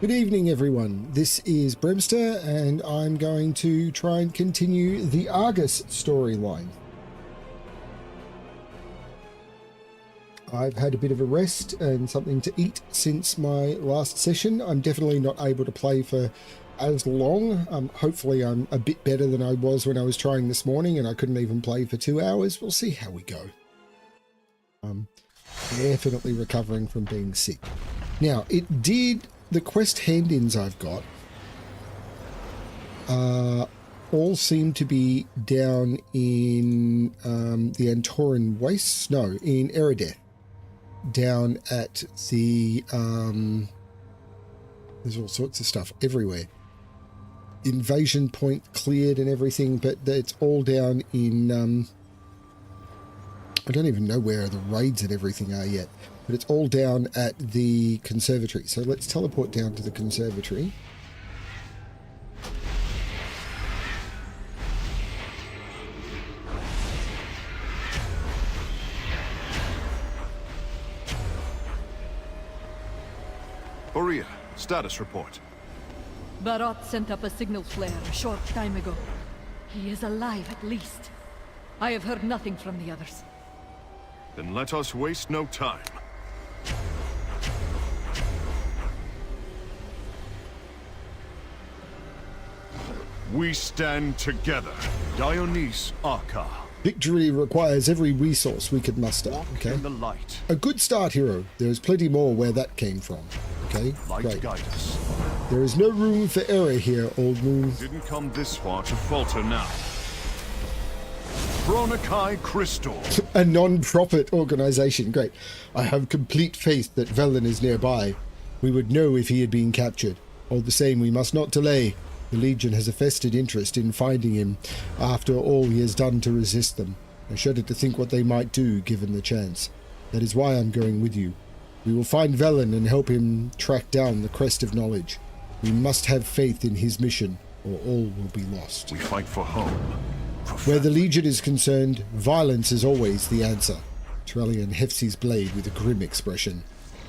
Good evening, everyone. This is Bremster, and I'm going to try and continue the Argus storyline. I've had a bit of a rest and something to eat since my last session. I'm definitely not able to play for as long. Hopefully I'm a bit better than I was when I was trying this morning, and I couldn't even play for 2 hours. We'll see how we go. Definitely recovering from being sick. Now, the quest hand-ins I've got all seem to be down in the Antoran Wastes. No, in Erideth. Down at the... there's all sorts of stuff everywhere. Invasion point cleared and everything, but it's all down in... I don't even know where the raids and everything are yet. But it's all down at the conservatory. So let's teleport down to the conservatory. Borea, status report. Barat sent up a signal flare a short time ago. He is alive at least. I have heard nothing from the others. Then let us waste no time. We stand together. Dionys Arca. Victory requires every resource we could muster. Walk in the light. A good start, hero. There is plenty more where that came from. Okay, Light great. guide us. There is no room for error here, old moon. Didn't come this far to falter now. Bronikai Crystal. A non-profit organization. Great. I have complete faith that Velen is nearby. We would know if he had been captured. All the same, we must not delay. The Legion has a vested interest in finding him after all he has done to resist them. I shudder to think what they might do given the chance. That is why I'm going with you. We will find Velen and help him track down the Crest of Knowledge. We must have faith in his mission, or all will be lost. We fight for home. Where the Legion is concerned, violence is always the answer. Trellian hefts his blade with a grim expression.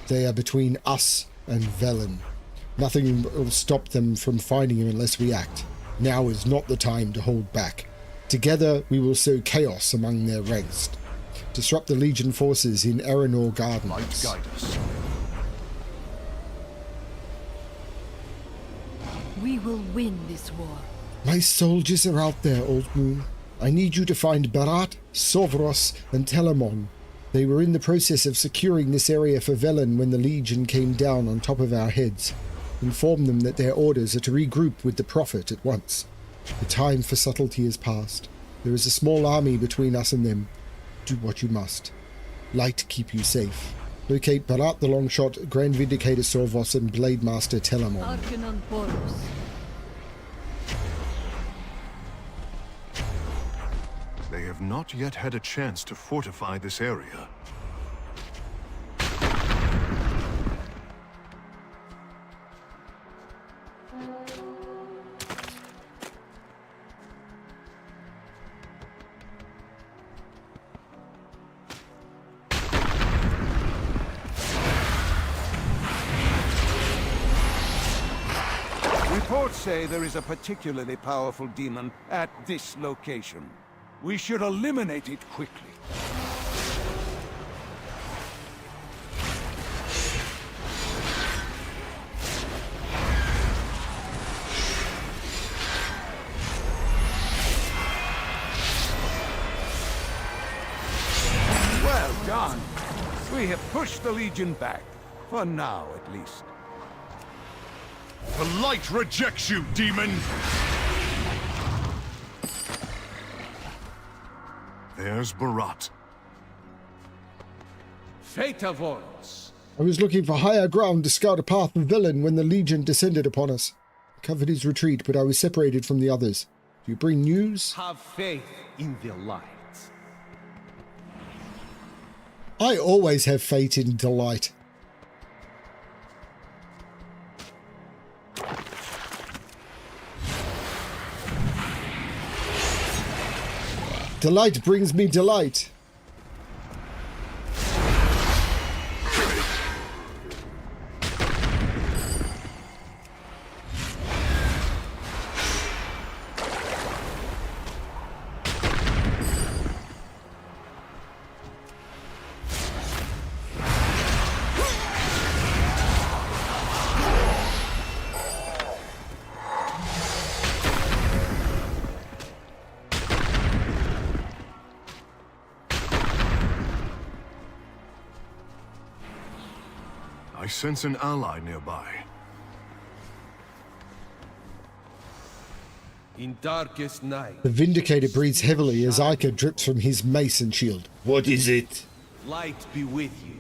They are between us and Velen. Nothing will stop them from finding him unless we act. Now is not the time to hold back. Together we will sow chaos among their ranks. Disrupt the Legion forces in Aranor Gardens. Light guide us. We will win this war. My soldiers are out there, Old Moon. I need you to find Barat, Sovros, and Telamon. They were in the process of securing this area for Velen when the Legion came down on top of our heads. Inform them that their orders are to regroup with the Prophet at once. The time for subtlety is past. There is a small army between us and them. Do what you must. Light keep you safe. Locate Barat the Longshot, Grand Vindicator Sorvos, and Blade Master Telamon. Arcanon Poros. They have not yet had a chance to fortify this area. Reports say there is a particularly powerful demon at this location. We should eliminate it quickly. Well done. We have pushed the Legion back. For now, at least. The light rejects you, demon! There's Barat. Fata Voros. I was looking for higher ground to scout a path of Velen when the Legion descended upon us. I covered his retreat, but I was separated from the others. Do you bring news? Have faith in the light. I always have faith in delight. Delight brings me delight. I sense an ally nearby. In darkest night, The Vindicator breathes heavily as Ica drips from his mace and shield. What is it? light be with you.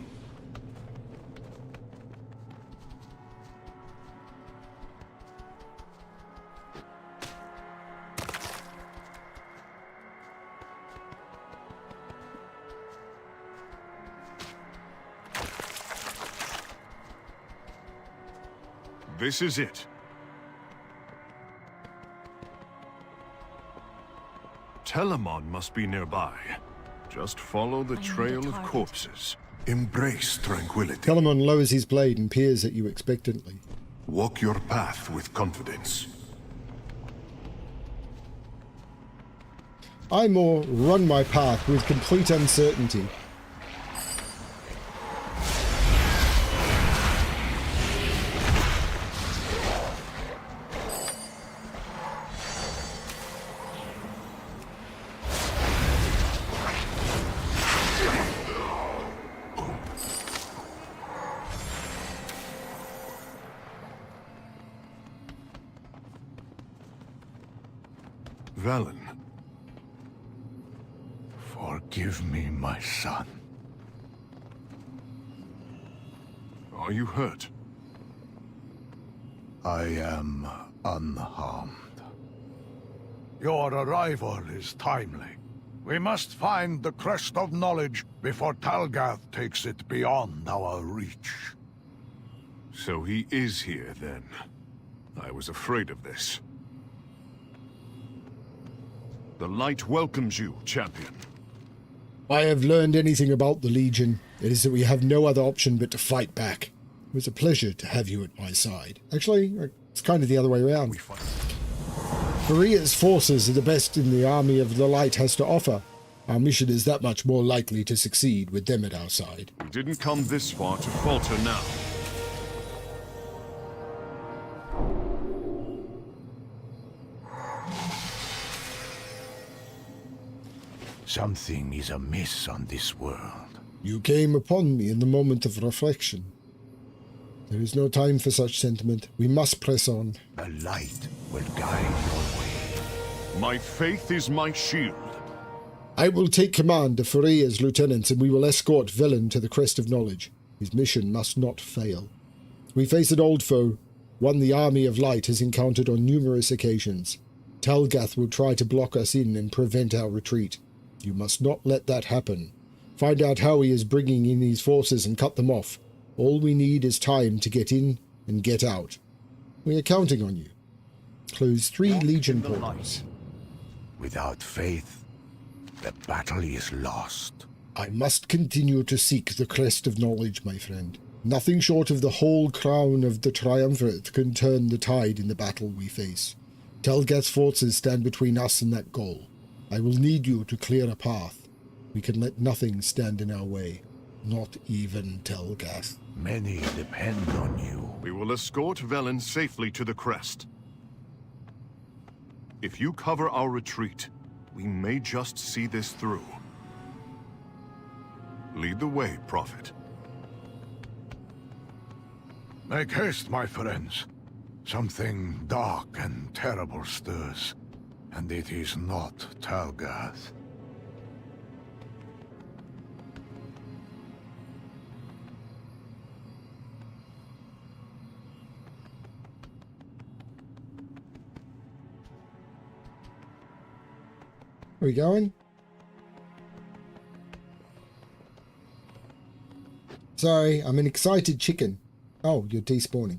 This is it. Telemon must be nearby. Just follow the need a trail of target. corpses. Embrace tranquility. Telemon lowers his blade and peers at you expectantly. Walk your path with confidence. I more run my path with complete uncertainty. Valen, Forgive me, my son. are you hurt? I am unharmed. Your arrival is timely. We must find the Crest of Knowledge before Talgath takes it beyond our reach. So he is here, then. I was afraid of this. The light welcomes you, champion. I have learned anything about the Legion. It is that we have no other option but to fight back. It was a pleasure to have you at my side. Actually, it's kind of the other way around. We fight. Korea's forces are the best in the army of the light has to offer. Our mission is that much more likely to succeed with them at our side. We didn't come this far to falter now. Something is amiss on this world. You came upon me in the moment of reflection. There is no time for such sentiment. We must press on. The light will guide your way. My faith is my shield. I will take command of Freya's lieutenants and we will escort Velen to the Crest of Knowledge. His mission must not fail. We face an old foe, one the Army of Light has encountered on numerous occasions. Talgath will try to block us in and prevent our retreat. You must not let that happen. Find out how he is bringing in his forces and cut them off. All we need is time to get in and get out. We are counting on you. Close 3 Legion portals. Without faith, the battle is lost. I must continue to seek the Crest of Knowledge, my friend. Nothing short of the whole crown of the Triumvirate can turn the tide in the battle we face. Telgath's forces stand between us and that goal. I will need you to clear a path. We can let nothing stand in our way. Not even Telgath. Many depend on you. We will escort Velen safely to the crest. If you cover our retreat, we may just see this through. Lead the way, Prophet. Make haste, my friends. Something dark and terrible stirs, and it is not Talgath. Are we going? Sorry, I'm an excited chicken. Oh, you're despawning.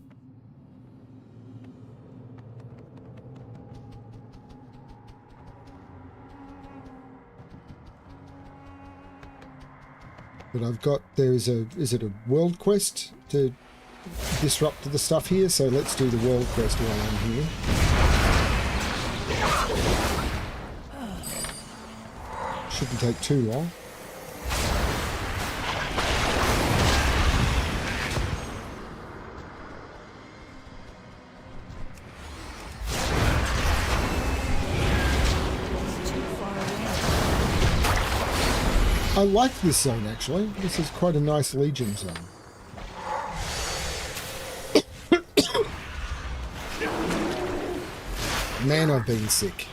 But I've got, is it a world quest to disrupt the stuff here? So let's do the world quest while I'm here. Shouldn't take too long. I like this zone actually. This is quite a nice Legion zone. Man, I've been sick.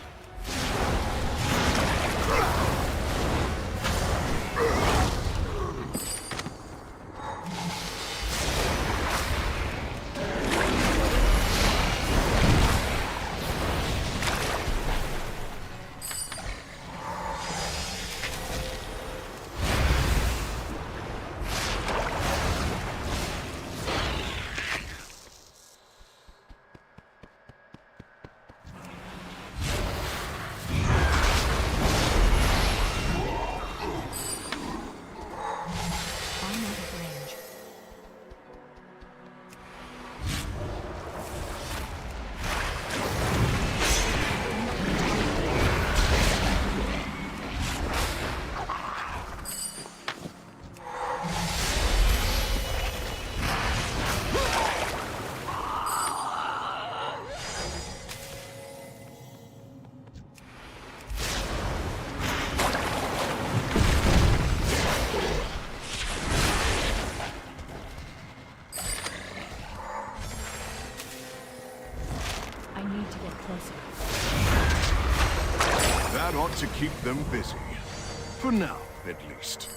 That ought to keep them busy. For now, at least.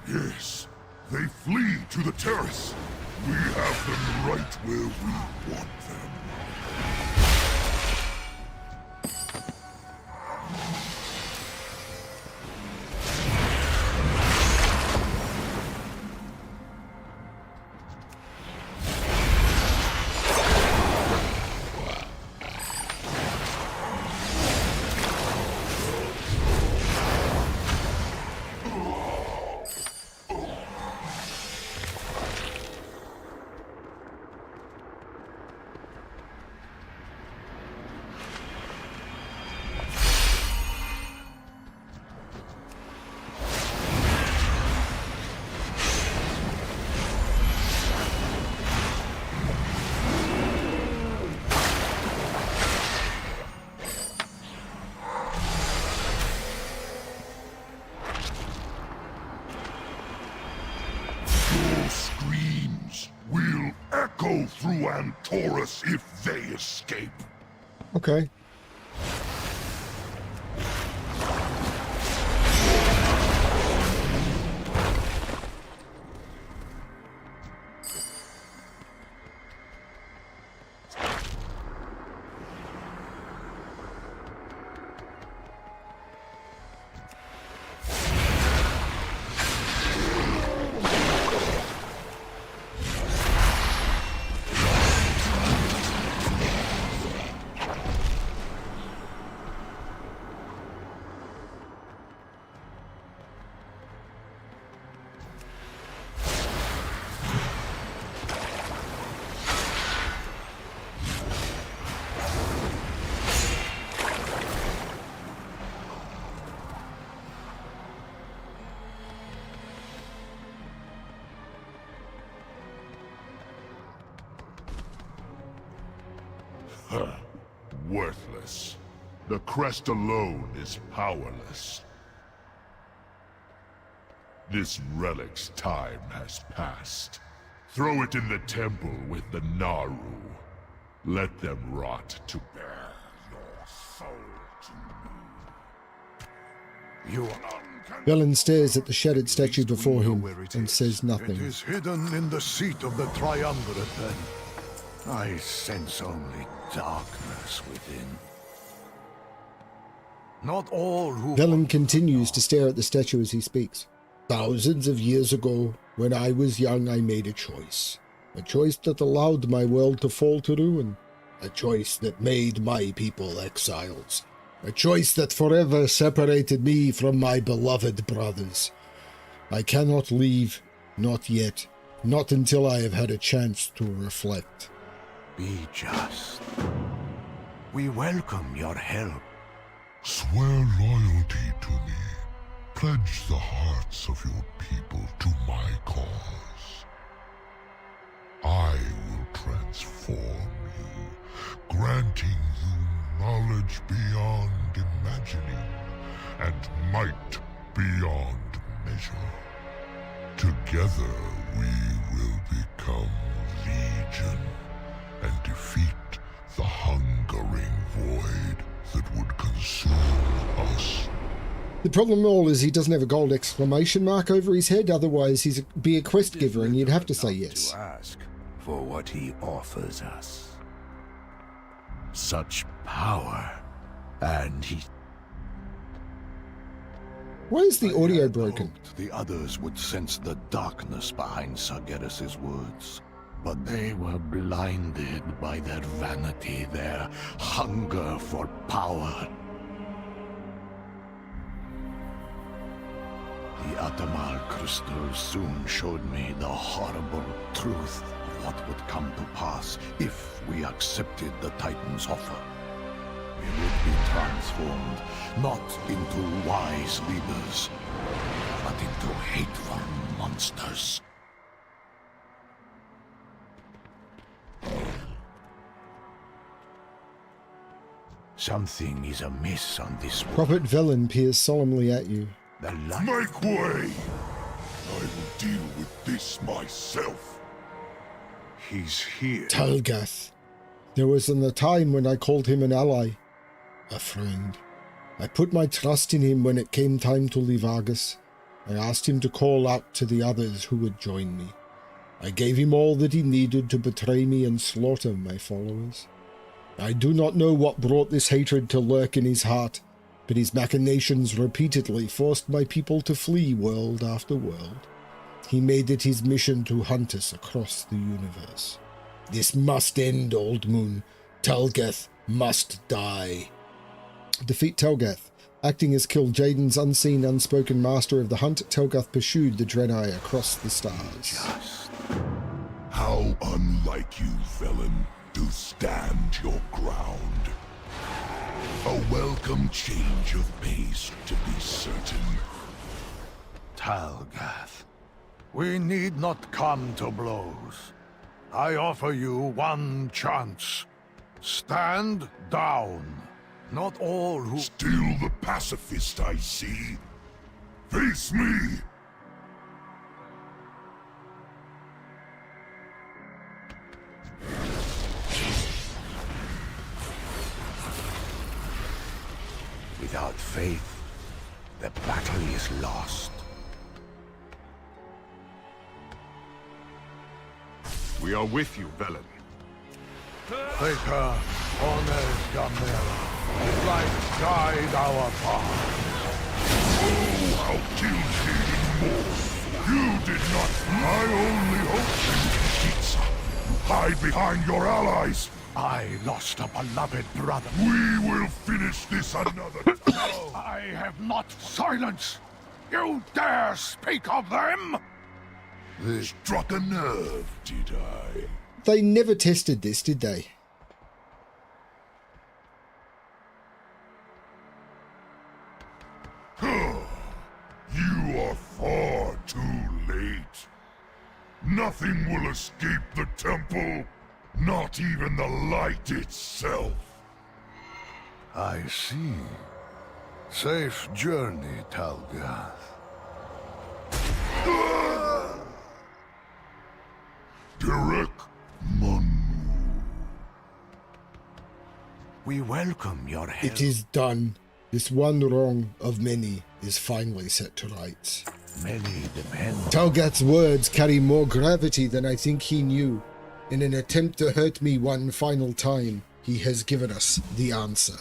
Yes, they flee to the terrace. We have them right where we want them. Your screams will echo through Antorus if they escape. Okay. Worthless. The crest alone is powerless. This relic's time has passed. Throw it in the temple with the Naru. Let them rot to bear your soul to me. You Velen stares at the shattered statue before him and says It nothing. is hidden in the seat of the triumvirate, then. I sense only darkness within. Not all who... Velen continues to stare at the statue as he speaks. Thousands of years ago, when I was young, I made a choice. A choice that allowed my world to fall to ruin. A choice that made my people exiles. A choice that forever separated me from my beloved brothers. I cannot leave, not yet, not until I have had a chance to reflect. Be just. We welcome your help. Swear loyalty to me. Pledge the hearts of your people to my cause. I will transform you, granting you knowledge beyond imagining and might beyond measure. Together we will become legion and defeat the hungering void that would consume us. The problem all is he doesn't have a gold exclamation mark over his head, otherwise he'd be a quest giver and you'd have to say yes. To ask for what he offers us. Such power, and he... Why is the audio had broken? hoped the others would sense the darkness behind Sargeras' words. But they were blinded by their vanity, their hunger for power. The Atamal crystal soon showed me the horrible truth of what would come to pass if we accepted the Titan's offer. We would be transformed not into wise leaders, but into hateful monsters. Something is amiss on this world. Prophet Velen peers solemnly at you. The light. Make way! I will deal with this myself. He's here. Talgath. There was a time when I called him an ally, a friend. I put my trust in him when it came time to leave Argus. I asked him to call out to the others who would join me. I gave him all that he needed to betray me and slaughter my followers. I do not know what brought this hatred to lurk in his heart, but his machinations repeatedly forced my people to flee world after world. He made it his mission to hunt us across the universe. This must end, Old Moon. Telgath must die. Defeat Telgath. Acting as Kil'jaeden's unseen, unspoken master of the hunt, Telgath pursued the Draenei across the stars. How unlike you, Velen, to stand your ground. A welcome change of pace, to be certain. Talgath, we need not come to blows. I offer you one chance. Stand down. Not all who... Still the pacifist, I see. Face me! Without faith, the battle is lost. We are with you, Velen. Faker, honor Gamera. Light guide our path. Oh, how Kil'jaeden more! You did not... I only hope you Pizza. You hide behind your allies! I lost a beloved brother. We will finish this another time! I have not silence. You dare speak of them? Struck a nerve, did I? They never tested this, did they? You are far too late. Nothing will escape the temple, not even the light itself. I see. Safe journey, Talgath. Derek Manu. We welcome your help. It is done. This one wrong of many is finally set to rights. Many depend. Talgath's words carry more gravity than I think he knew. In an attempt to hurt me one final time, he has given us the answer.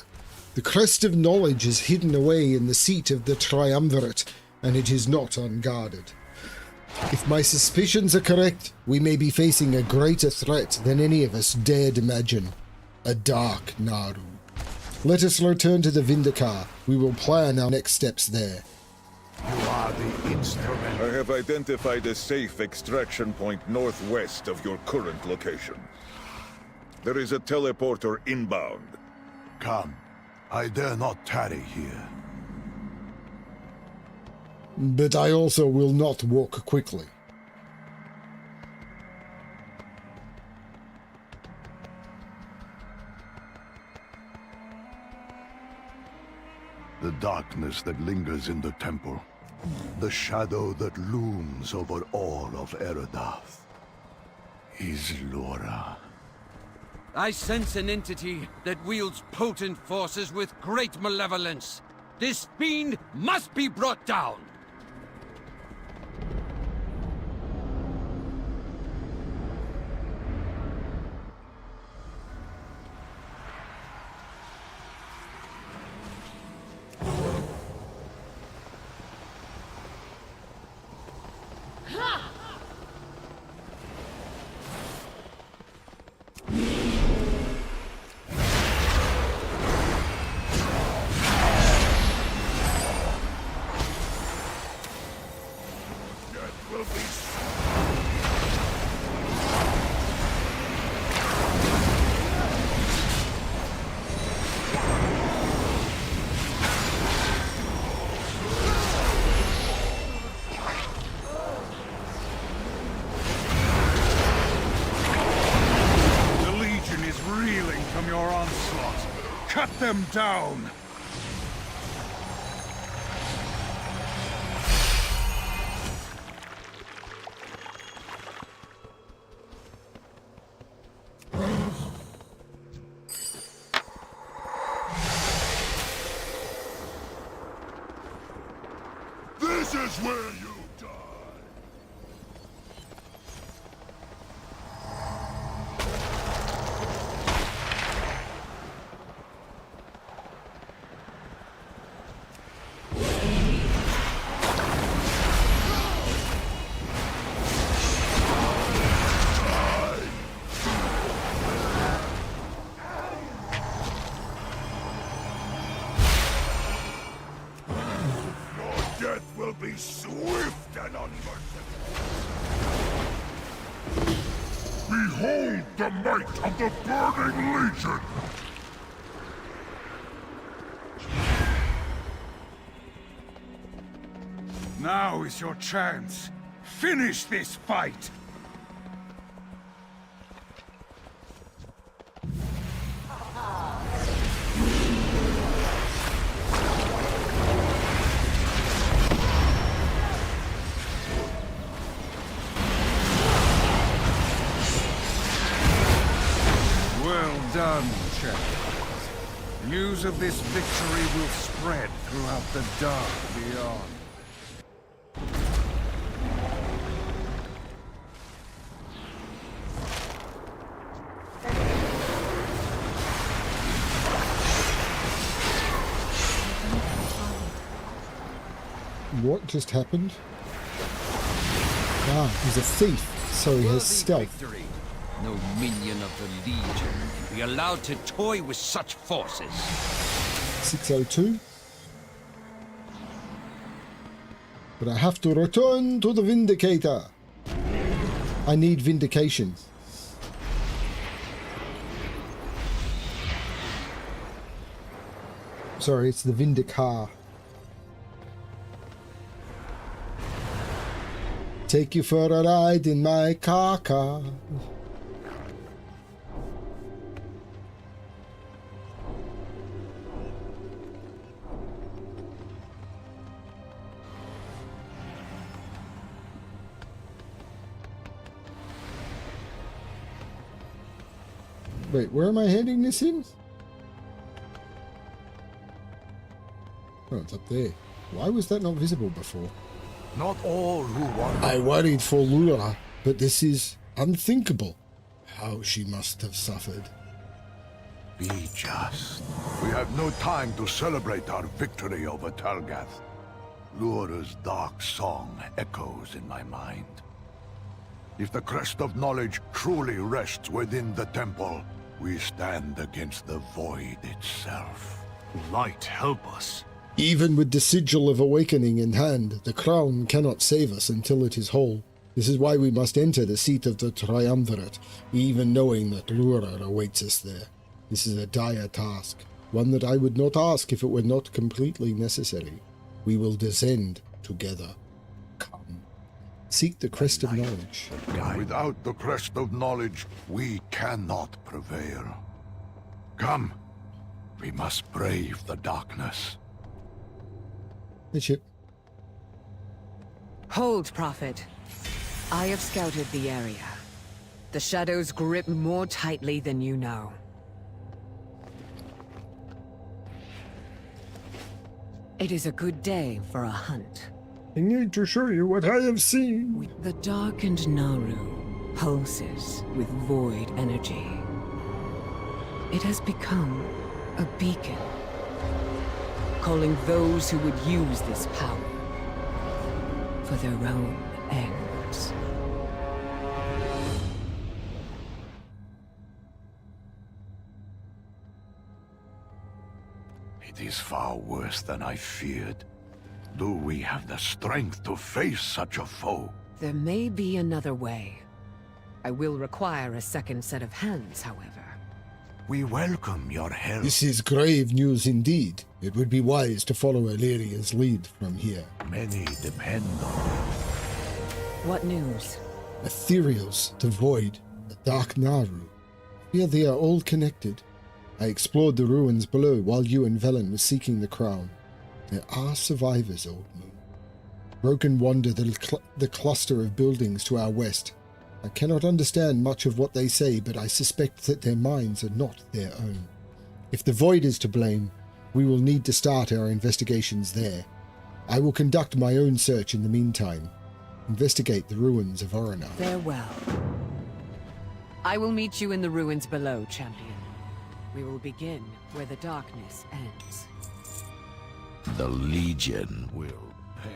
The crest of knowledge is hidden away in the seat of the triumvirate, and it is not unguarded. If my suspicions are correct, we may be facing a greater threat than any of us dared imagine. A dark Naru. Let us return to the Vindakar. We will plan our next steps there. You are the instrument. I have identified a safe extraction point northwest of your current location. There is a teleporter inbound. Come. I dare not tarry here. But I also will not walk quickly. The darkness that lingers in the temple. The shadow that looms over all of Eredath. Is Laura. I sense an entity that wields potent forces with great malevolence. This fiend must be brought down! Cut them down! This is where you die! Death will be swift and unmerciful. Behold the might of the Burning Legion! Now is your chance. Finish this fight! Well done, champions. News of this victory will spread throughout the dark beyond. What just happened? Ah, he's a thief, so he has stealth. Victory. No minion of the Legion can be allowed to toy with such forces. 602. But I have to return to the Vindicator. I need vindication. Sorry, it's the Vindicar. Take you for a ride in my car. Wait, where am I heading this in? Oh, it's up there. Why was that not visible before? Not all who want... I worried for Lura, but this is unthinkable. How she must have suffered. Be just. We have no time to celebrate our victory over Talgath. Lura's dark song echoes in my mind. If the crest of knowledge truly rests within the temple, we stand against the void itself. Light, help us. Even with the sigil of awakening in hand, the crown cannot save us until it is whole. This is why we must enter the seat of the Triumvirate, even knowing that Lura awaits us there. This is a dire task, one that I would not ask if it were not completely necessary. We will descend together. Come. Seek the crest of knowledge. Without the crest of knowledge, we cannot prevail. Come. We must brave the darkness. Hey, Chip. Hold, Prophet. I have scouted the area. The shadows grip more tightly than you know. It is a good day for a hunt. I need to show you what I have seen. The darkened Naru pulses with void energy. It has become a beacon, calling those who would use this power for their own ends. It is far worse than I feared. Do we have the strength to face such a foe? There may be another way. I will require a second set of hands, however. We welcome your help. This is grave news indeed. It would be wise to follow Illyria's lead from here. Many depend on What news? Ethereals, the Void, the Dark Naru. Here they are all connected. I explored the ruins below while you and Velen were seeking the crown. There are survivors, Old Moon. Broken wander the cluster of buildings to our west. I cannot understand much of what they say, but I suspect that their minds are not their own. If the Void is to blame, we will need to start our investigations there. I will conduct my own search in the meantime. Investigate the ruins of Orana. Farewell. I will meet you in the ruins below, champion. We will begin where the darkness ends. the Legion will pay.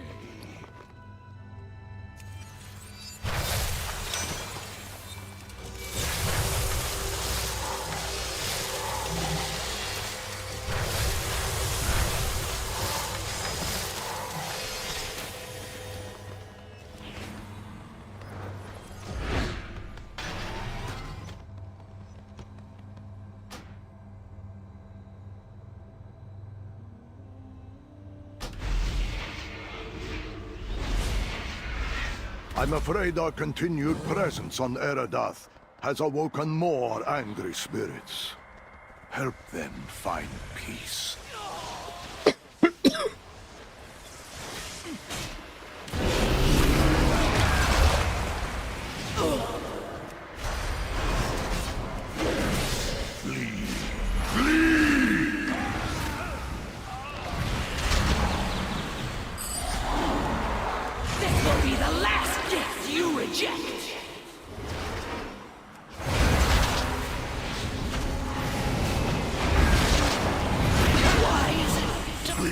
I'm afraid our continued presence on Eradath has awoken more angry spirits. Help them find peace. This will be the last gift you reject! Why is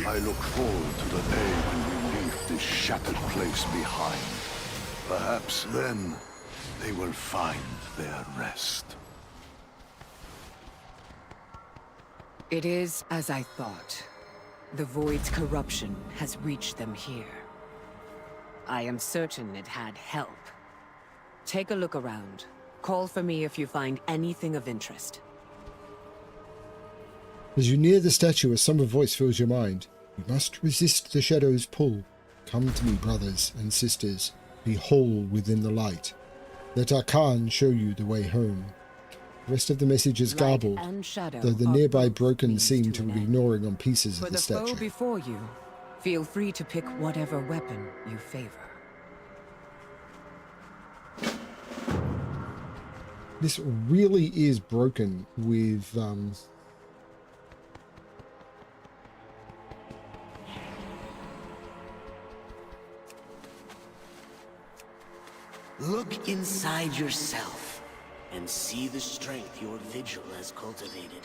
it? I look forward to the day when we leave this shattered place behind. Perhaps then they will find their rest. It is as I thought. The Void's corruption has reached them here. I am certain it had help. Take a look around. Call for me if you find anything of interest. As you near the statue, a somber voice fills your mind. You must resist the shadow's pull. Come to me, brothers and sisters. Be whole within the light. Let our Khan show you the way home. The rest of the message is Light garbled, and shadow though the are nearby both broken means seem to to an be end. gnawing on pieces For of the the foe statue. before you, feel free to pick whatever weapon you favor. This really is broken with Look inside yourself and see the strength your vigil has cultivated.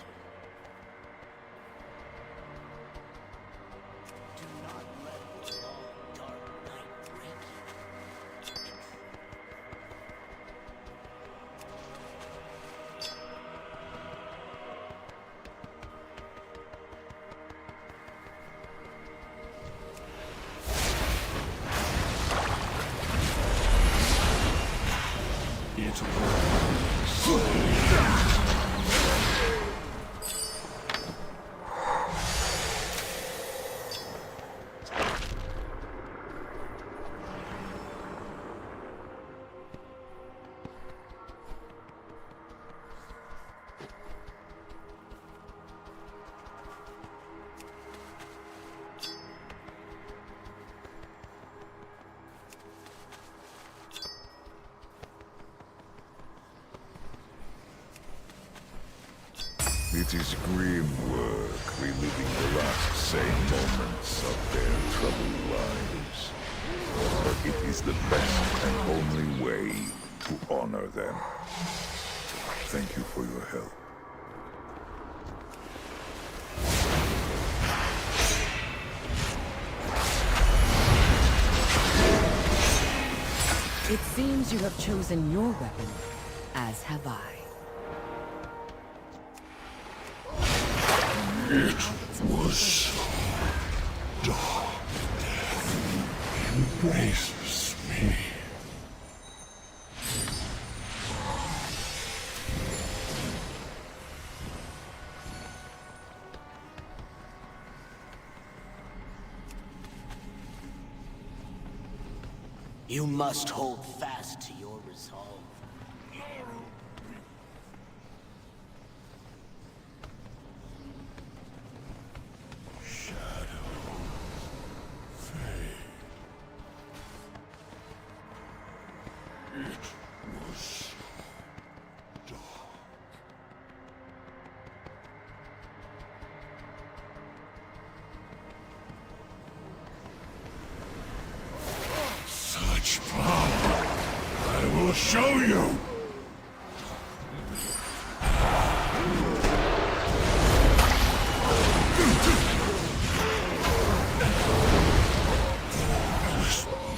Do not let the long, dark night break you. It is grim work, reliving the last sane moments of their troubled lives. But it is the best and only way to honor them. Thank you for your help. It seems you have chosen your weapon, as have I. It was dark. Death embraces me. You must hold fast to your resolve. Such power! I will show you!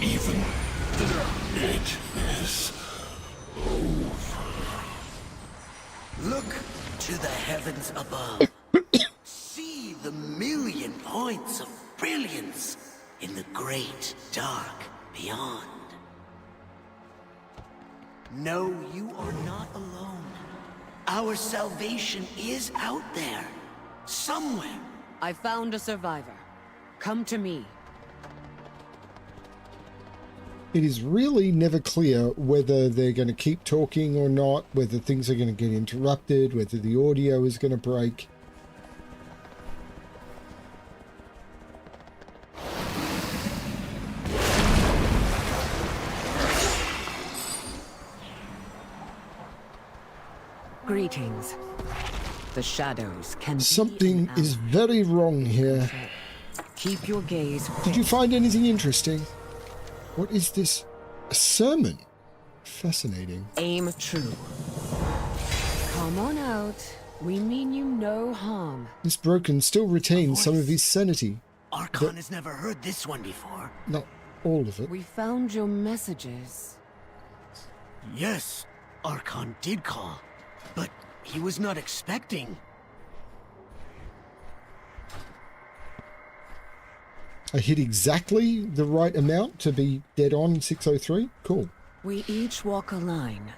Even it is over. Look to the heavens above. See the million points of brilliance in the great dark beyond. No, you are not alone. Our salvation is out there. Somewhere. I found a survivor. Come to me. It is really never clear whether they're going to keep talking or not, whether things are going to get interrupted, whether the audio is going to break. Greetings. The shadows can Something is very wrong here. Keep your gaze. Did you find anything interesting? What is this? A sermon? Fascinating. Aim true. Come on out. We mean you no harm. This broken still retains some of his sanity. Archon has never heard this one before. Not all of it. We found your messages. Yes, Archon did call, but he was not expecting. I hit exactly the right amount to be dead on 603. Cool. We each walk a line.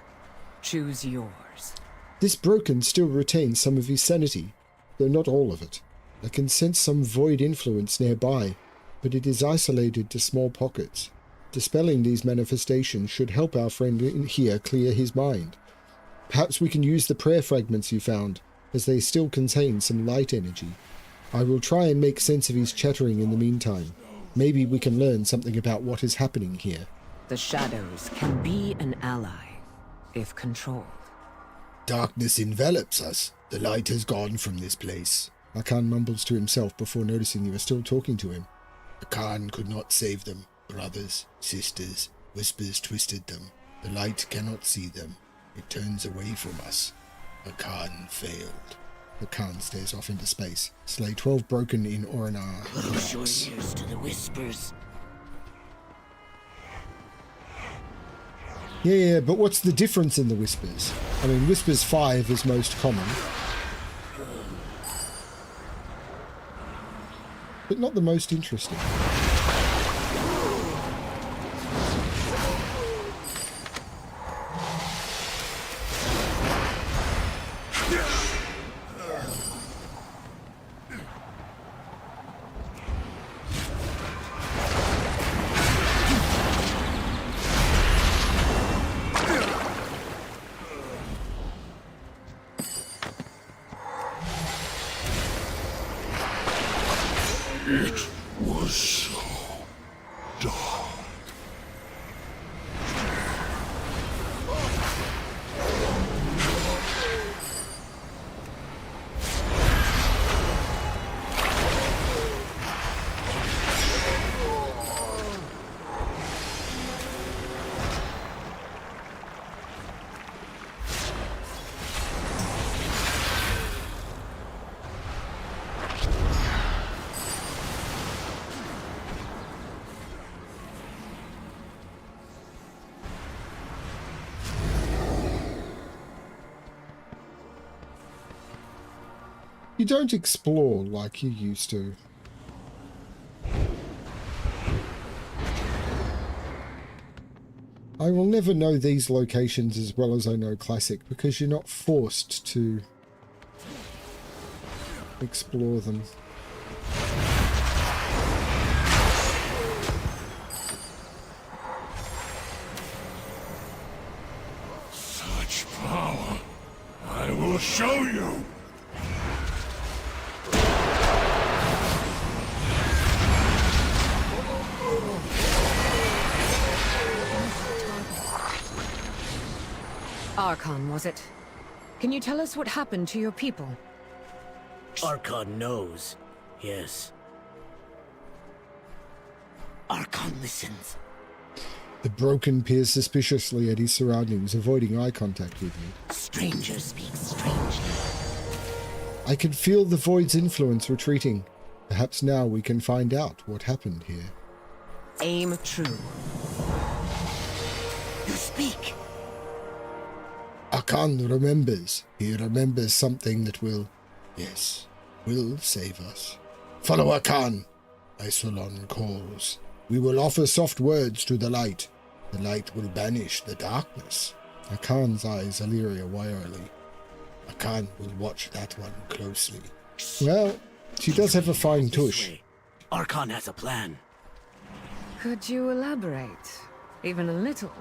Choose yours. This broken still retains some of his sanity, though not all of it. I can sense some void influence nearby, but it is isolated to small pockets. Dispelling these manifestations should help our friend in here clear his mind. Perhaps we can use the prayer fragments you found, as they still contain some light energy. I will try and make sense of his chattering in the meantime. Maybe we can learn something about what is happening here. The shadows can be an ally, if controlled. Darkness envelops us. The light has gone from this place. Akan mumbles to himself before noticing you are still talking to him. Akan could not save them. Brothers, sisters, whispers twisted them. The light cannot see them. It turns away from us. Akan failed. Akan stares off into space. Slay 12 broken in Orinar. Close your ears to the whispers. Yeah, but what's the difference in the whispers? I mean, whispers 5 is most common. But not the most interesting. It was You don't explore like you used to. I will never know these locations as well as I know Classic because you're not forced to explore them. Such power! I will show you! Archon, was it? Can you tell us what happened to your people? Archon knows. Yes. Archon listens. The Broken peers suspiciously at his surroundings, avoiding eye contact with me. Strangers speak strangely. I can feel the Void's influence retreating. Perhaps now we can find out what happened here. Aim true. You speak. Archon remembers. He remembers something that will, yes, will save us. Follow Archon. Isolon calls. We will offer soft words to the light. The light will banish the darkness. Archon's eyes Illyria warily. Archon will watch that one closely. Well, she does have a fine tush. Archon has a plan. Could you elaborate? Even a little?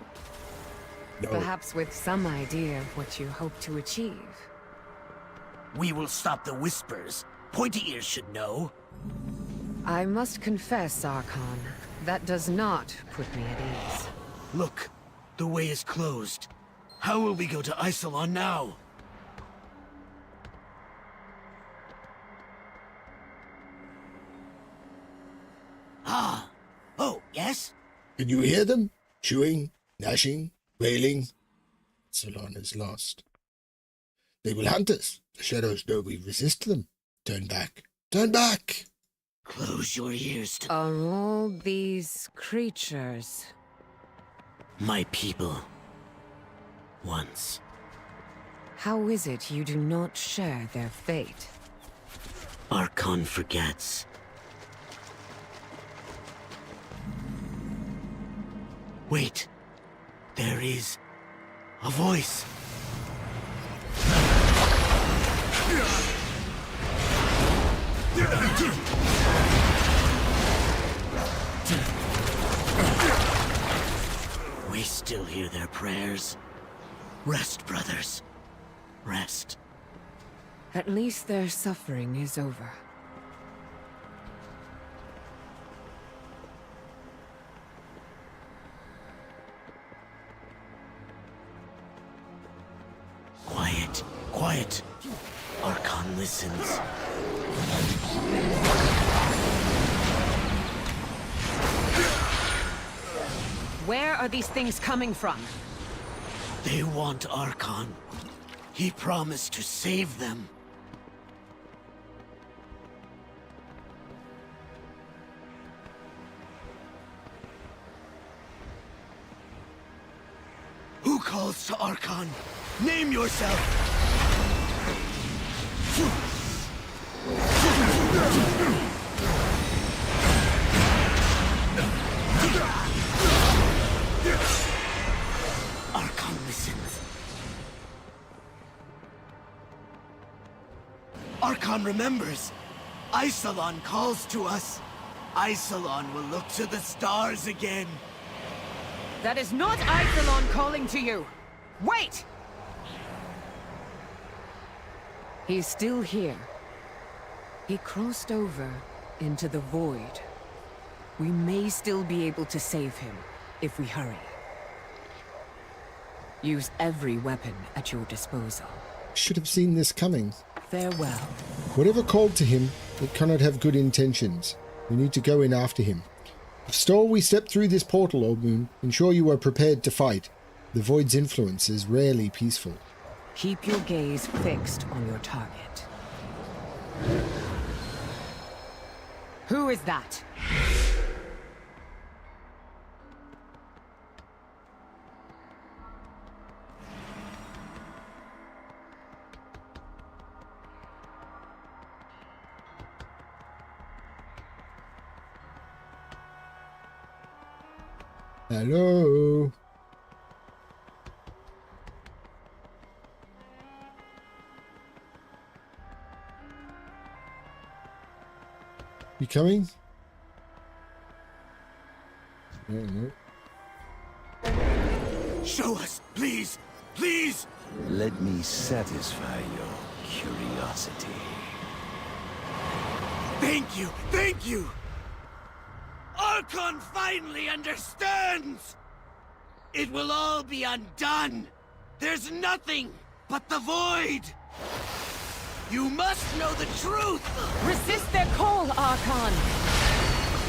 No. Perhaps with some idea of what you hope to achieve. We will stop the whispers. Pointy ears should know. I must confess, Archon, that does not put me at ease. Look, the way is closed. How will we go to Isolon now? Ah! Oh, yes? Can you hear them? Chewing, gnashing, wailing. Isolon is lost. They will hunt us. The shadows know we resist them. Turn back. Turn back! Close your ears to Are all these creatures? my people. Once. How is it you do not share their fate? Archon forgets. Wait. There is a voice. We still hear their prayers. Rest, brothers. Rest. At least their suffering is over. Quiet, quiet. Archon listens. Where are these things coming from? They want Archon. He promised to save them. Who calls to Archon? Name yourself! Archon listens. Archon remembers. Isolon calls to us. Isolon will look to the stars again. That is not Isolon calling to you! Wait! He's still here. He crossed over into the void. We may still be able to save him, if we hurry. Use every weapon at your disposal. Should have seen this coming. Farewell. Whatever called to him, it cannot have good intentions. We need to go in after him. Before we step through this portal, Old Moon, ensure you are prepared to fight. The Void's influence is rarely peaceful. Keep your gaze fixed on your target. Who is that? Hello? You coming? No. Show us, please! Please! Let me satisfy your curiosity. Thank you! Thank you! Archon finally understands! It will all be undone! There's nothing but the void! You must know the truth! Resist their call, Archon!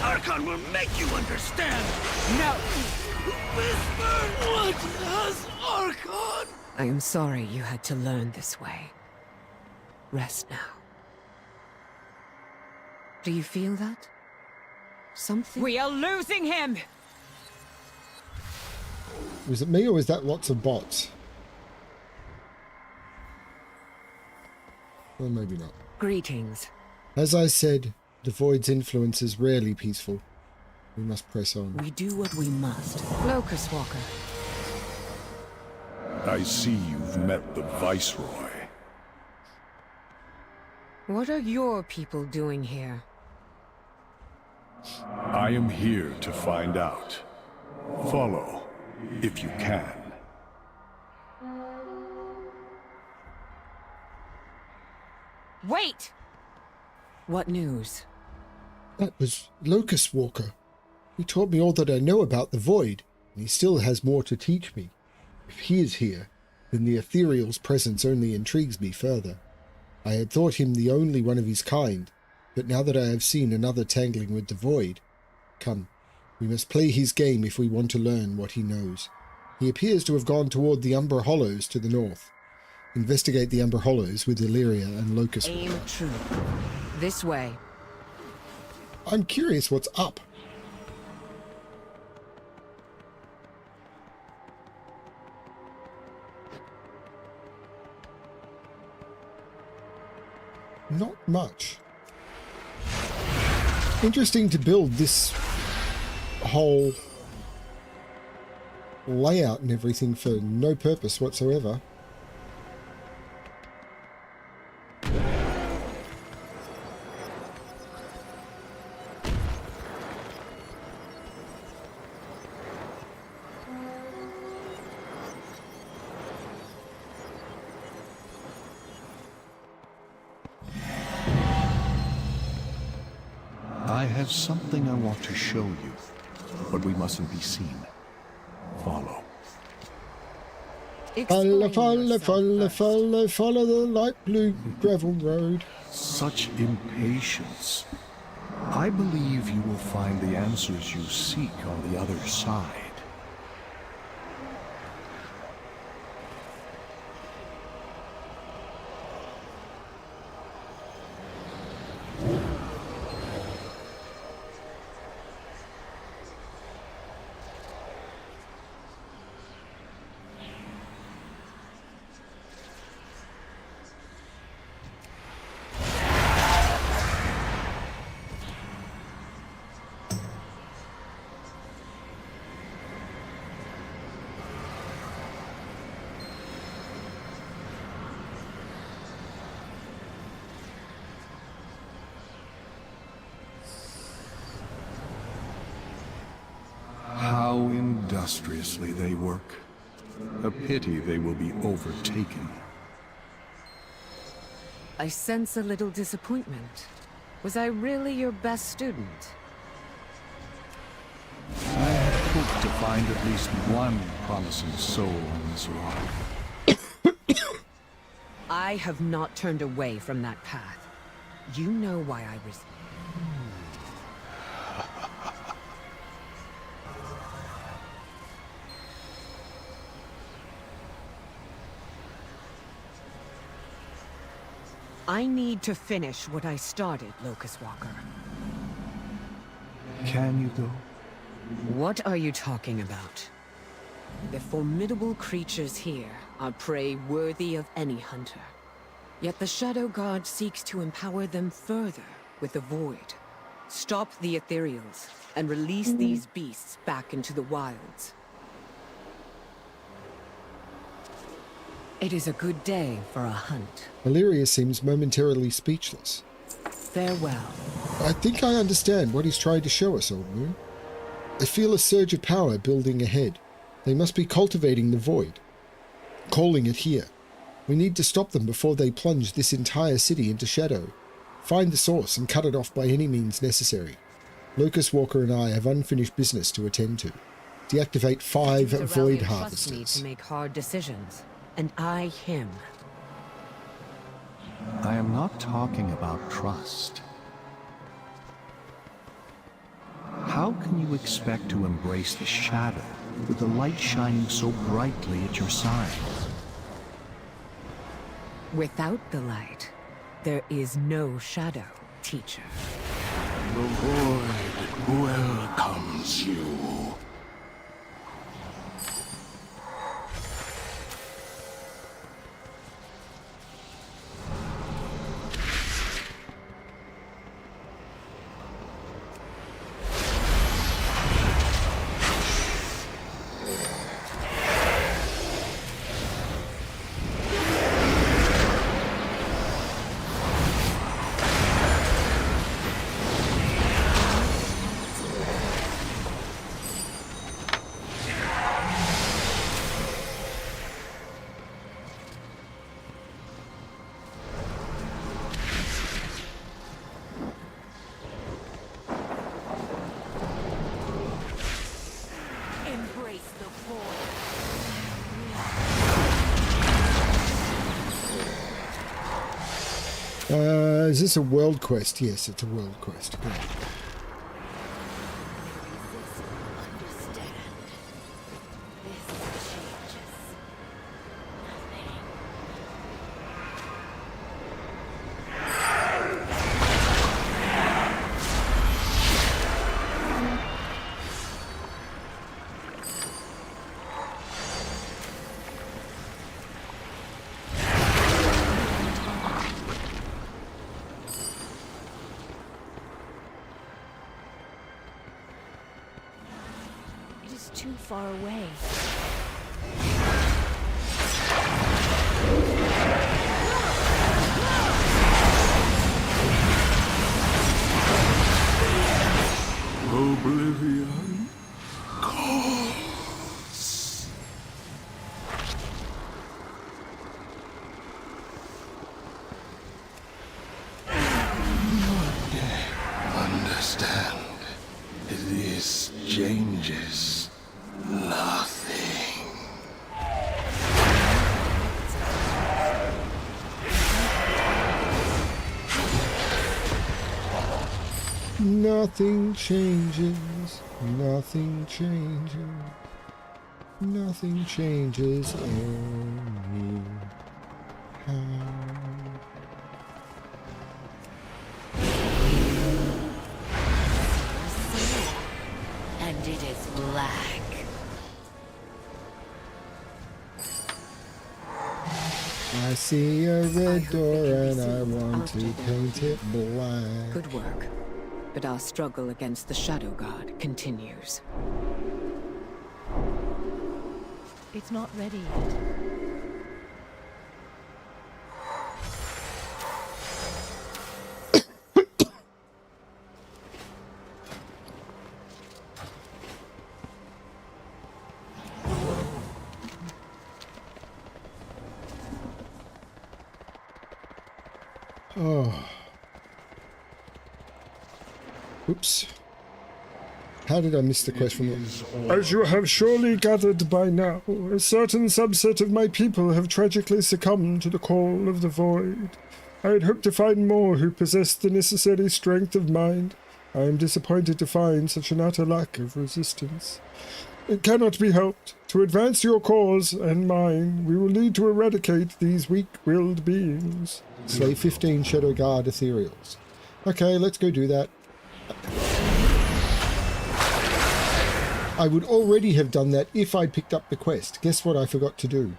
Archon will make you understand! No! Whisper! What has Archon? I am sorry you had to learn this way. Rest now. Do you feel that? Something? We are losing him! Was it me or was that lots of bots? Well, maybe not. Greetings. As I said, the Void's influence is rarely peaceful. We must press on. We do what we must. Locust Walker. I see you've met the Viceroy. What are your people doing here? I am here to find out. Follow, if you can. Wait! What news? That was Locust Walker. He taught me all that I know about the Void, and he still has more to teach me. If he is here, then the Ethereal's presence only intrigues me further. I had thought him the only one of his kind, but now that I have seen another tangling with the Void, come, we must play his game if we want to learn what he knows. He appears to have gone toward the Umber Hollows to the north. Investigate the Umber Hollows with Illyria and Locust. Aim true. This way. I'm curious what's up. Not much. Interesting to build this whole layout and everything for no purpose whatsoever. I have something I want to show you, but we mustn't be seen. Follow. Follow the light blue gravel road. Such impatience. I believe you will find the answers you seek on the other side. How industriously they work. A pity they will be overtaken. I sense a little disappointment. Was I really your best student? I had hoped to find at least one promising soul on this rock. I have not turned away from that path. You know why I was... I need to finish what I started, Locust Walker. Can you go? What are you talking about? The formidable creatures here are prey worthy of any hunter. Yet the Shadow Guard seeks to empower them further with the Void. Stop the ethereals and release these beasts back into the wilds. It is a good day for a hunt. Valeria seems momentarily speechless. Farewell. I think I understand what he's trying to show us, Old Moon. I feel a surge of power building ahead. They must be cultivating the void, calling it here. We need to stop them before they plunge this entire city into shadow. Find the source and cut it off by any means necessary. Locust Walker and I have unfinished business to attend to. Deactivate 5 void Trusts me harvesters. to make hard decisions, and I him. I am not talking about trust. How can you expect to embrace the shadow with the light shining so brightly at your side? Without the light, there is no shadow, teacher. The void welcomes you. Is this a world quest? Yes, it's a world quest. Great. Too far away. Oblivion calls. Understand, this changes nothing. Nothing changes. Nothing changes. Nothing changes anyhow. And it is black. I see a red door and I want to paint it black. Good work. But our struggle against the Shadow God continues. It's not ready yet. Oh. Oops. How did I miss the quest from it? As you have surely gathered by now, a certain subset of my people have tragically succumbed to the call of the void. I had hoped to find more who possessed the necessary strength of mind. I am disappointed to find such an utter lack of resistance. It cannot be helped. To advance your cause and mine, we will need to eradicate these weak-willed beings. Slay 15 Shadow Guard Ethereals. Okay, let's go do that. I would already have done that if I'd picked up the quest. Guess what I forgot to do?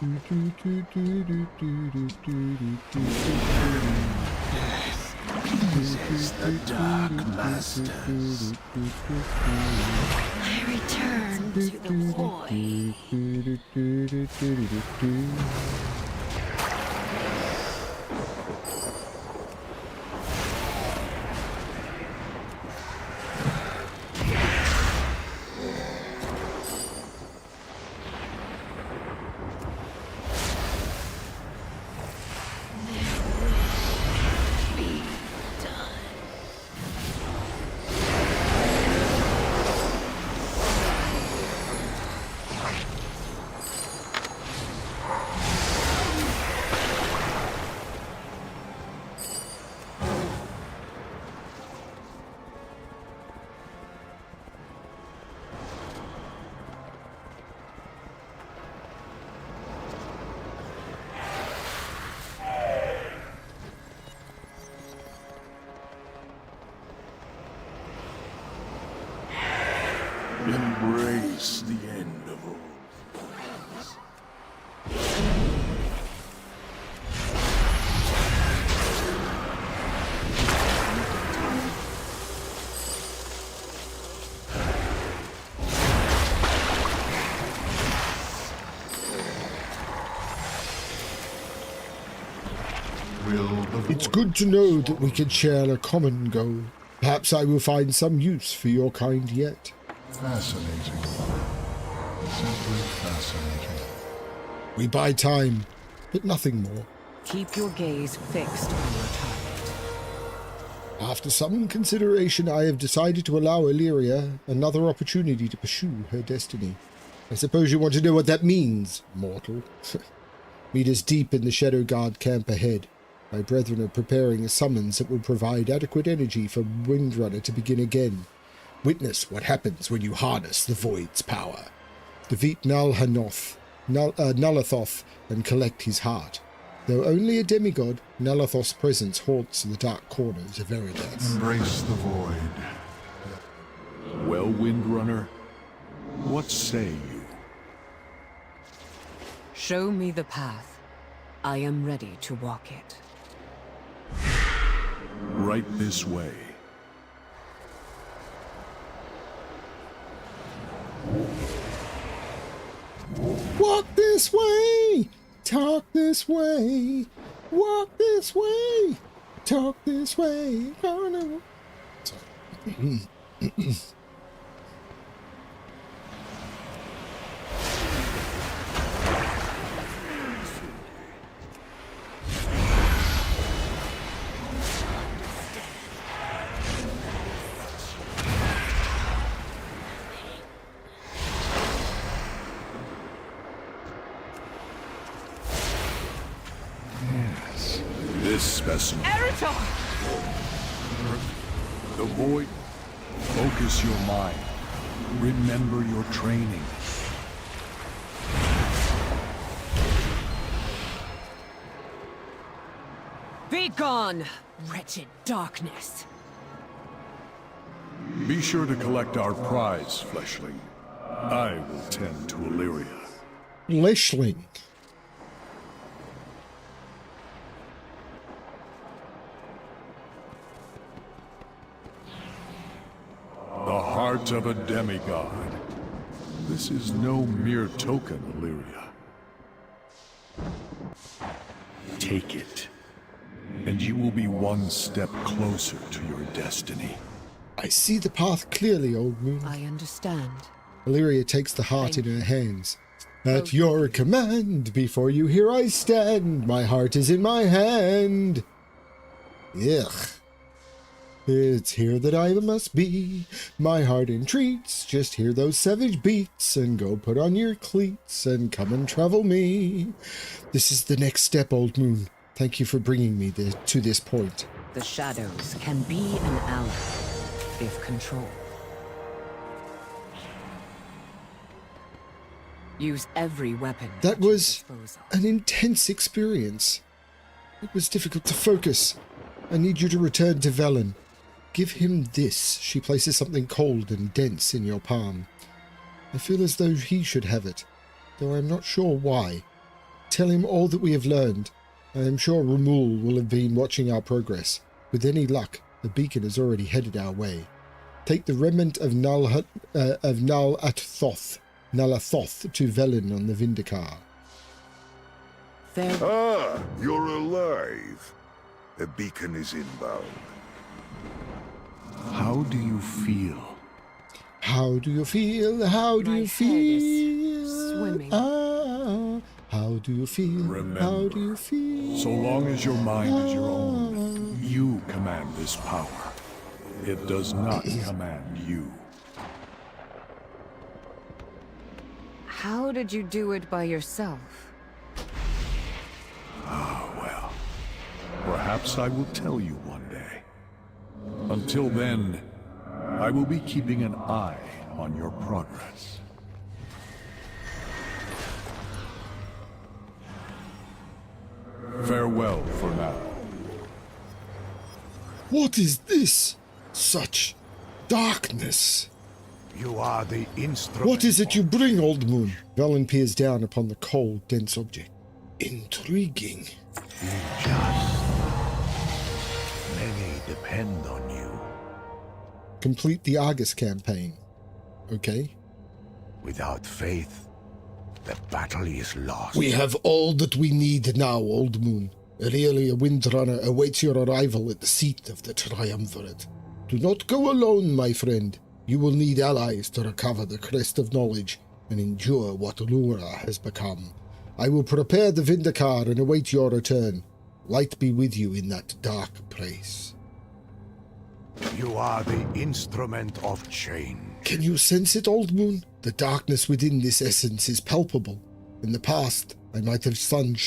This is the Dark Masters. I return to the void. Embrace the end of all things. It's good to know that we can share a common goal. Perhaps I will find some use for your kind yet. Fascinating. Simply fascinating. We buy time, but nothing more. Keep your gaze fixed on your target. After some consideration, I have decided to allow Illyria another opportunity to pursue her destiny. I suppose you want to know what that means, mortal. Meet us deep in the Shadow Guard camp ahead. My brethren are preparing a summons that will provide adequate energy for Windrunner to begin again. Witness what happens when you harness the Void's power. Defeat Nulhathoth, and collect his heart. Though only a demigod, Nulhathoth's presence haunts the dark corners of Eridath. Embrace the void. Well, Windrunner, what say you? Show me the path. I am ready to walk it. Right this way. Walk this way, talk this way, walk this way, talk this way. Oh, no. Sorry. This specimen. The void. Focus your mind. Remember your training. Be gone, wretched darkness. Be sure to collect our prize, Fleshling. I will tend to Illyria. Fleshling. The heart of a demigod. This is no mere token, Illyria. Take it, and you will be one step closer to your destiny. I see the path clearly, Old Moon. I understand. Illyria takes the heart in her hands. At your command, before you here I stand. My heart is in my hand. Ugh. It's here that I must be. My heart entreats. Just hear those savage beats and go put on your cleats and come and travel me. This is the next step, Old Moon. Thank you for bringing me to this point. The shadows can be an ally, if controlled. Use every weapon. That at your was disposal. an intense experience. It was difficult to focus. I need you to return to Velen. Give him this. She places something cold and dense in your palm. I feel as though he should have it, though I'm not sure why. Tell him all that we have learned. I am sure Rumul will have been watching our progress. With any luck, the beacon is already headed our way. Take the remnant of Null Athoth to Velen on the Vindikar. Ah, you're alive. The beacon is inbound. How do you feel? How do you feel? How do My you head feel? is swimming. How do you feel? Remember, How do you feel? so long as your mind is your own, you command this power. It does not command you. How did you do it by yourself? Well, perhaps I will tell you one day. Until then, I will be keeping an eye on your progress. Farewell for now. What is this? Such darkness. You are the instrument. What is it you bring, Old Moon? Velen peers down upon the cold, dense object. Intriguing. Be just. Many depend on you. Complete the Argus campaign. Okay. Without faith, the battle is lost. We have all that we need now, Old Moon. Aurelia Windrunner awaits your arrival at the seat of the Triumvirate. Do not go alone, my friend. You will need allies to recover the crest of knowledge and endure what Lura has become. I will prepare the Vindikar and await your return. Light be with you in that dark place. You are the instrument of change. Can you sense it, Old Moon? The darkness within this essence is palpable. In the past, I might have shunned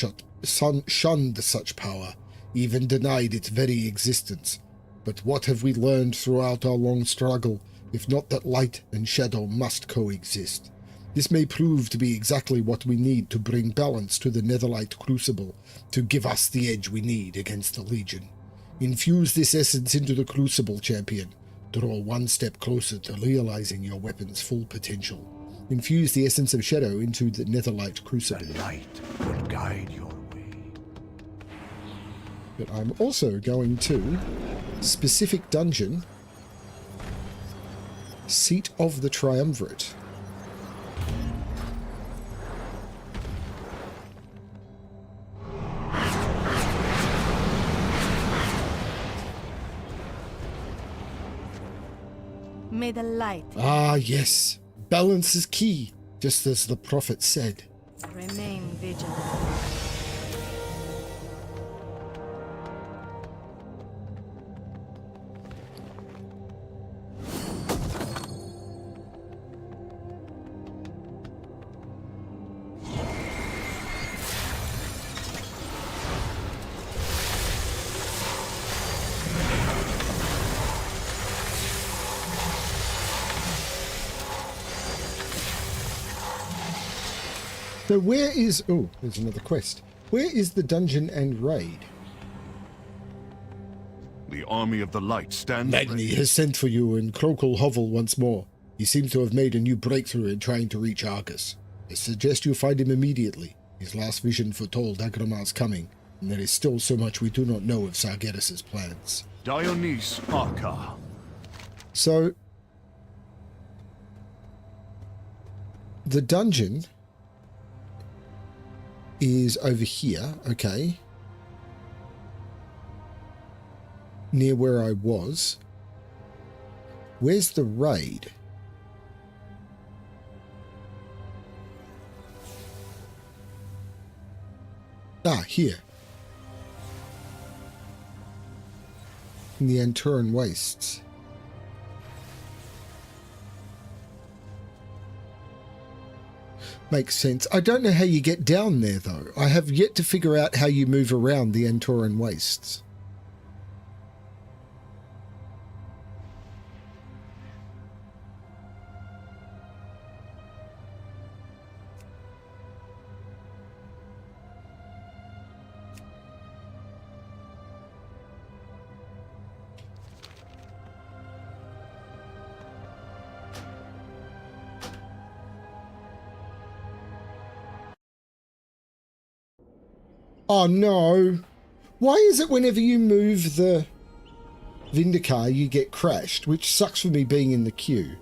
such power, even denied its very existence. But what have we learned throughout our long struggle, if not that light and shadow must coexist? This may prove to be exactly what we need to bring balance to the Netherlight Crucible, to give us the edge we need against the Legion. Infuse this essence into the Crucible, champion. Draw one step closer to realizing your weapon's full potential. Infuse the essence of shadow into the Netherlight Crucible. The light will guide your way. But I'm also going to specific dungeon, Seat of the Triumvirate. May the light Ah, yes. Balance is key, just as the prophet said. remain vigilant. So where is... Oh, there's another quest. Where is the dungeon and raid? The army of the light stands Magni has sent for you in Crokul Hovel once more. He seems to have made a new breakthrough in trying to reach Argus. I suggest you find him immediately. His last vision foretold Agramar's coming, and there is still so much we do not know of Sargeras' plans. Dionys Arca. So... the dungeon is over here, okay. Near where I was. Where's the raid? Ah, here. In the Anturan Wastes. Makes sense. I don't know how you get down there, though. I have yet to figure out how you move around the Anturan Wastes. Oh no. Why is it whenever you move the Vindicar you get crashed, which sucks for me being in the queue?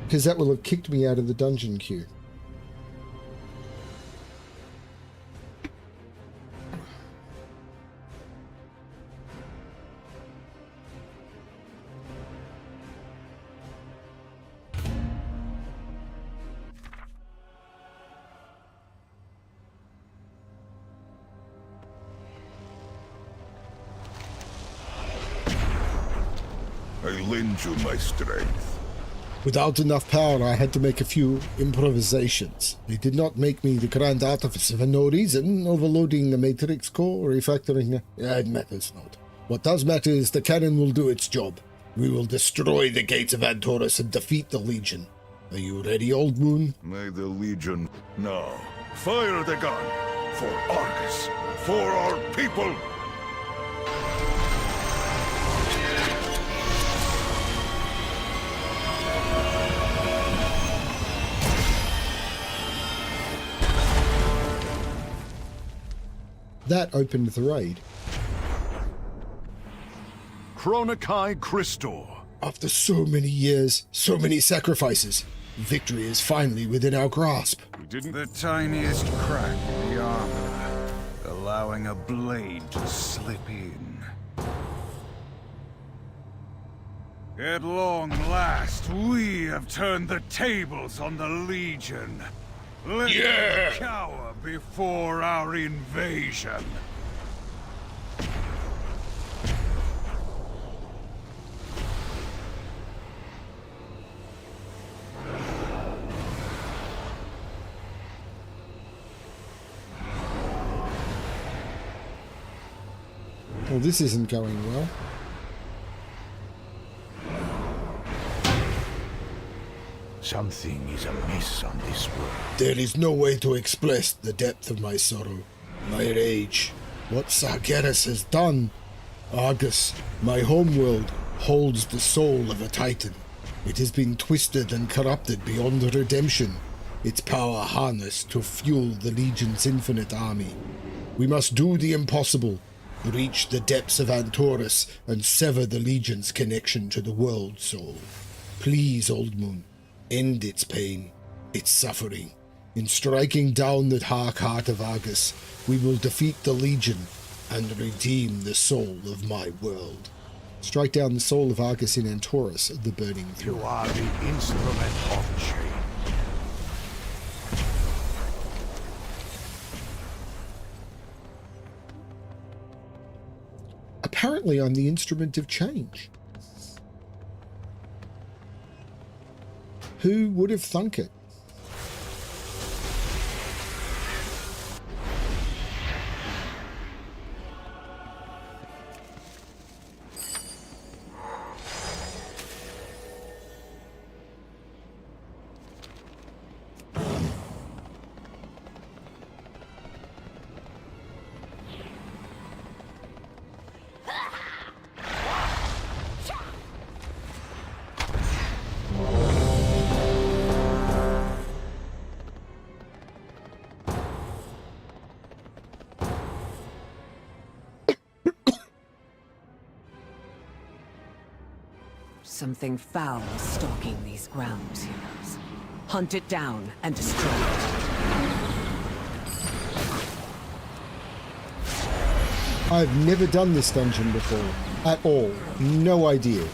Because that will have kicked me out of the dungeon queue. I lend you my strength. Without enough power, I had to make a few improvisations. They did not make me the grand artificer for no reason, overloading the matrix core, refactoring... It matters not. What does matter is the cannon will do its job. We will destroy the gates of Antorus and defeat the Legion. Are you ready, Old Moon? May the Legion... Now, fire the gun! For Argus! For our people! That opened the raid. Chronokai Crystor. After so many years, so many sacrifices, victory is finally within our grasp. The tiniest crack in the armor, allowing a blade to slip in. At long last, we have turned the tables on the Legion. Let them cower before our invasion. Well, this isn't going well. Something is amiss on this world. There is no way to express the depth of my sorrow, my rage, what Sargeras has done. Argus, my homeworld, holds the soul of a titan. It has been twisted and corrupted beyond redemption, its power harnessed to fuel the Legion's infinite army. We must do the impossible, reach the depths of Antorus and sever the Legion's connection to the world soul. Please, Old Moon, end its pain, its suffering. In striking down the dark heart of Argus, we will defeat the Legion and redeem the soul of my world. Strike down the soul of Argus in Antorus, the burning throne. You are the instrument of change. Apparently, I'm the instrument of change. Who would have thunk it? Something foul is stalking these grounds, heroes. Hunt it down and destroy it. I've never done this dungeon before. At all. No idea.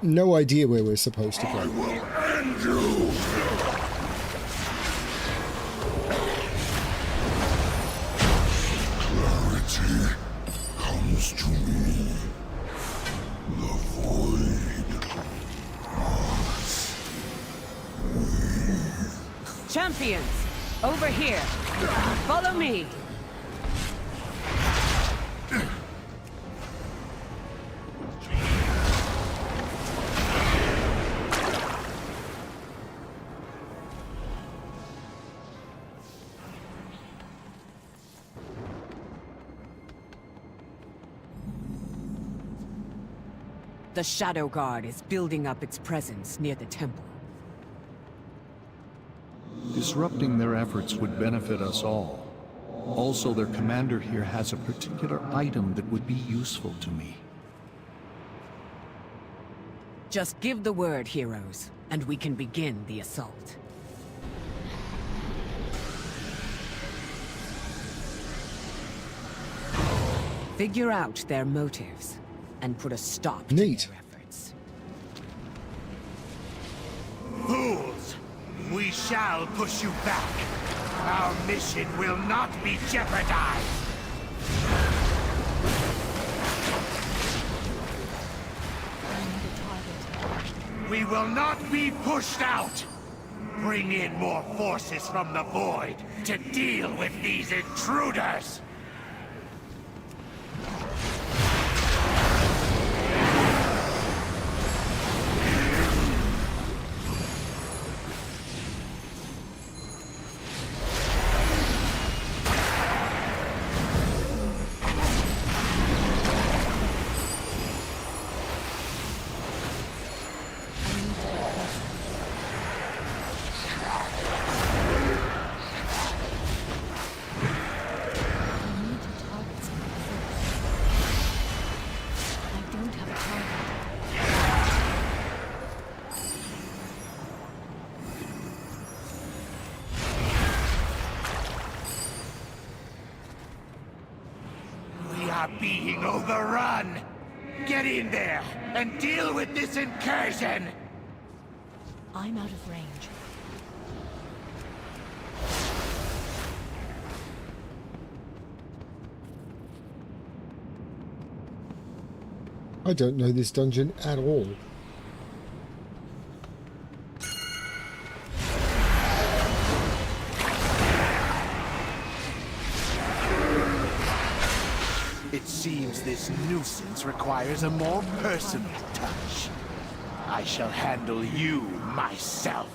No idea where we're supposed to go. I will end you! Clarity comes to me. The void must leave. Champions, over here. Follow me. The Shadow Guard is building up its presence near the temple. Disrupting their efforts would benefit us all. Also, their commander here has a particular item that would be useful to me. Just give the word, heroes, and we can begin the assault. Figure out their motives, and put a stop to Neat. their efforts. Fools! We shall push you back. Our mission will not be jeopardized. We will not be pushed out. Bring in more forces from the Void to deal with these intruders. Being overrun! Get in there and deal with this incursion! I'm out of range. I don't know this dungeon at all. It seems this nuisance requires a more personal touch. I shall handle you myself.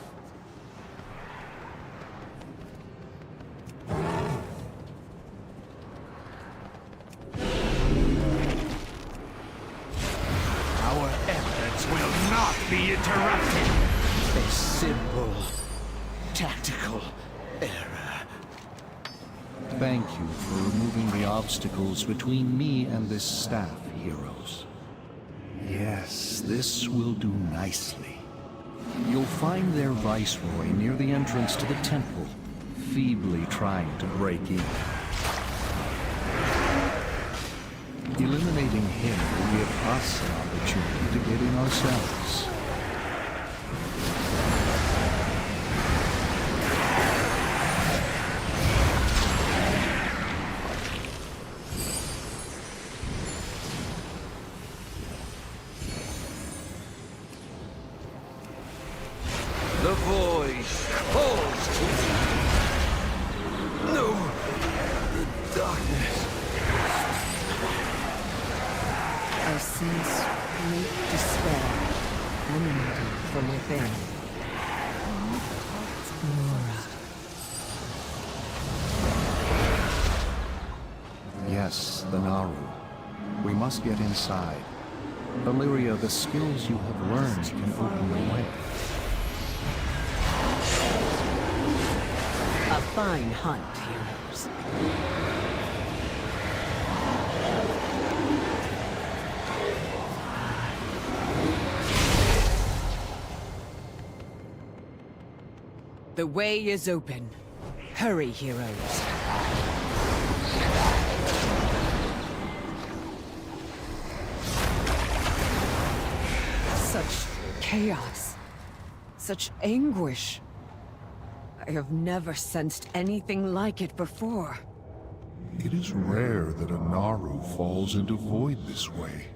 Our efforts will not be interrupted. A simple, tactical error. Thank you for removing the obstacles between me and this staff, heroes. Yes, this will do nicely. You'll find their viceroy near the entrance to the temple, feebly trying to break in. Eliminating him will give us an opportunity to get in ourselves. The void calls to me. No, the darkness. I sense great despair emanating from within. Yes, the Naru. We must get inside. Illyria, the skills you have learned can open the way. A fine hunt, heroes. The way is open. Hurry, heroes. Such chaos. Such anguish. I have never sensed anything like it before. It is rare that a Naru falls into void this way.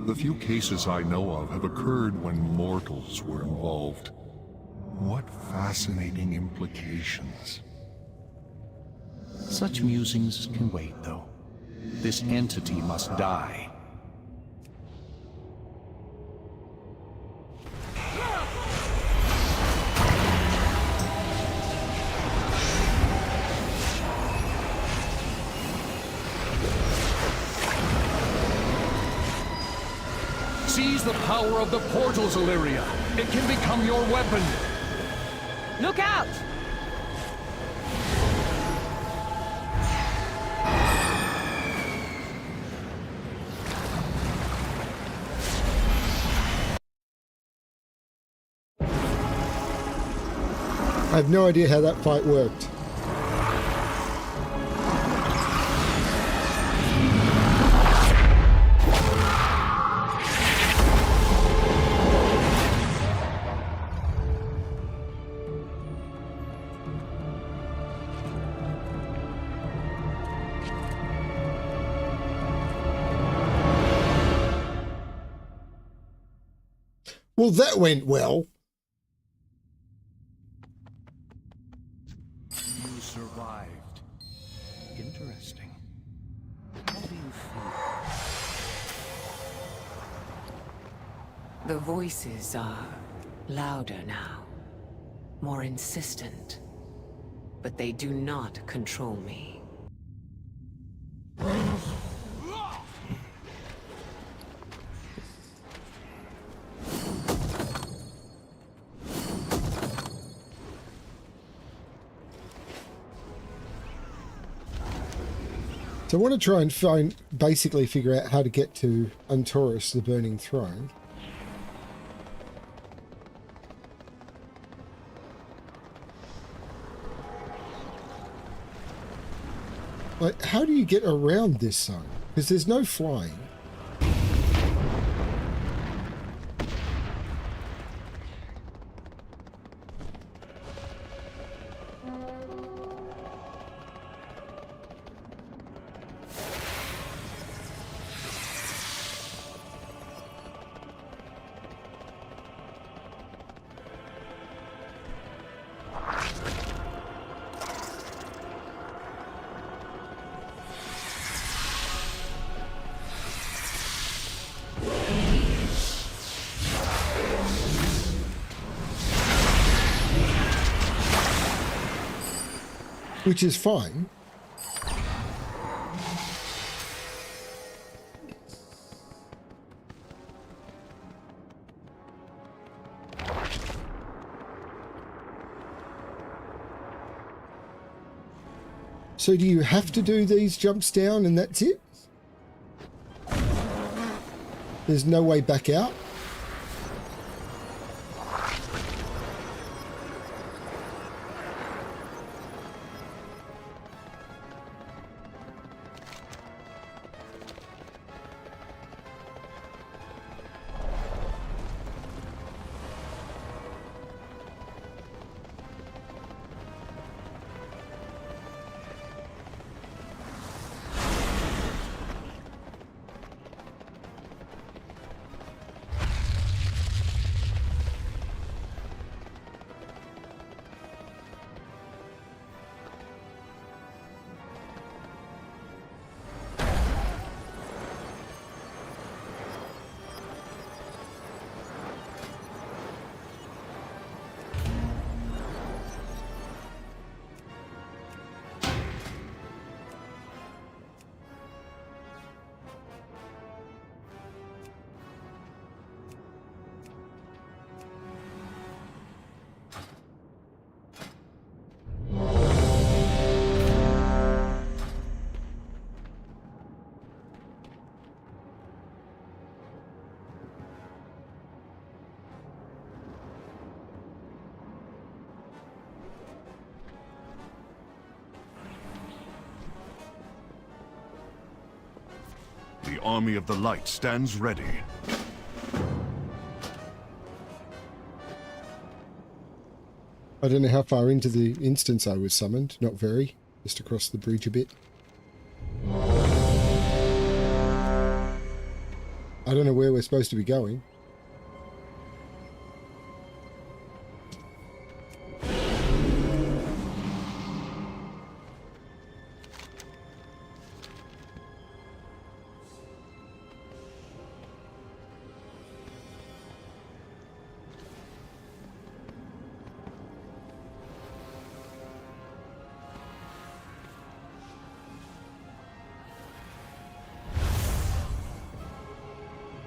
The few cases I know of have occurred when mortals were involved. What fascinating implications. Such musings can wait, though. This entity must die. Seize the power of the portals, Illyria. It can become your weapon. Look out! I have no idea how that fight worked. Well, that went well. You survived. Interesting. How do you feel? The voices are louder now, more insistent, but they do not control me. So I want to try and basically figure out how to get to Antorus, the Burning Throne. Like, how do you get around this zone? Because there's no flying. Which is fine. So do you have to do these jumps down and that's it? There's no way back out? The Army of the Light stands ready. I don't know how far into the instance I was summoned. Not very. Just across the bridge a bit. I don't know where we're supposed to be going.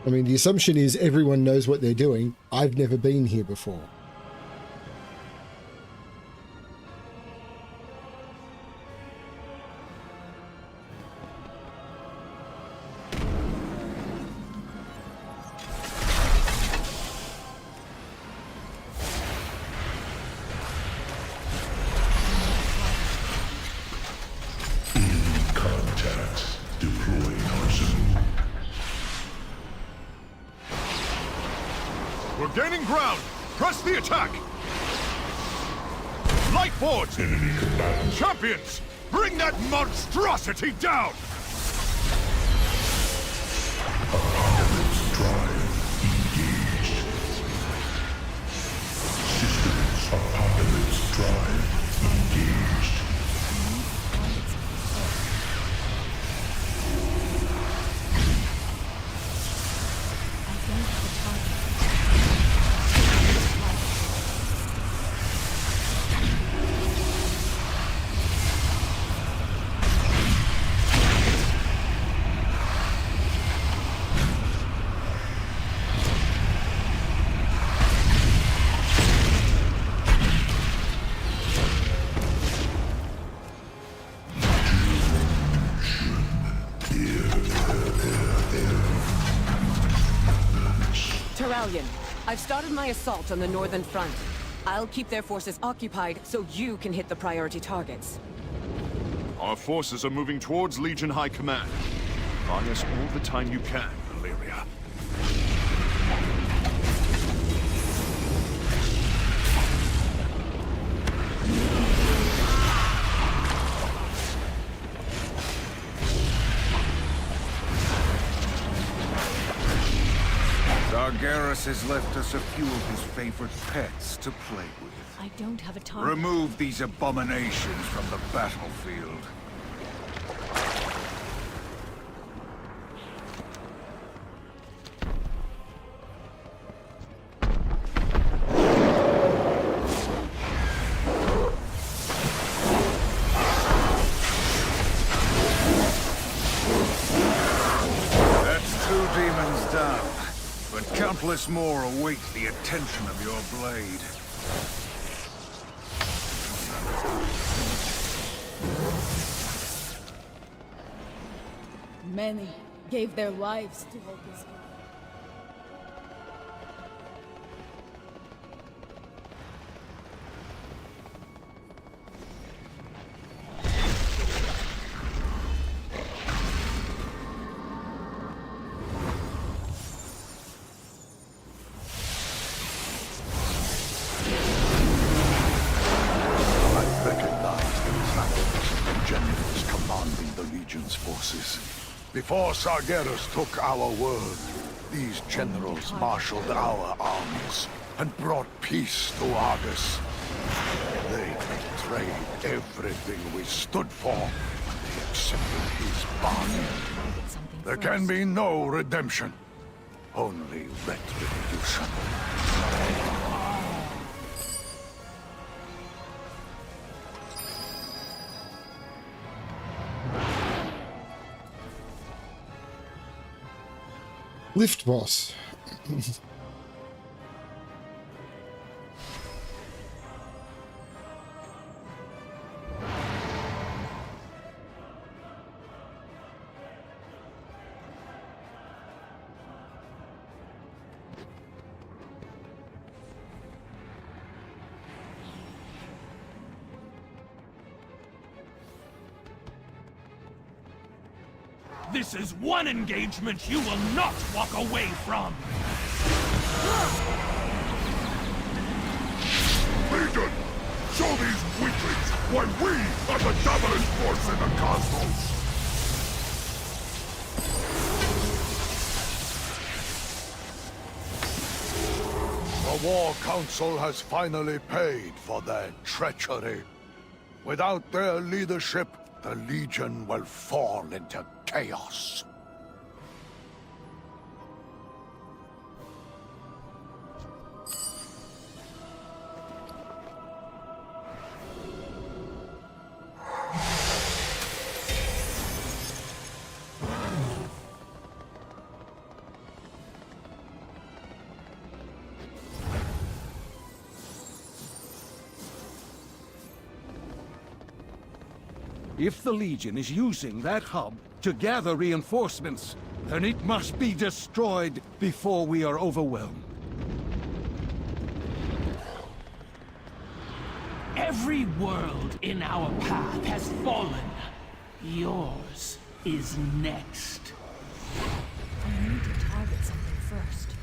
I mean, the assumption is everyone knows what they're doing. I've never been here before. Gaining ground! Press the attack! Light boards! Enemy combatants. Champions! Bring that monstrosity down! Apocalypse Drive engaged. Systems Apocalypse Drive engaged. I've started my assault on the northern front. I'll keep their forces occupied so you can hit the priority targets. Our forces are moving towards Legion High Command. Buy us all the time you can, Valeria. Garrus has left us a few of his favorite pets to play with. I don't have a target. Remove these abominations from the battlefield. That's 2 demons down. But countless more await the attention of your blade. Many gave their lives to hold this. Forces. Before Sargeras took our world, these generals marshaled our armies and brought peace to Argus. They betrayed everything we stood for when they accepted his bargain. There can be no redemption, only retribution. Lift boss. This is one engagement you will not walk away from! Legion! Show these weaklings why we are the dominant force in the cosmos! The War Council has finally paid for their treachery. Without their leadership, the Legion will fall into chaos. If the Legion is using that hub to gather reinforcements, then it must be destroyed before we are overwhelmed. Every world in our path has fallen. Yours is next. I need to target something first.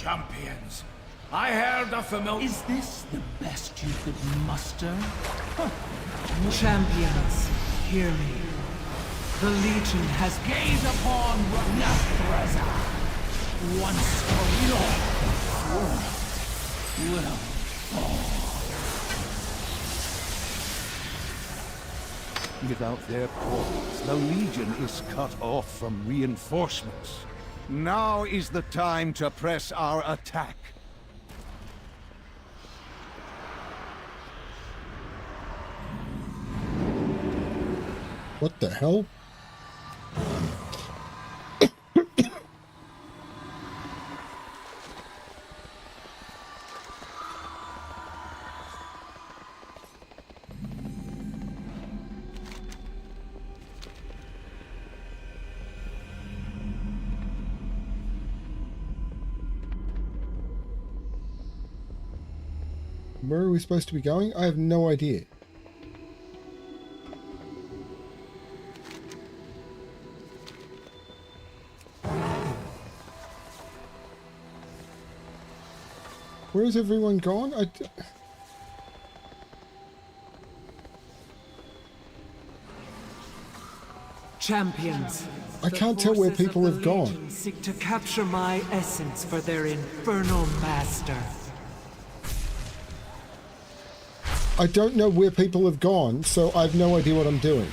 champions. I heard a familiar... Is this the best you could muster? Champions, hear me. The Legion has gaze upon Nathraza. Once for will fall. Without their portals, the Legion is cut off from reinforcements. Now is the time to press our attack. What the hell? Where are we supposed to be going? I have no idea. Where is everyone gone? Champions, I can't tell where forces people of have the gone. Legion seek to capture my essence for their infernal master. I don't know where people have gone, so I have no idea what I'm doing.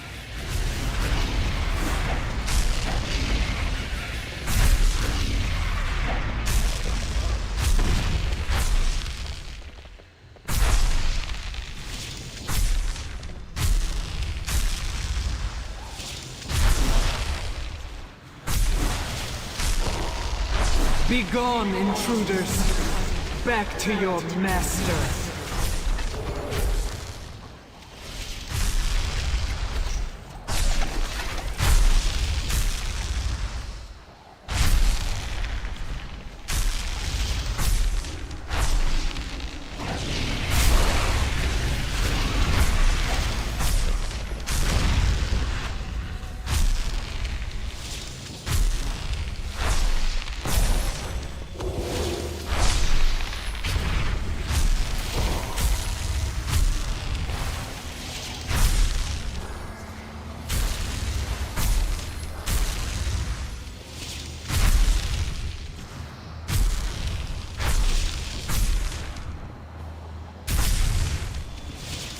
Begone, intruders! Back to your master!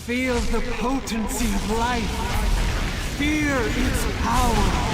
Feel the potency of life. Fear its power.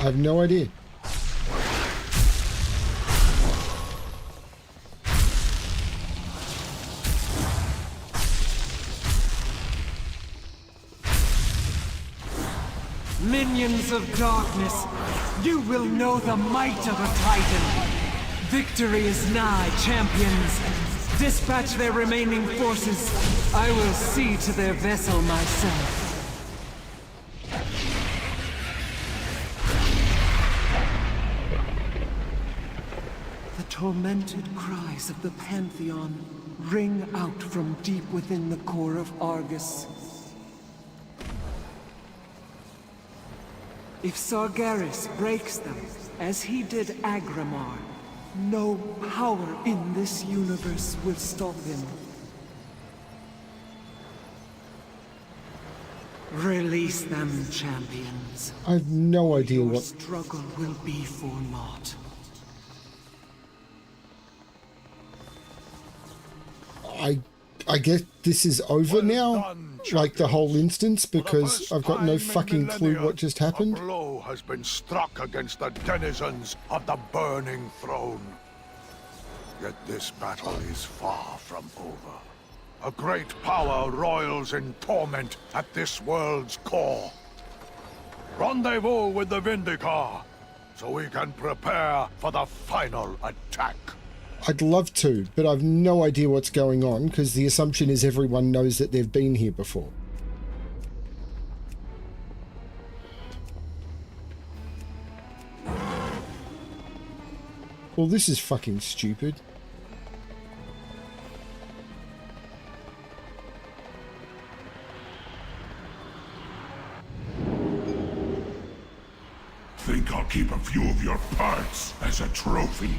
I have no idea. Minions of darkness, you will know the might of a Titan. Victory is nigh, champions. Dispatch their remaining forces. I will see to their vessel myself. The tormented cries of the Pantheon ring out from deep within the core of Argus. If Sargeras breaks them, as he did Agramar, no power in this universe will stop him. Release them, champions. I have no idea Your what... struggle will be for naught. I guess this is over now? Like the whole instance, because I've got no fucking clue what just happened? A blow has been struck against the denizens of the Burning Throne. Yet this battle is far from over. A great power roils in torment at this world's core. Rendezvous with the Vindicar, so we can prepare for the final attack. I'd love to, but I've no idea what's going on, because the assumption is everyone knows that they've been here before. Well, this is fucking stupid. Think I'll keep a few of your parts as a trophy?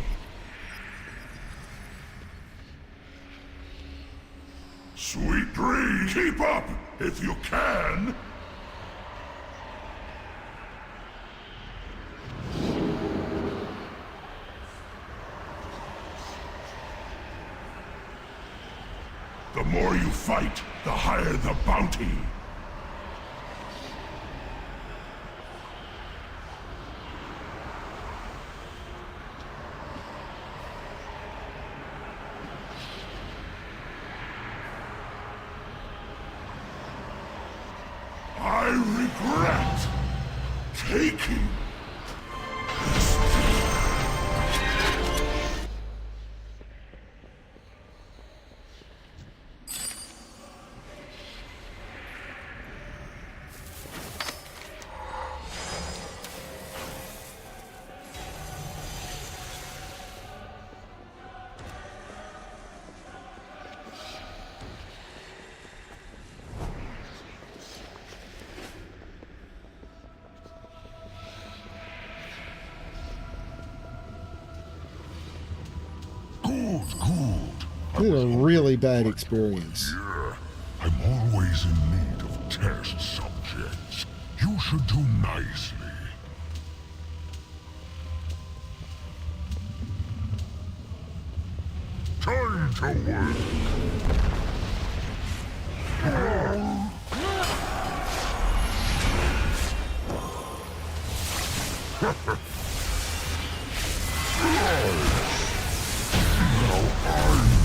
Sweet dreams! Keep up, if you can! The more you fight, the higher the bounty. I regret taking this deal. This is a really bad experience. Yeah, I'm always in need of test subjects. You should do nicely. Time to work. I'm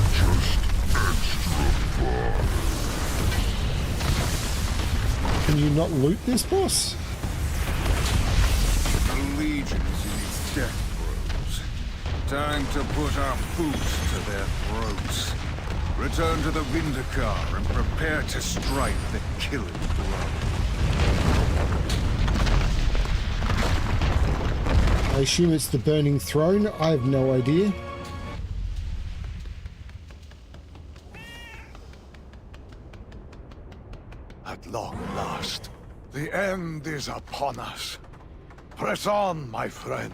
just extra fun. Can you not loot this boss? The Legion's in its death throes. Time to put our boots to their throats. Return to the Vindicar and prepare to strike the killing blow. I assume it's the Burning Throne. I have no idea. At long last, the end is upon us. Press on, my friends.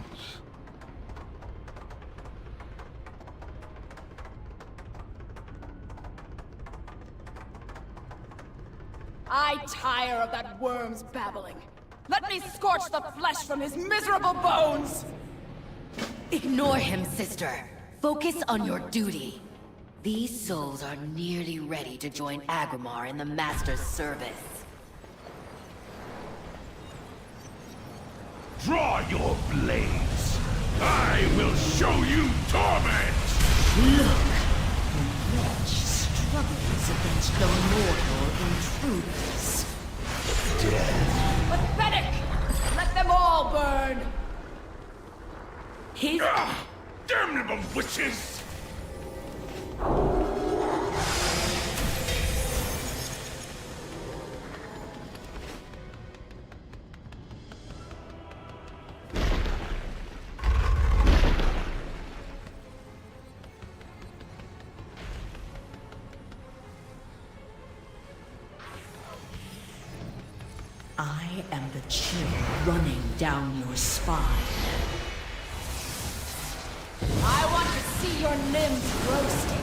I tire of that worm's babbling. Let me scorch the flesh from his miserable bones! Ignore him, sister. Focus on your duty. These souls are nearly ready to join Agrimar in the Master's service. Draw your blades. I will show you torment. Look! The wretch struggles against the mortal intruders. Pathetic! Let them all burn! His... Damnable witches! I am the chill running down your spine. I want to see your limbs roasting.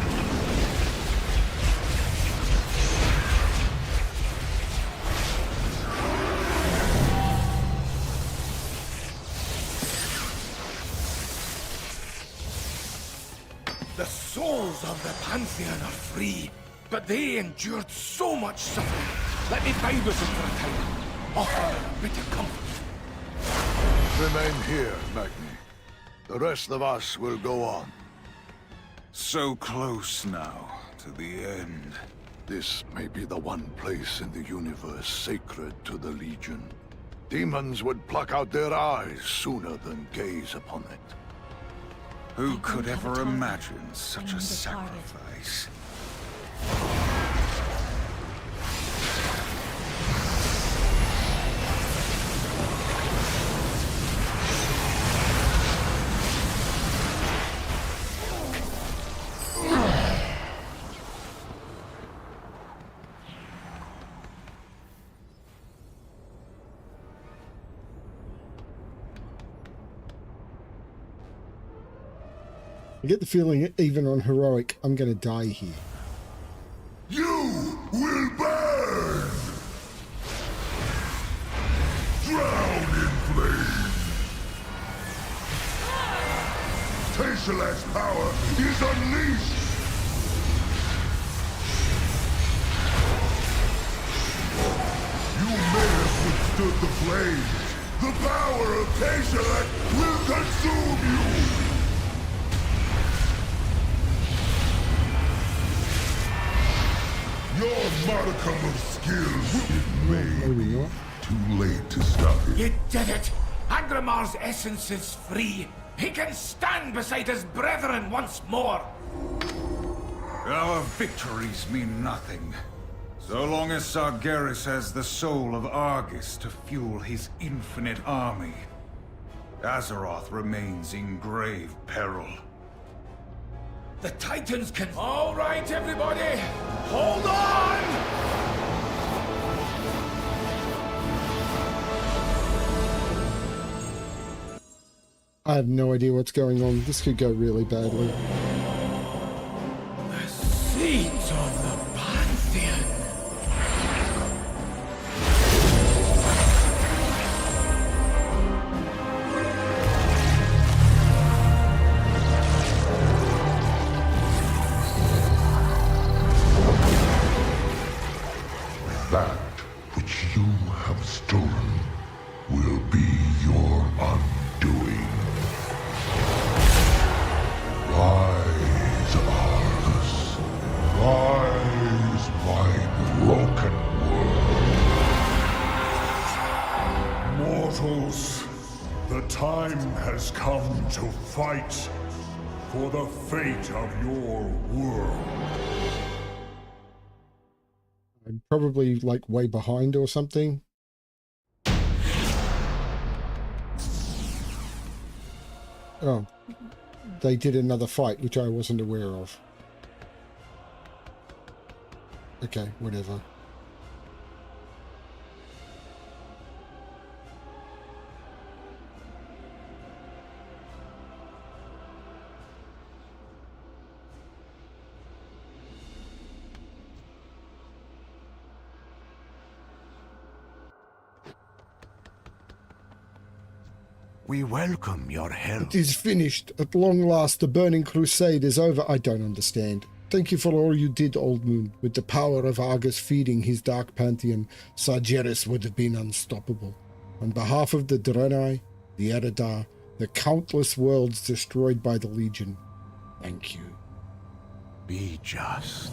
The souls of the Pantheon are free, but they endured so much suffering. Let me bide with them for a time. Offer them a bit of comfort. Remain here, Magni. The rest of us will go on. So close now to the end. This may be the one place in the universe sacred to the Legion. Demons would pluck out their eyes sooner than gaze upon it. Who could ever imagine such a sacrifice? I get the feeling even on heroic, I'm going to die here. You will burn! Drown in flames! Tashalat's power is unleashed! You may have withstood the flames. The power of Tashalat will consume you! Your modicum of skills, it may be too late to stop it. You did it! Agramar's essence is free. He can stand beside his brethren once more. Our victories mean nothing. So long as Sargeras has the soul of Argus to fuel his infinite army, Azeroth remains in grave peril. The Titans can... All right, everybody! Hold on! I have no idea what's going on. This could go really badly. The seeds of the Pantheon! That which you have stolen will be your undoing. Rise, Argus. Rise, my broken world. Mortals, the time has come to fight for the fate of your world. I'm probably like way behind or something. Oh, they did another fight, which I wasn't aware of. Okay, whatever. We welcome your help. It is finished. At long last, the burning crusade is over. I don't understand. Thank you for all you did, Old Moon. With the power of Argus feeding his dark pantheon, Sargeras would have been unstoppable. On behalf of the Draenei, the Eredar, the countless worlds destroyed by the Legion, thank you. Be just.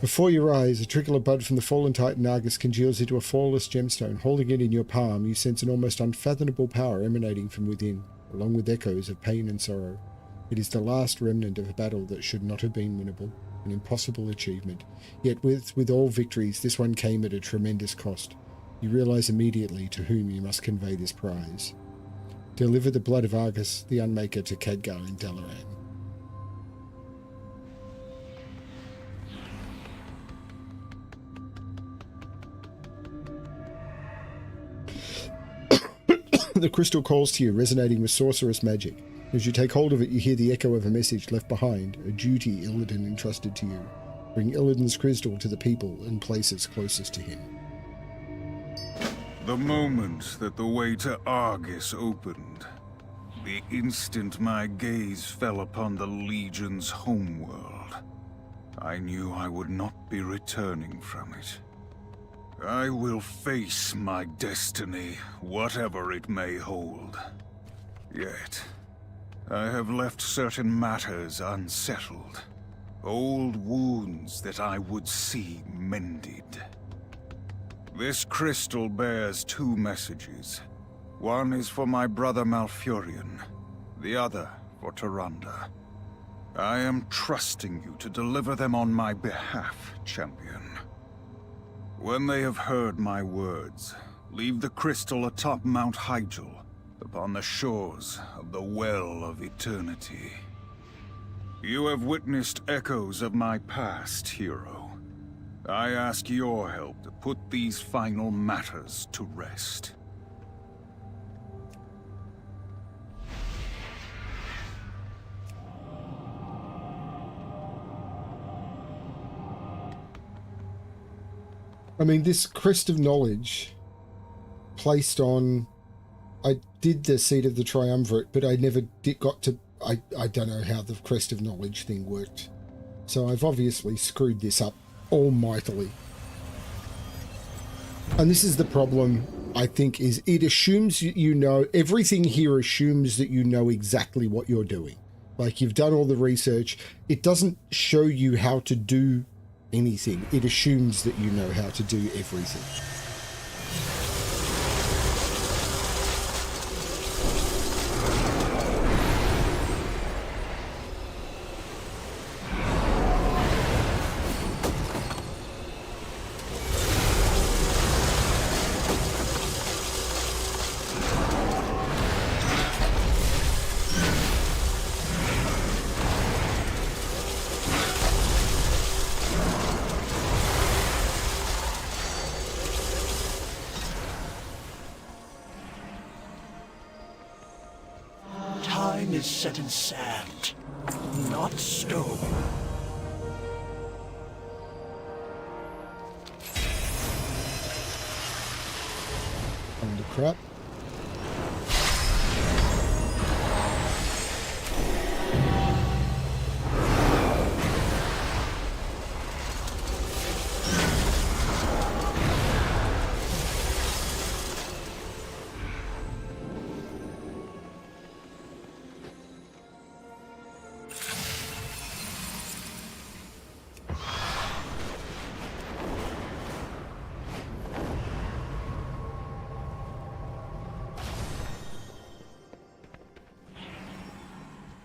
Before your eyes, a trickle of blood from the fallen titan Argus congeals into a flawless gemstone. Holding it in your palm, you sense an almost unfathomable power emanating from within, along with echoes of pain and sorrow. It is the last remnant of a battle that should not have been winnable, an impossible achievement. Yet with all victories, this one came at a tremendous cost. You realize immediately to whom you must convey this prize. Deliver the blood of Argus, the Unmaker, to Khadgar in Dalaran. The crystal calls to you, resonating with sorcerous magic. As you take hold of it, you hear the echo of a message left behind, a duty Illidan entrusted to you. Bring Illidan's crystal to the people and places closest to him. The moment that the way to Argus opened, the instant my gaze fell upon the Legion's homeworld, I knew I would not be returning from it. I will face my destiny, whatever it may hold. Yet, I have left certain matters unsettled. Old wounds that I would see mended. This crystal bears two messages. One is for my brother Malfurion, the other for Tyrande. I am trusting you to deliver them on my behalf, champion. When they have heard my words, leave the crystal atop Mount Hyjal, upon the shores of the Well of Eternity. You have witnessed echoes of my past, hero. I ask your help to put these final matters to rest. I mean, this Crest of Knowledge placed on... I did the Seat of the Triumvirate, but I never got to... I don't know how the Crest of Knowledge thing worked. So I've obviously screwed this up almightily. And this is the problem, I think, is it assumes you know... Everything here assumes that you know exactly what you're doing. Like, you've done all the research. It doesn't show you how to do anything. It assumes that you know how to do everything. Time is set in sand, not stone. Holy crap.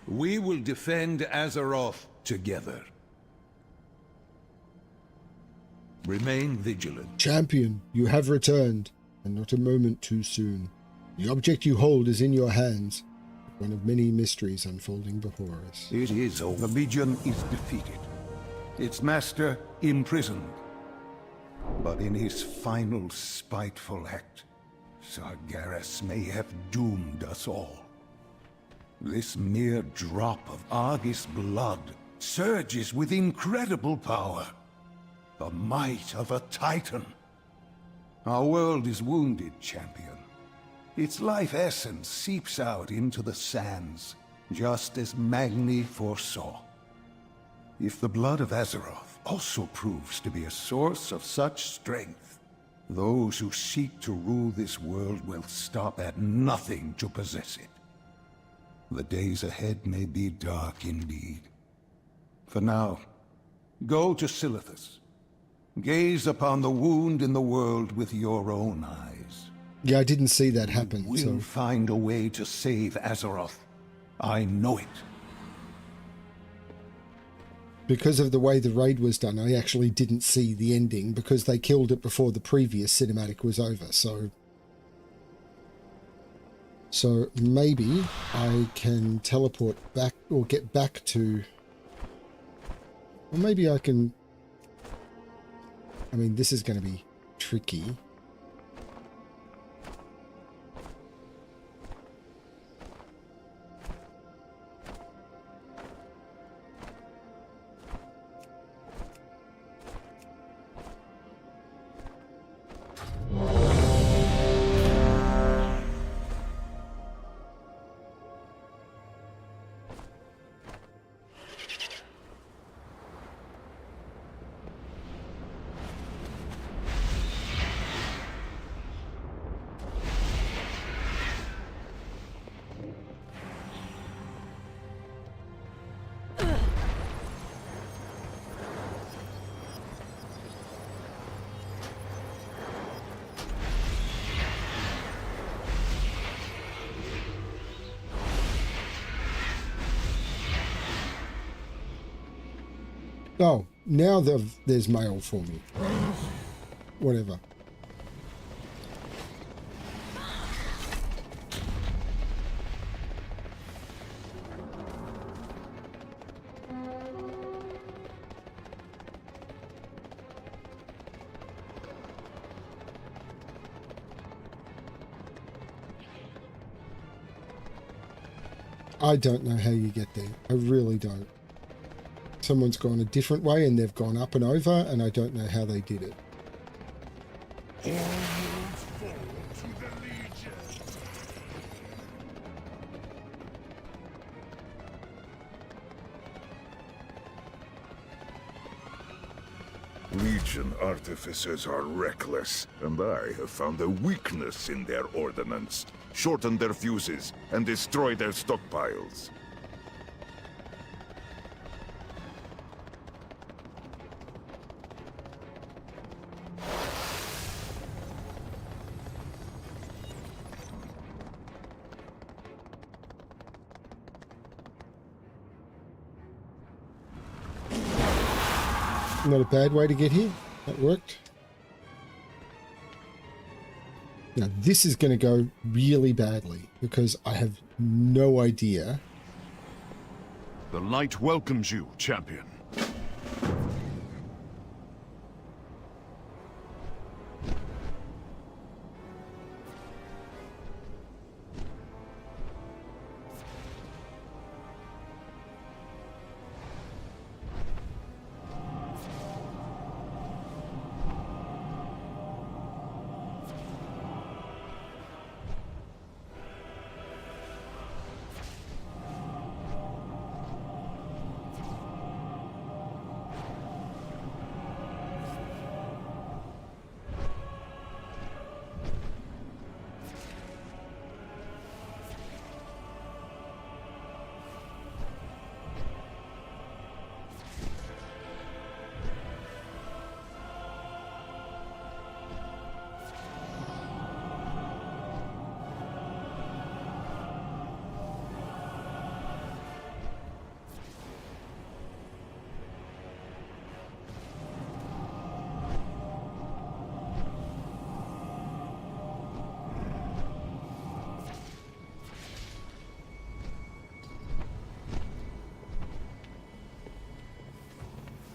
We will defend Azeroth together. Remain vigilant. Champion, you have returned, and not a moment too soon. The object you hold is in your hands, one of many mysteries unfolding before us. It is over. The Legion is defeated. Its master imprisoned. But in his final spiteful act, Sargeras may have doomed us all. This mere drop of Argus blood surges with incredible power. The might of a Titan. Our world is wounded, champion. Its life essence seeps out into the sands, just as Magni foresaw. If the blood of Azeroth also proves to be a source of such strength, those who seek to rule this world will stop at nothing to possess it. The days ahead may be dark indeed. For now, go to Silithus. Gaze upon the wound in the world with your own eyes. Yeah, I didn't see that happen, We'll find a way to save Azeroth. I know it. Because of the way the raid was done, I actually didn't see the ending because they killed it before the previous cinematic was over, So maybe I can teleport back or get back to... Or maybe I can... I mean, this is going to be tricky. Oh, now there's mail for me. Whatever. I don't know how you get there. I really don't. Someone's gone a different way and they've gone up and over, and I don't know how they did it. Legion artificers are reckless, and I have found a weakness in their ordnance. Shorten their fuses and destroy their stockpiles. Not a bad way to get here. That worked. Now this is going to go really badly because I have no idea. The light welcomes you, champion.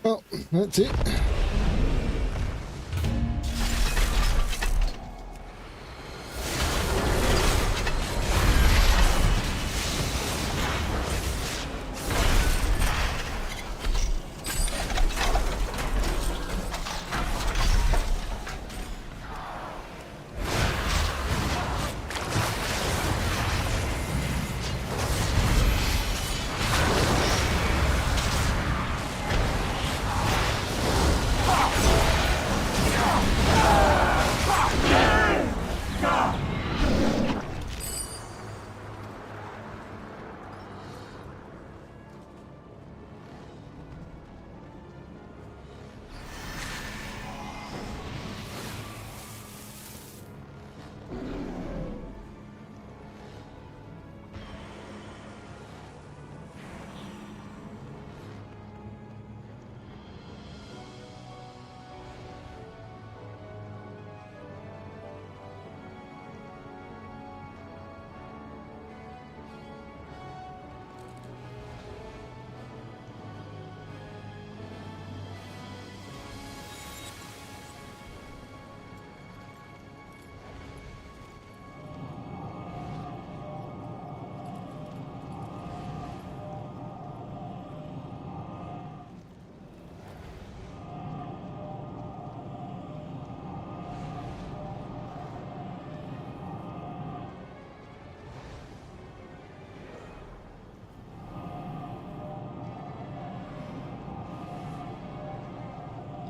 Well, that's it.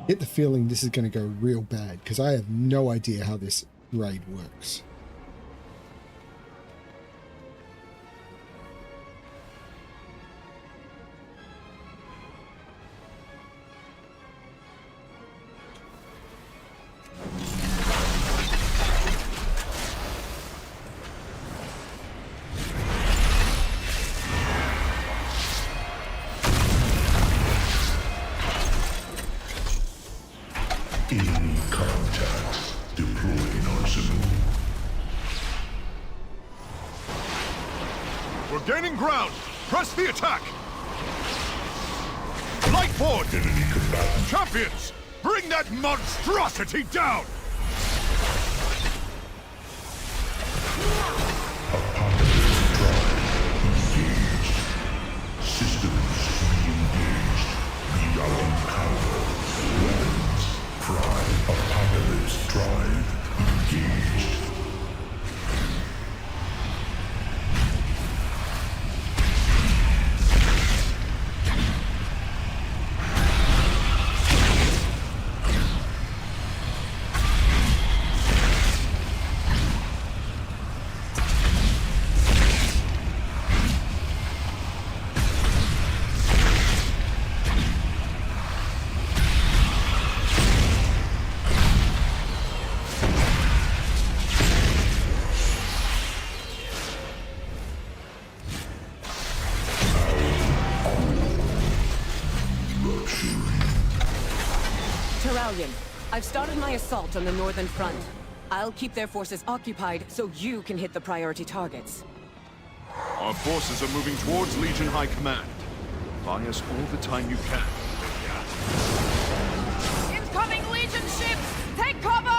Get the feeling this is going to go real bad because I have no idea how this raid works. Enemy contacts. Deploying arsenal. We're gaining ground! Press the attack! Light forward! Enemy combatant. Champions! Bring that monstrosity down! Apocalypse Drive. Engaged. Systems re-engaged. Beyond power. Weapons. Prime. Apocalypse Drive. Engaged. I've started my assault on the northern front. I'll keep their forces occupied so you can hit the priority targets. Our forces are moving towards Legion High Command. Buy us all the time you can. Incoming Legion ships! Take cover!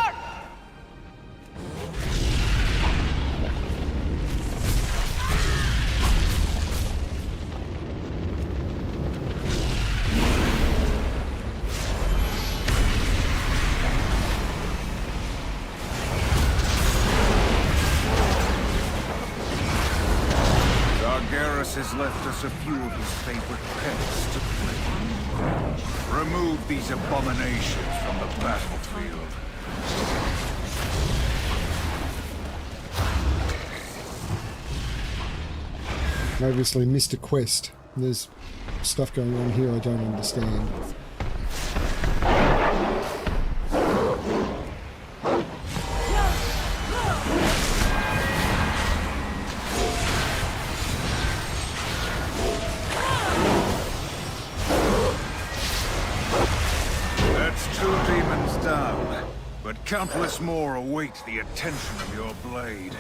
Garrus has left us a few of his favorite pets to play. Remove these abominations from the battlefield. I obviously missed a quest. There's stuff going on here I don't understand. Countless more await the attention of your blade.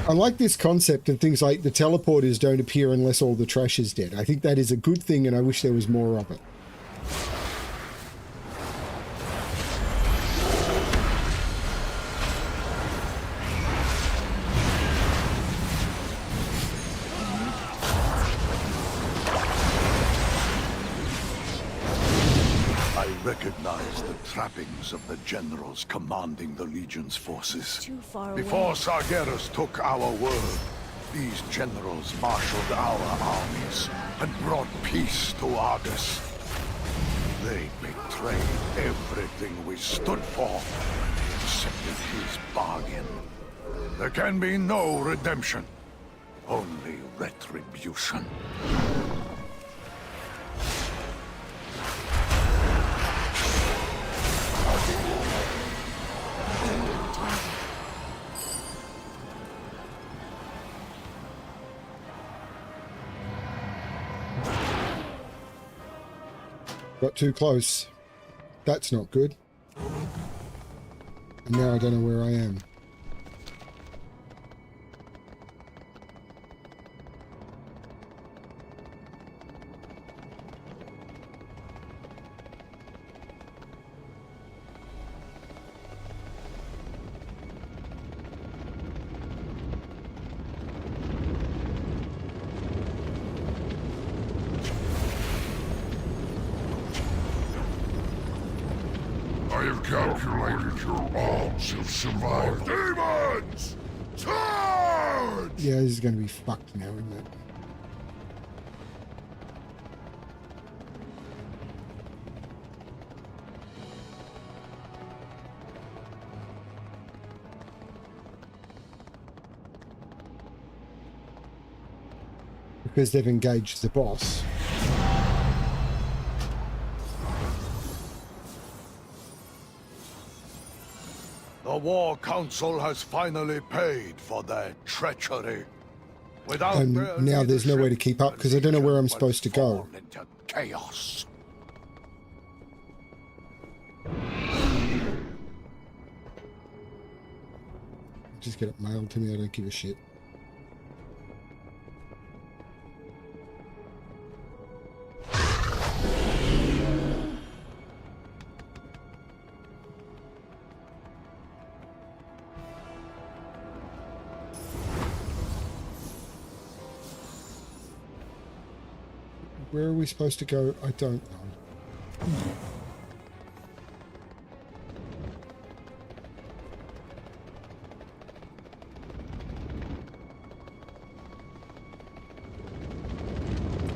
I like this concept and things like the teleporters don't appear unless all the trash is dead. I think that is a good thing and I wish there was more of it. I recognize the trappings of the generals commanding the Legion's forces. Too far Before away. Sargeras took our world, these generals marshaled our armies and brought peace to Argus. They betrayed everything we stood for when they accepted his bargain. There can be no redemption, only retribution. Got too close. That's not good. And now I don't know where I am. I have calculated your odds of survival. Demons! Charge! Yeah, this is going to be fucked now, isn't it? because they've engaged the boss. The War Council has finally paid for their treachery. Without And their now there's no way to leadership, keep up because I don't know where I'm supposed to go. fall into chaos. Just get it mailed to me, I don't give a shit. Where are we supposed to go? I don't know.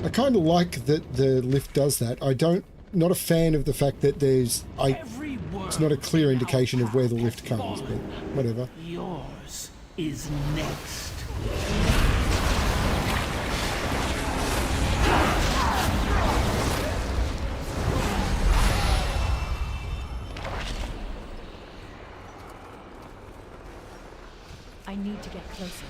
I kind of like that the lift does that. Not a fan of the fact that it's not a clear indication of where the lift comes, but whatever. Yours is next. I need to get closer.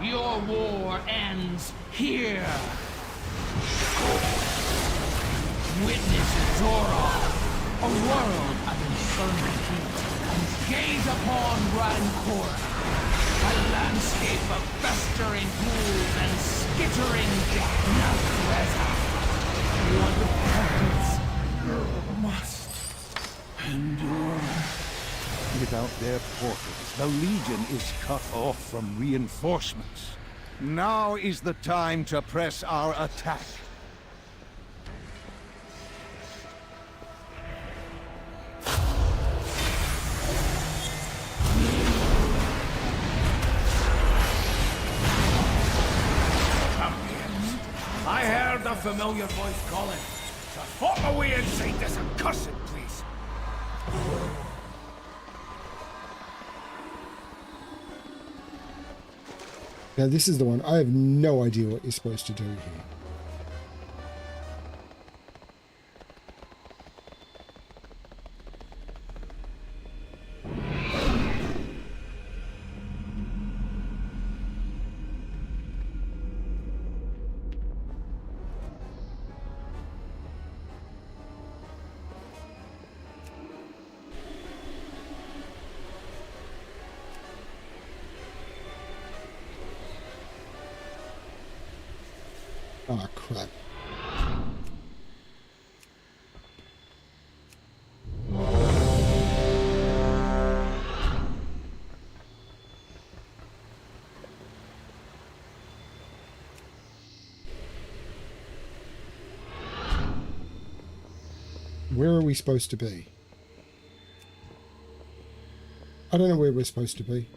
Your war ends here. Witness Zorah, a world of infernal heat, and gaze upon Rancor, a landscape of festering pools and skittering death. Your captives must endure. Without their portals, the Legion is cut off from reinforcements. Now is the time to press our attack. Champions, I heard a familiar voice calling. So hop away inside this accursed place. Now this is the one. I have no idea what you're supposed to do here. Ah, crap. Where are we supposed to be? I don't know where we're supposed to be.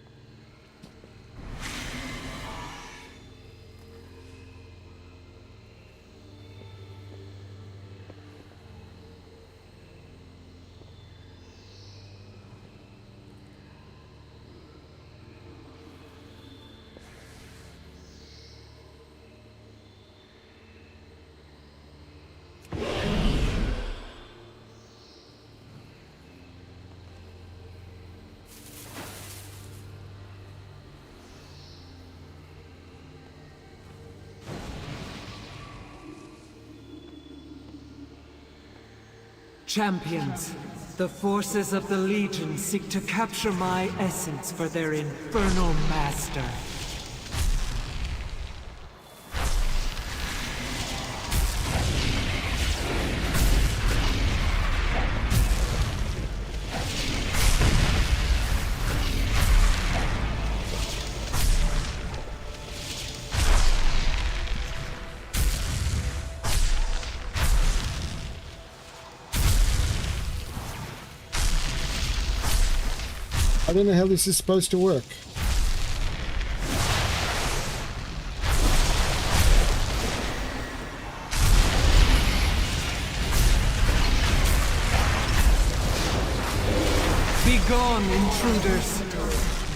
Champions, The forces of the Legion seek to capture my essence for their infernal master. I don't know how this is supposed to work. Begone, intruders!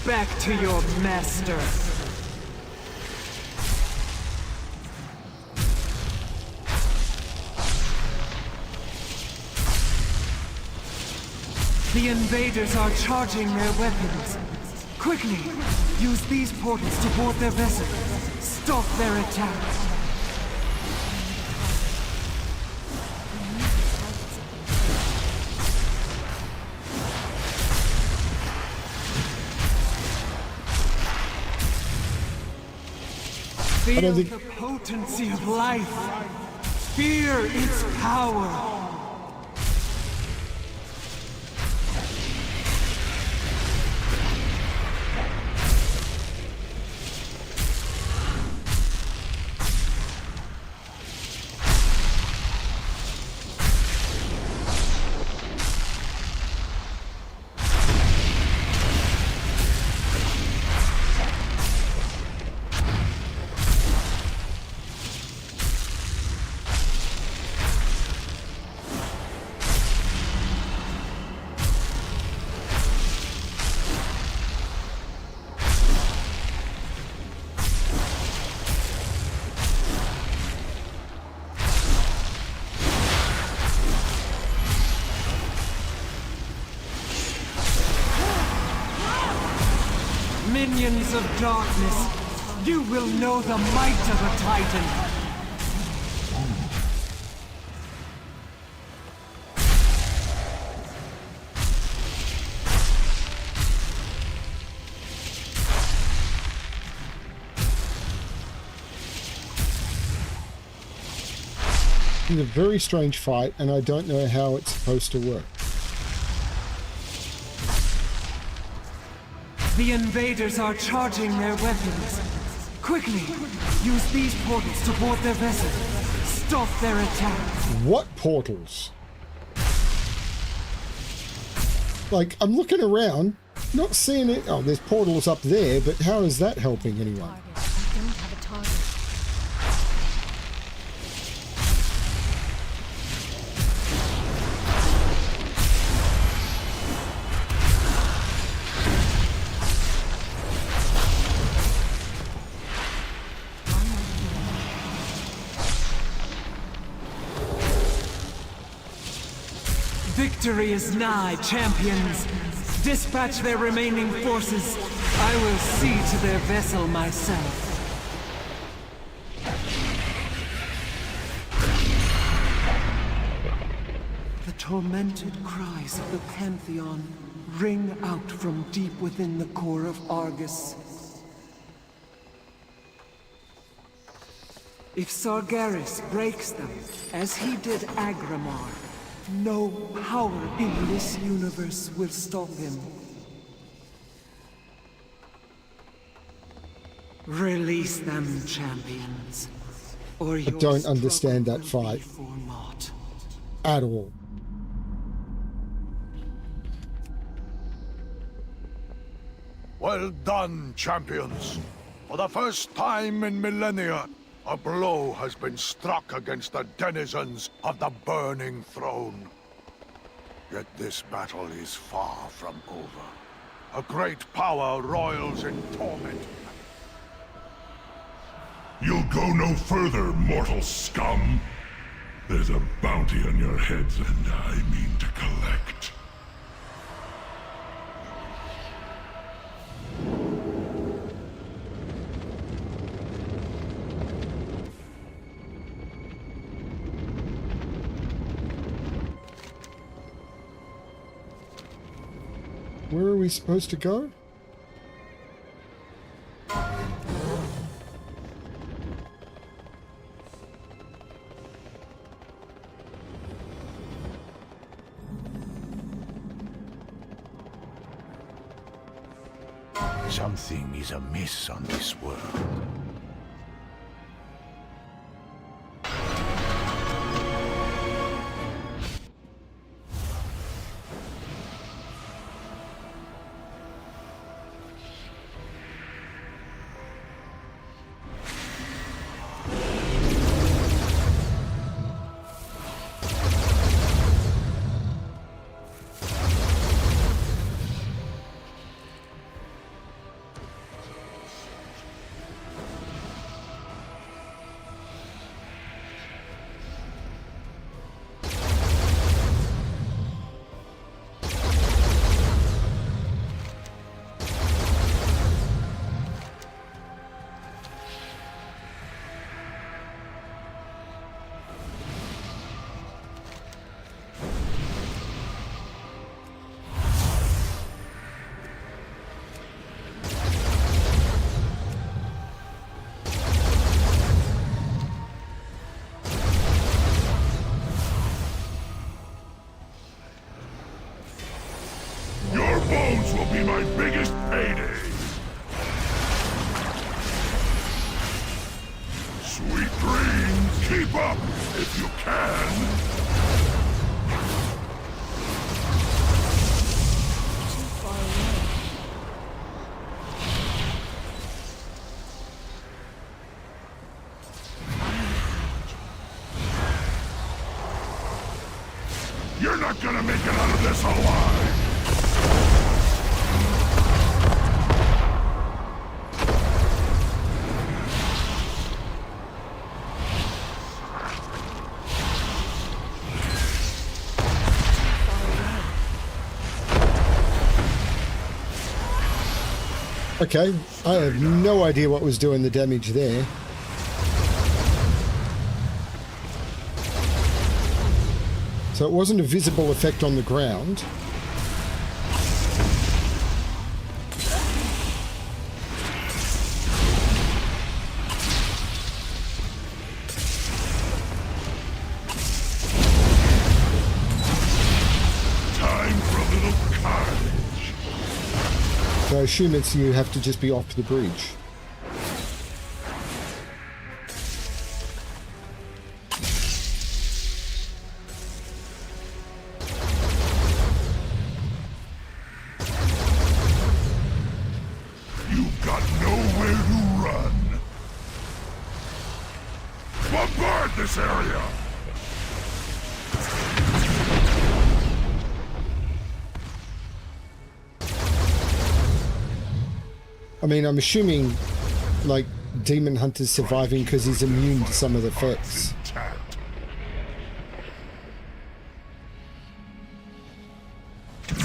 Back to your master! The invaders are charging their weapons. Quickly, use these portals to board their vessel. Stop their attack. Feel the potency of life. Fear its power. Minions of darkness, you will know the might of a Titan. It's a very strange fight, and I don't know how it's supposed to work. The invaders are charging their weapons. Quickly, use these portals to board their vessel. Stop their attack. What portals? Like, I'm looking around, not seeing it. Oh, there's portals up there, but how is that helping anyone? I don't have a target. Victory is nigh, champions. Dispatch their remaining forces. I will see to their vessel myself. The tormented cries of the Pantheon ring out from deep within the core of Argus. If Sargeras breaks them, as he did Agramar, no power in this universe will stop him. Release them, champions, or I don't understand that fight at all. Well done, champions. For the first time in millennia, a blow has been struck against the denizens of the Burning Throne. Yet this battle is far from over. A great power roils in torment. You'll go no further, mortal scum! There's a bounty on your heads, and I mean to collect. we supposed to go? Something is amiss on this world. Your bones will be my biggest payday! Sweet dreams, keep up if you can! You're not gonna make it out of this alive! Okay, I have no idea what was doing the damage there. So it wasn't a visible effect on the ground. Time for a little carnage. So I assume it's you have to just be off the bridge. You've got nowhere to run. Bombard this area! I mean, I'm assuming, like, Demon Hunter's surviving because he's immune to some of the effects.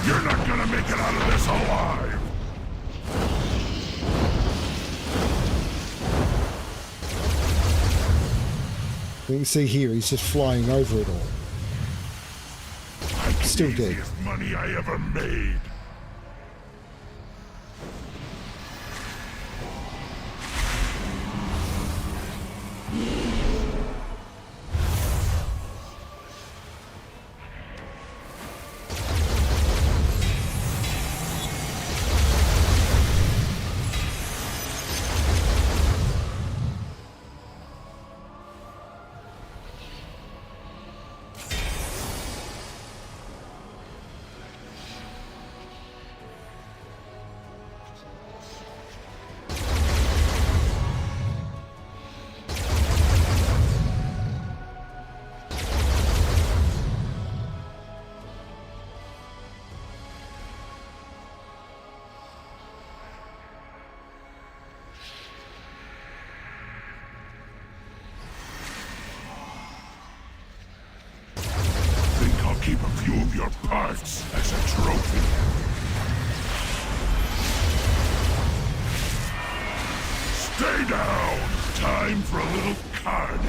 You're not gonna make it out of this alive! You can see here, he's just flying over it all. Still dead. Easiest money I ever made. Keep a few of your parts as a trophy. Stay down! Time for a little carnage.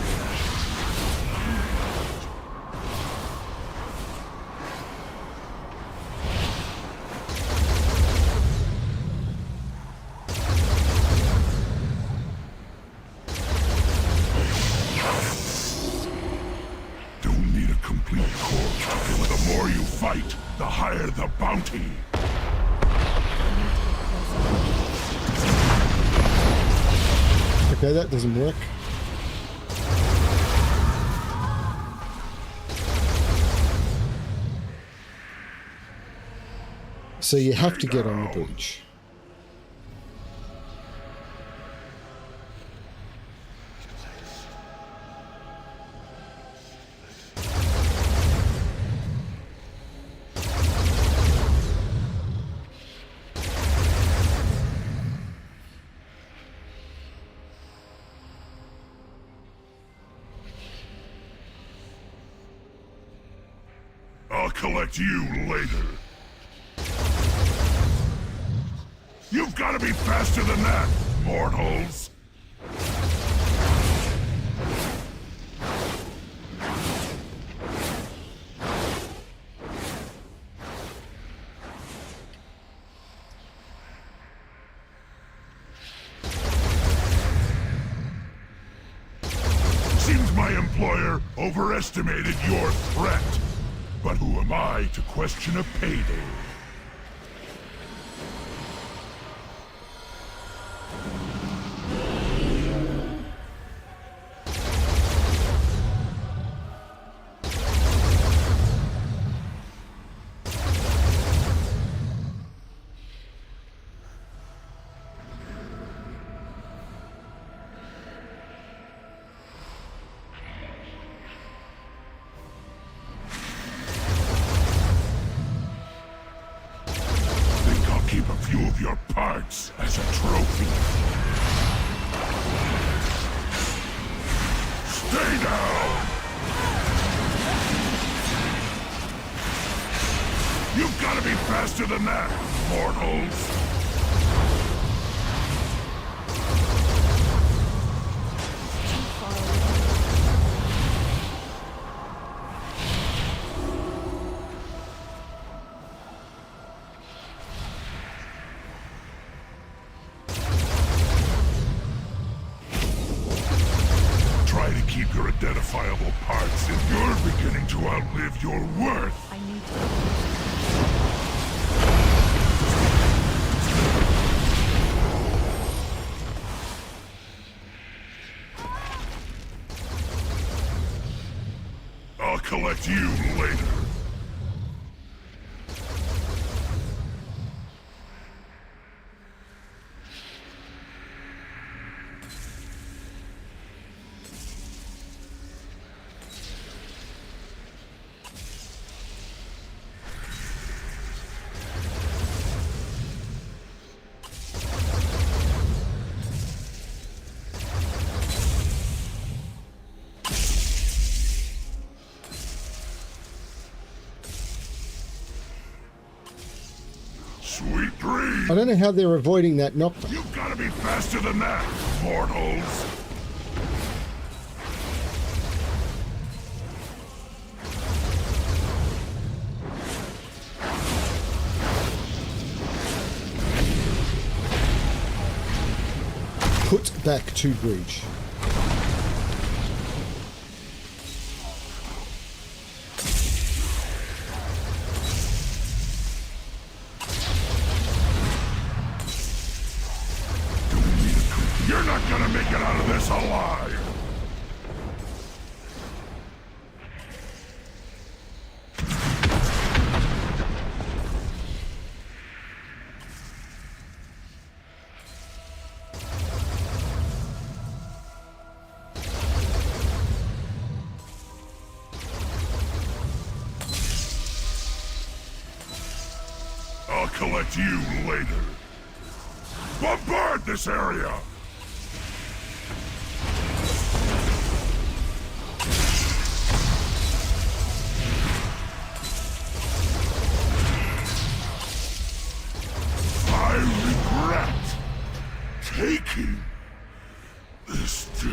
Okay, that doesn't work. So you have to get on the bridge. I'll collect you later. You've got to be faster than that, mortals! Seems my employer overestimated your threat. But who am I to question a payday? Keep a few of your parts as a trophy. Stay down! You've got to be faster than that, mortals! Keep your identifiable parts if you're beginning to outlive your worth. I need to... I'll collect you later. Sweet dreams! I don't know how they're avoiding that knockback. You've got to be faster than that, mortals! Put back to bridge. You're not gonna make it out of this alive! I'll collect you later. Bombard this area! I regret taking this job.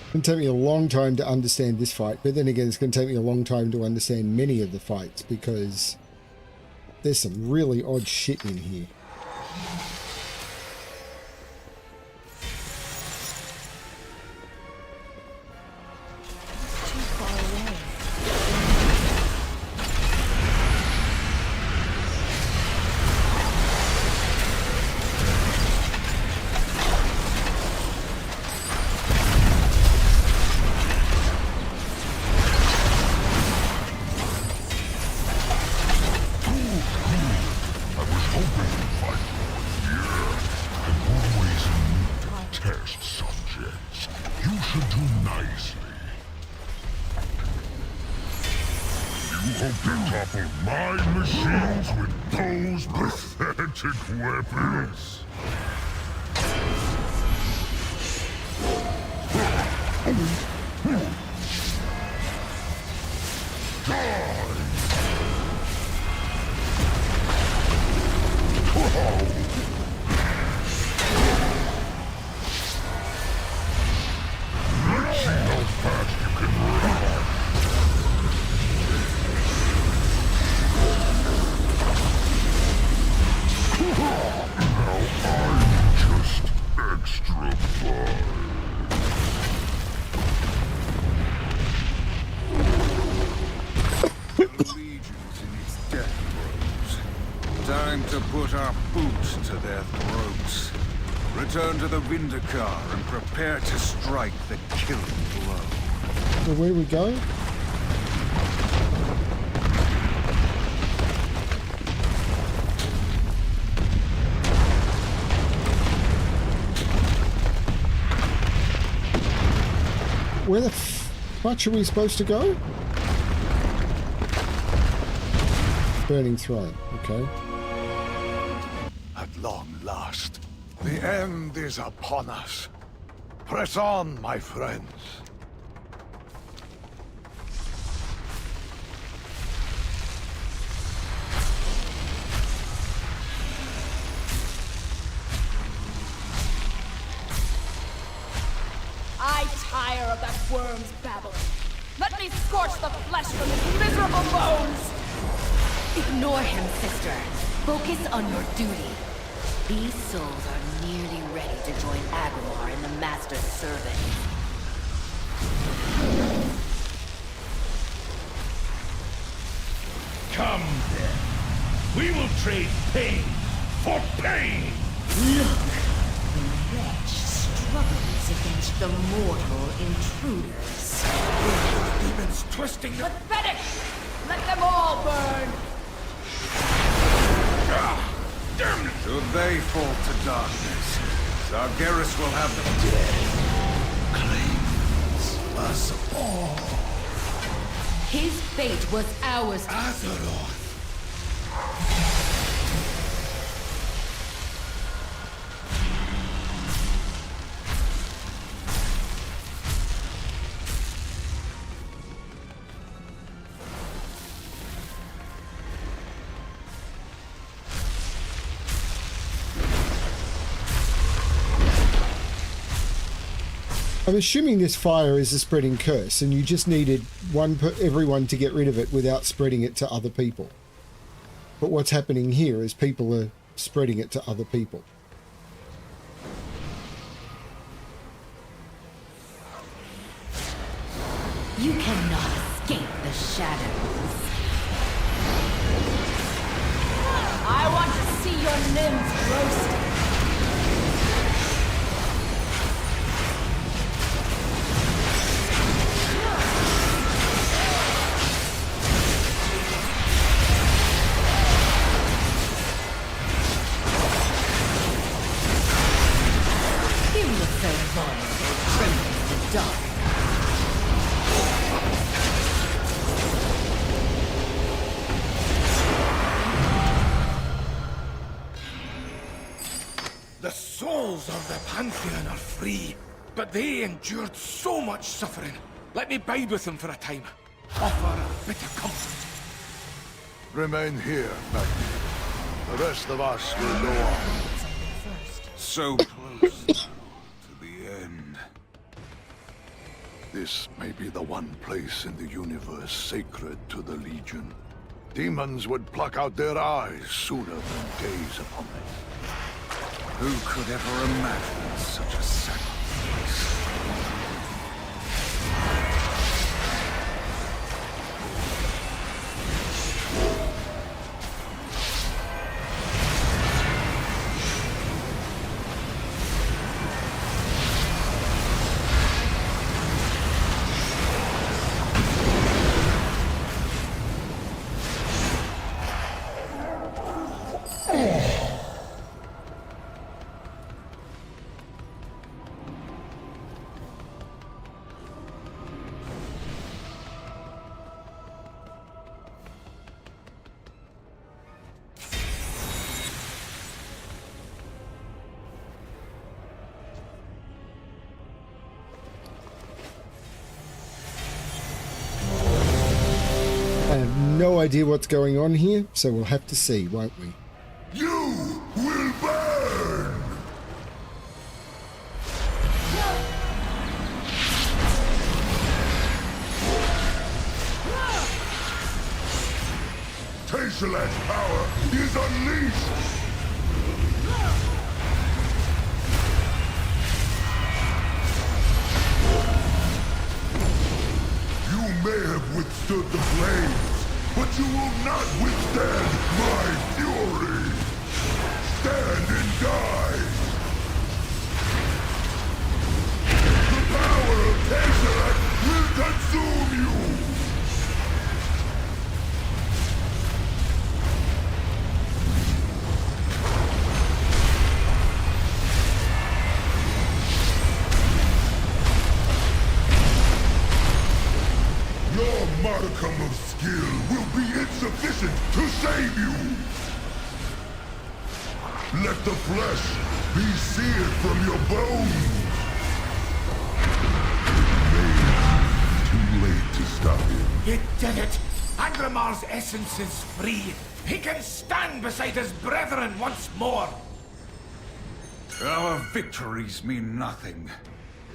It's going to take me a long time to understand this fight, but then again, it's going to take me a long time to understand many of the fights because there's some really odd shit in here. to topple my machines with those pathetic weapons? Let's see how fast you can run. Now I'm just extra fine. The Legion's in its death throes. Time to put our boots to their throats. Return to the Vindicar and prepare to strike the killing blow. So where do we go? Where the fuck are we supposed to go? Burning Throne, okay. At long last, the end is upon us. Press on, my friends. I tire of that worm's babbling. Let me scorch the flesh from his miserable bones! Ignore him, sister. Focus on your duty. These souls are nearly ready to join Agramar in the Master's service. Come then. We will trade pain for pain! Look! The wretch struggles against the mortal intruders. Demons twisting the... Pathetic! Let them all burn! Damn it! Should they fall to darkness, Zargeras will have them dead. Claims us all. His fate was ours. Azeroth. I'm assuming this fire is a spreading curse, and you just needed everyone to get rid of it without spreading it to other people. But what's happening here is people are spreading it to other people. You cannot escape the shadows. I want to see your limbs roasted. You look so vulnerable, trembling in the dark. The souls of the Pantheon are free, but they endured so much suffering. Let me bide with them for a time. Offer a bit of comfort. Remain here, Magni. The rest of us will go on. So close to the end. This may be the one place in the universe sacred to the Legion. Demons would pluck out their eyes sooner than gaze upon it. Who could ever imagine such a sacrifice? idea what's going on here, so we'll have to see, won't we? You will burn! Teshalat's power is unleashed! You may have withstood the flames, but you will not withstand my fury! Stand and die! The power of Teshalat will consume you! Your modicum of skill will be insufficient to save you! Let the flesh be seared from your bones! It may be too late to stop him. You did it! Agrimar's essence is free! He can stand beside his brethren once more! Our victories mean nothing.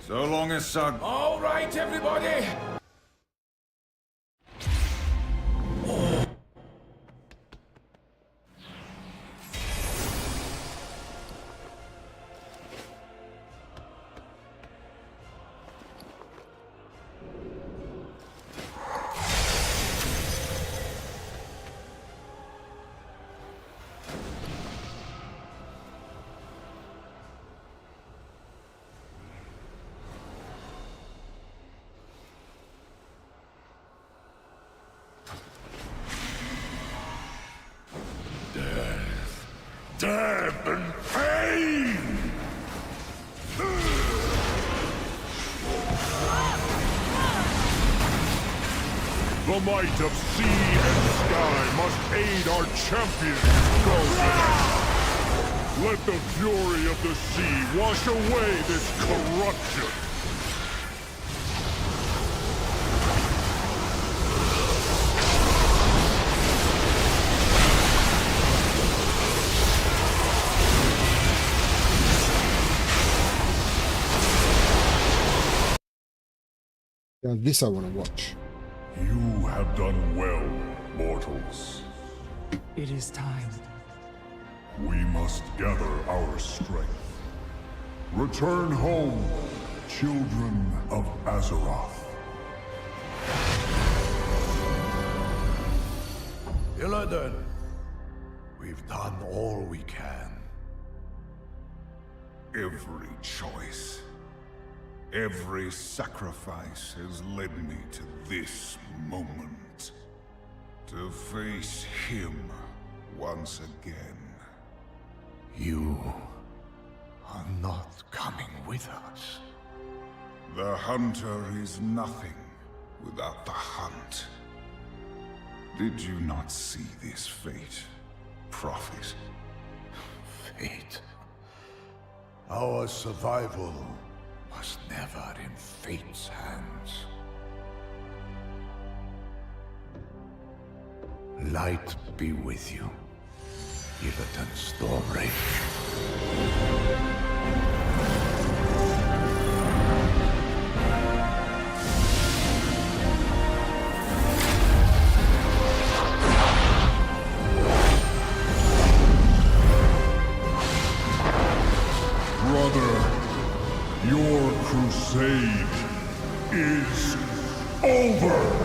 So long as Sag... All right, everybody! Death and pain! The might of sea and sky must aid our champions, Gul'dan. Let the fury of the sea wash away this corruption! Now this I want to watch. You have done well, mortals. It is time. We must gather our strength. Return home, children of Azeroth. Illidan, we've done all we can. Every choice, every sacrifice has led me to this moment. To face him once again. You are not coming with us. The hunter is nothing without the hunt. Did you not see this fate, Prophet? Fate? Our survival was never in fate's hands. Light be with you, Illidan Stormwraith. Brother, your crusade is over!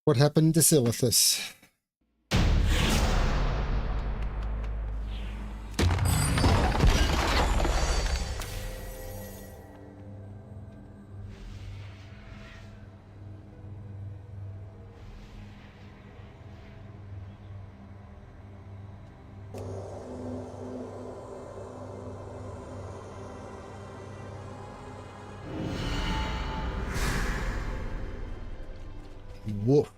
What happened to Silithus? Woof.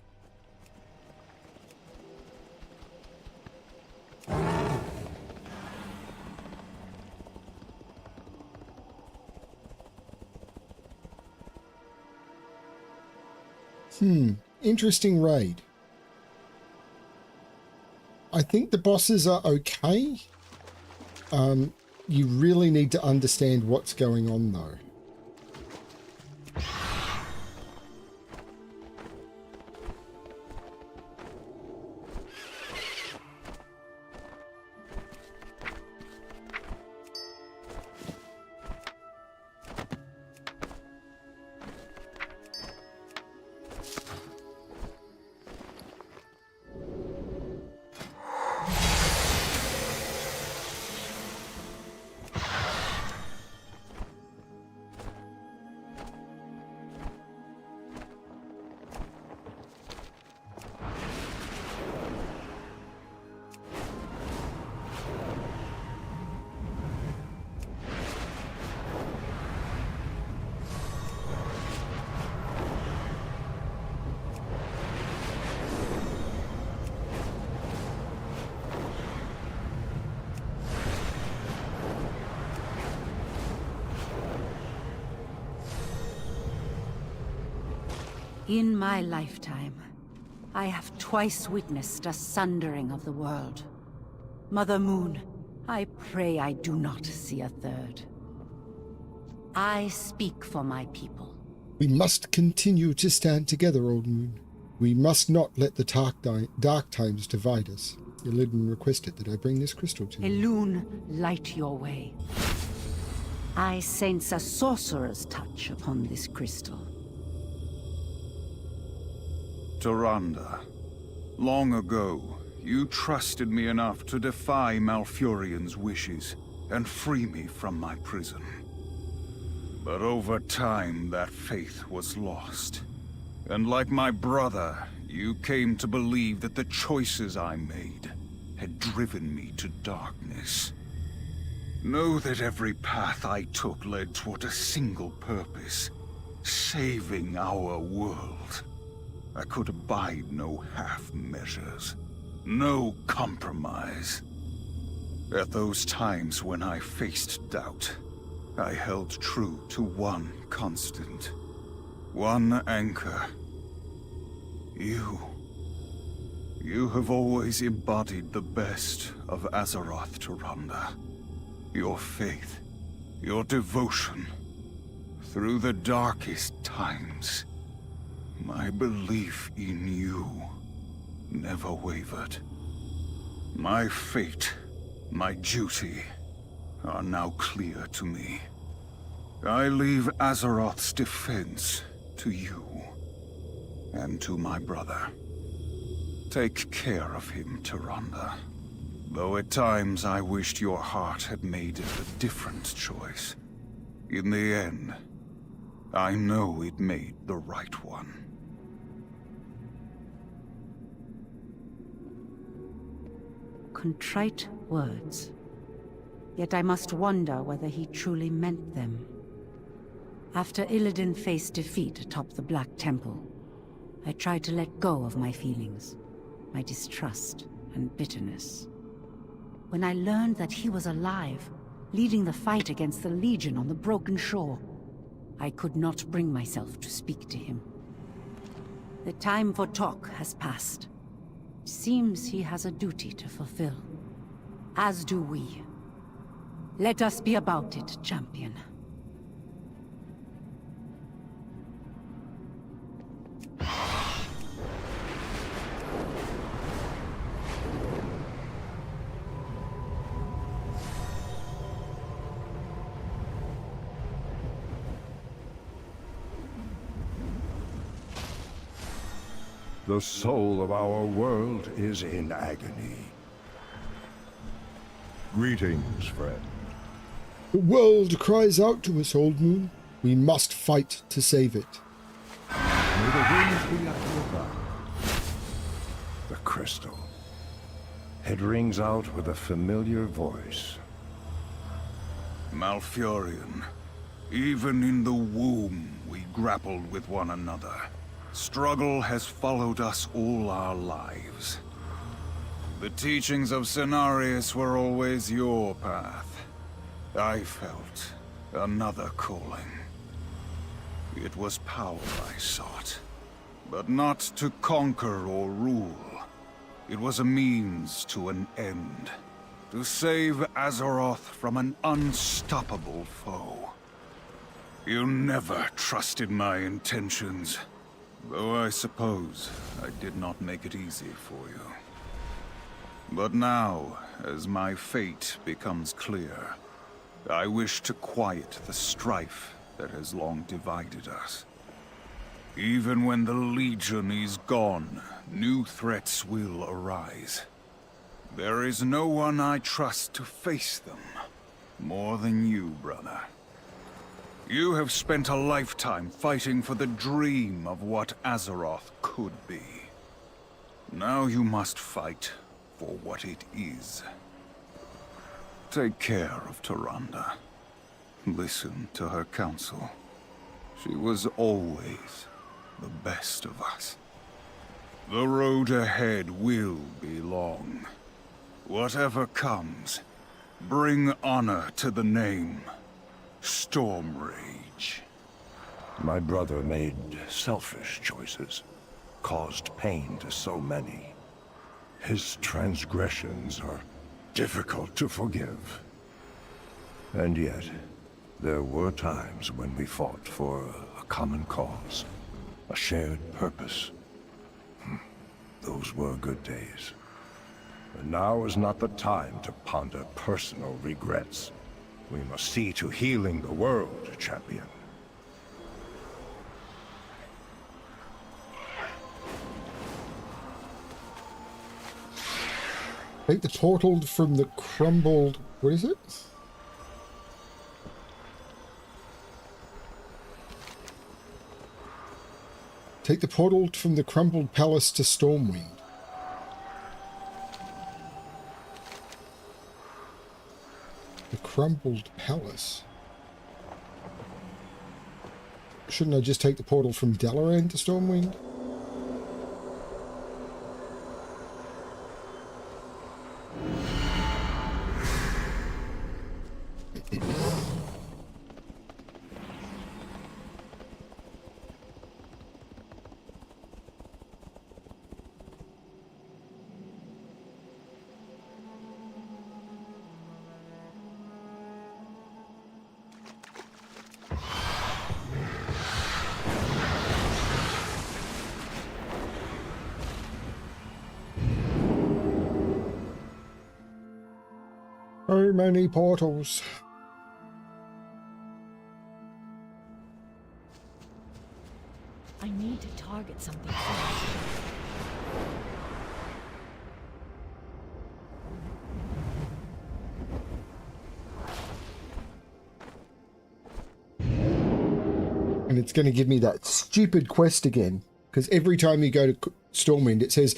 Interesting raid. I think the bosses are okay. You really need to understand what's going on though. In my lifetime, I have twice witnessed a sundering of the world. Mother Moon, I pray I do not see a third. I speak for my people. We must continue to stand together, Old Moon. We must not let the dark times divide us. Illidan requested that I bring this crystal to you. Elune, light your way. I sense a sorcerer's touch upon this crystal. Tyrande, long ago, you trusted me enough to defy Malfurion's wishes and free me from my prison. But over time, that faith was lost. And like my brother, you came to believe that the choices I made had driven me to darkness. Know that every path I took led toward a single purpose: saving our world. I could abide no half measures, no compromise. At those times when I faced doubt, I held true to one constant, one anchor. You. You have always embodied the best of Azeroth, Tyrande. Your faith, your devotion, through the darkest times. My belief in you never wavered. My fate, my duty, are now clear to me. I leave Azeroth's defense to you, and to my brother. Take care of him, Tyrande. Though at times I wished your heart had made a different choice. In the end, I know it made the right one. Contrite words. Yet I must wonder whether he truly meant them. After Illidan faced defeat atop the Black Temple, I tried to let go of my feelings, my distrust and bitterness. When I learned that he was alive, leading the fight against the Legion on the Broken Shore, I could not bring myself to speak to him. The time for talk has passed. Seems he has a duty to fulfill. As do we. Let us be about it, champion. The soul of our world is in agony. Greetings, friend. The world cries out to us, Old Moon. We must fight to save it. May the winds be at your back. The crystal. It rings out with a familiar voice. Malfurion, even in the womb we grappled with one another. Struggle has followed us all our lives. The teachings of Cenarius were always your path. I felt another calling. It was power I sought, but not to conquer or rule. It was a means to an end. To save Azeroth from an unstoppable foe. You never trusted my intentions, though I suppose I did not make it easy for you. But now, as my fate becomes clear, I wish to quiet the strife that has long divided us. Even when the Legion is gone, new threats will arise. There is no one I trust to face them, more than you, brother. You have spent a lifetime fighting for the dream of what Azeroth could be. Now you must fight for what it is. Take care of Tyrande. Listen to her counsel. She was always the best of us. The road ahead will be long. Whatever comes, bring honor to the name Stormrage. My brother made selfish choices, caused pain to so many. His transgressions are difficult to forgive. And yet, there were times when we fought for a common cause, a shared purpose. Those were good days. And now is not the time to ponder personal regrets. We must see to healing the world, champion. Take the portal from the crumbled... What is it? Take the portal from the crumbled palace to Stormwind. The crumbled palace. Shouldn't I just take the portal from Dalaran to Stormwind? So many portals. I need to target something first. And it's going to give me that stupid quest again. Because every time you go to Stormwind, it says,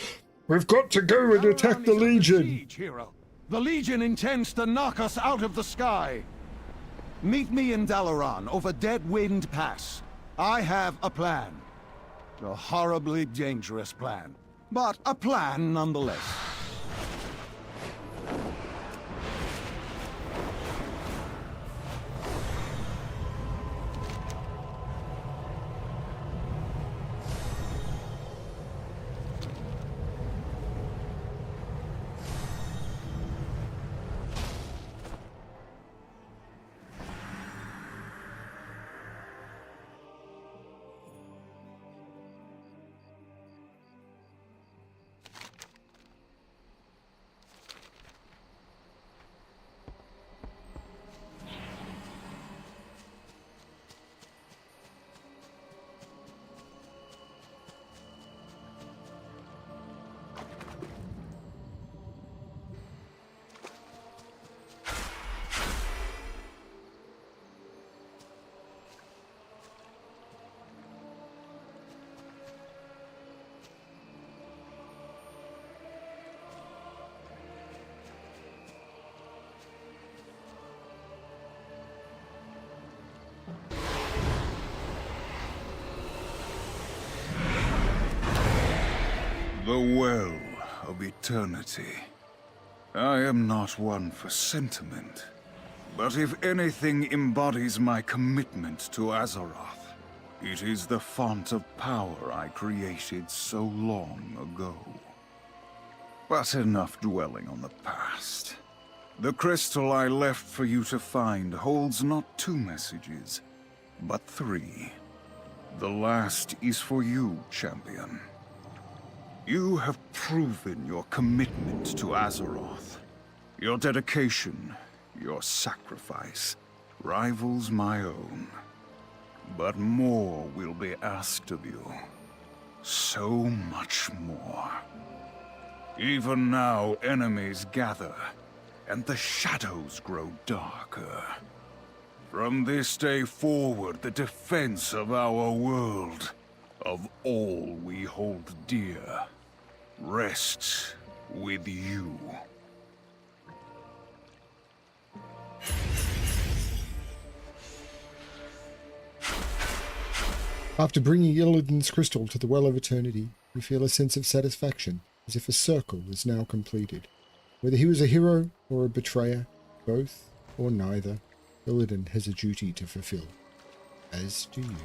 we've got to go and attack the Legion. Siege, hero. The Legion intends to knock us out of the sky. Meet me in Dalaran over Deadwind Pass. I have a plan. A horribly dangerous plan, but a plan nonetheless. The Well of Eternity. I am not one for sentiment, but if anything embodies my commitment to Azeroth, it is the font of power I created so long ago. But enough dwelling on the past. The crystal I left for you to find holds not 2 messages, but 3. The last is for you, champion. You have proven your commitment to Azeroth. Your dedication, your sacrifice, rivals my own. But more will be asked of you. So much more. Even now, enemies gather, and the shadows grow darker. From this day forward, the defense of our world, of all we hold dear, rests with you. After bringing Illidan's crystal to the Well of Eternity, we feel a sense of satisfaction, as if a circle is now completed. Whether he was a hero or a betrayer, both or neither, Illidan has a duty to fulfill. As do you.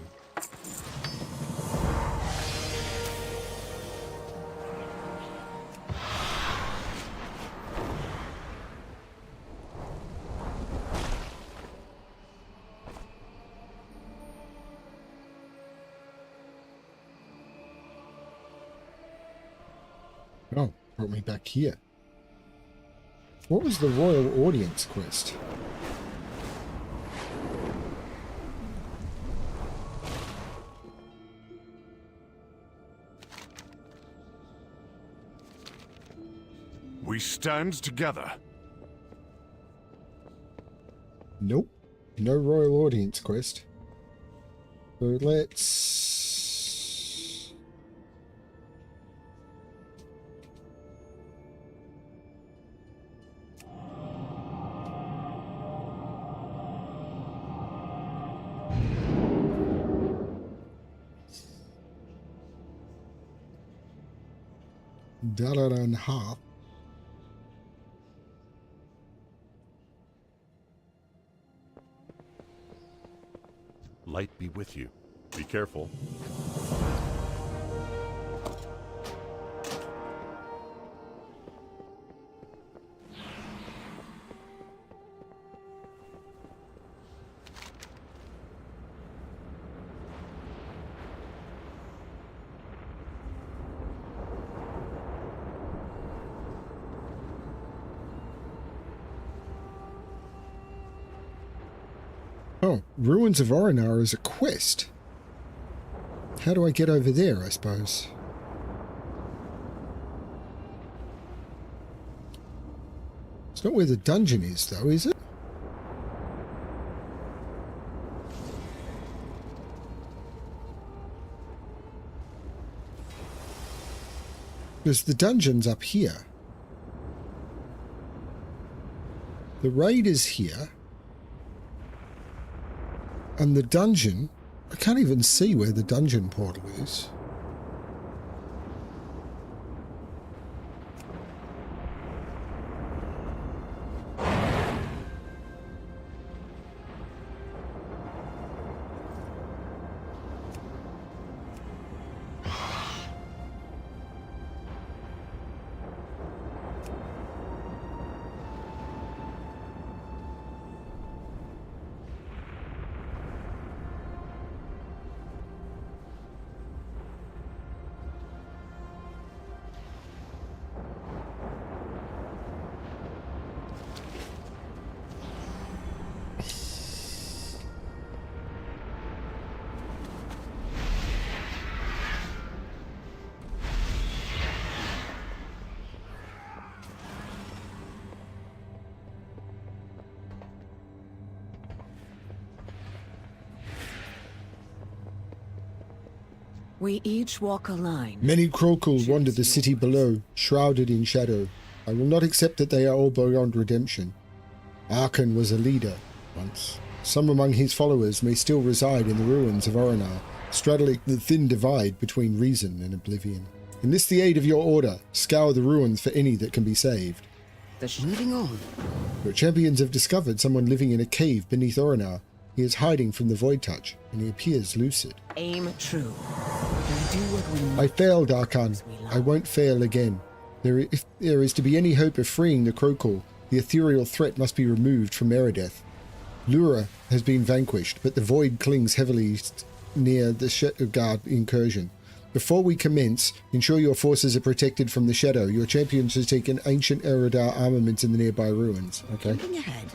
Oh, brought me back here. What was the Royal Audience quest? We stand together. Nope. No Royal Audience quest. So let's... $1.50. Light be with you. Be careful. Oh, Ruins of Orinar is a quest. How do I get over there, I suppose? It's not where the dungeon is, though, is it? Because the dungeon's up here. The raid is here. And the dungeon, I can't even see where the dungeon portal is. We each walk a line. Many Krokul wander the city below, shrouded in shadow. I will not accept that they are all beyond redemption. Arkan was a leader, once. Some among his followers may still reside in the ruins of Orinar, straddling the thin divide between reason and oblivion. Enlist the aid of your order. Scour the ruins for any that can be saved. Moving on. Your champions have discovered someone living in a cave beneath Orinar. He is hiding from the Void Touch, and he appears lucid. Aim true. We do what we must. I failed, Archon. I won't fail again. If there is to be any hope of freeing the Krokul, the ethereal threat must be removed from Meredith. Lura has been vanquished, but the Void clings heavily near the Shadow Guard incursion. Before we commence, ensure your forces are protected from the Shadow. Your champions should take an ancient Eridar armaments in the nearby ruins. Okay. Looking ahead.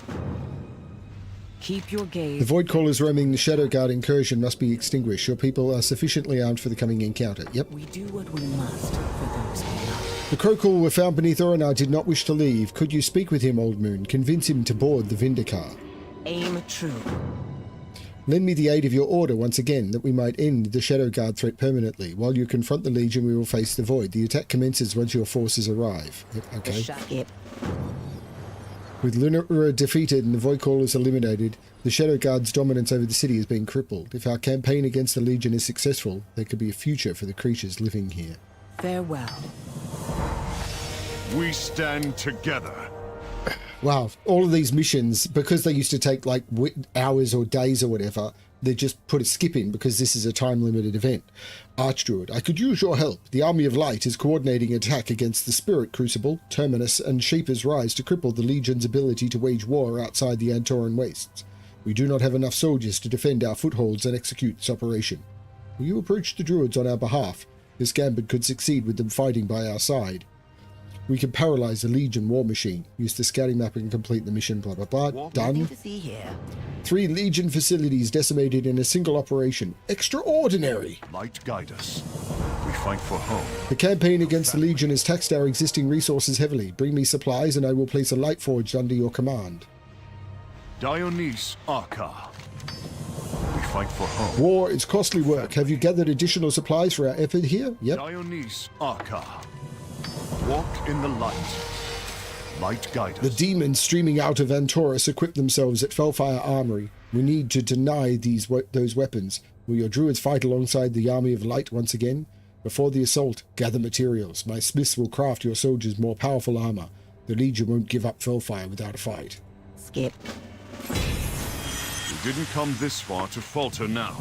Keep your gaze. The Void Callers roaming the Shadow Guard incursion must be extinguished. Your people are sufficiently armed for the coming encounter. Yep. We do what we must for those we love. The Krokul were found beneath Orinar did not wish to leave. Could you speak with him, Old Moon? Convince him to board the Vindicar. Aim true. Lend me the aid of your order once again, that we might end the Shadow Guard threat permanently. While you confront the Legion, we will face the Void. The attack commences once your forces arrive. Yep, okay. With Lunara defeated and the Void Callers eliminated, the Shadow Guard's dominance over the city has been crippled. If our campaign against the Legion is successful, there could be a future for the creatures living here. Farewell. We stand together. Wow, all of these missions, because they used to take like hours or days or whatever, they just put a skip in because this is a time-limited event. Archdruid, I could use your help. The Army of Light is coordinating attack against the Spirit Crucible, Terminus, and Sheeper's Rise to cripple the Legion's ability to wage war outside the Antoran Wastes. We do not have enough soldiers to defend our footholds and execute this operation. Will you approach the Druids on our behalf? This gambit could succeed with them fighting by our side. We can paralyze the Legion war machine. Use the scouting map and complete the mission, blah, blah, blah. Done. To see here. 3 Legion facilities decimated in a single operation. Extraordinary! Light guide us. We fight for home. The campaign against the Legion has taxed our existing resources heavily. Bring me supplies and I will place a light forge under your command. Dionys Arca. We fight for home. War is costly work. Have you gathered additional supplies for our effort here? Yep. Dionys Arca. Walk in the light. Light guide us. The demons streaming out of Antorus equip themselves at Felfire Armory. We need to deny those weapons. Will your druids fight alongside the Army of Light once again? Before the assault, gather materials. My smiths will craft your soldiers more powerful armor. The Legion won't give up Felfire without a fight. Skip. We didn't come this far to falter now.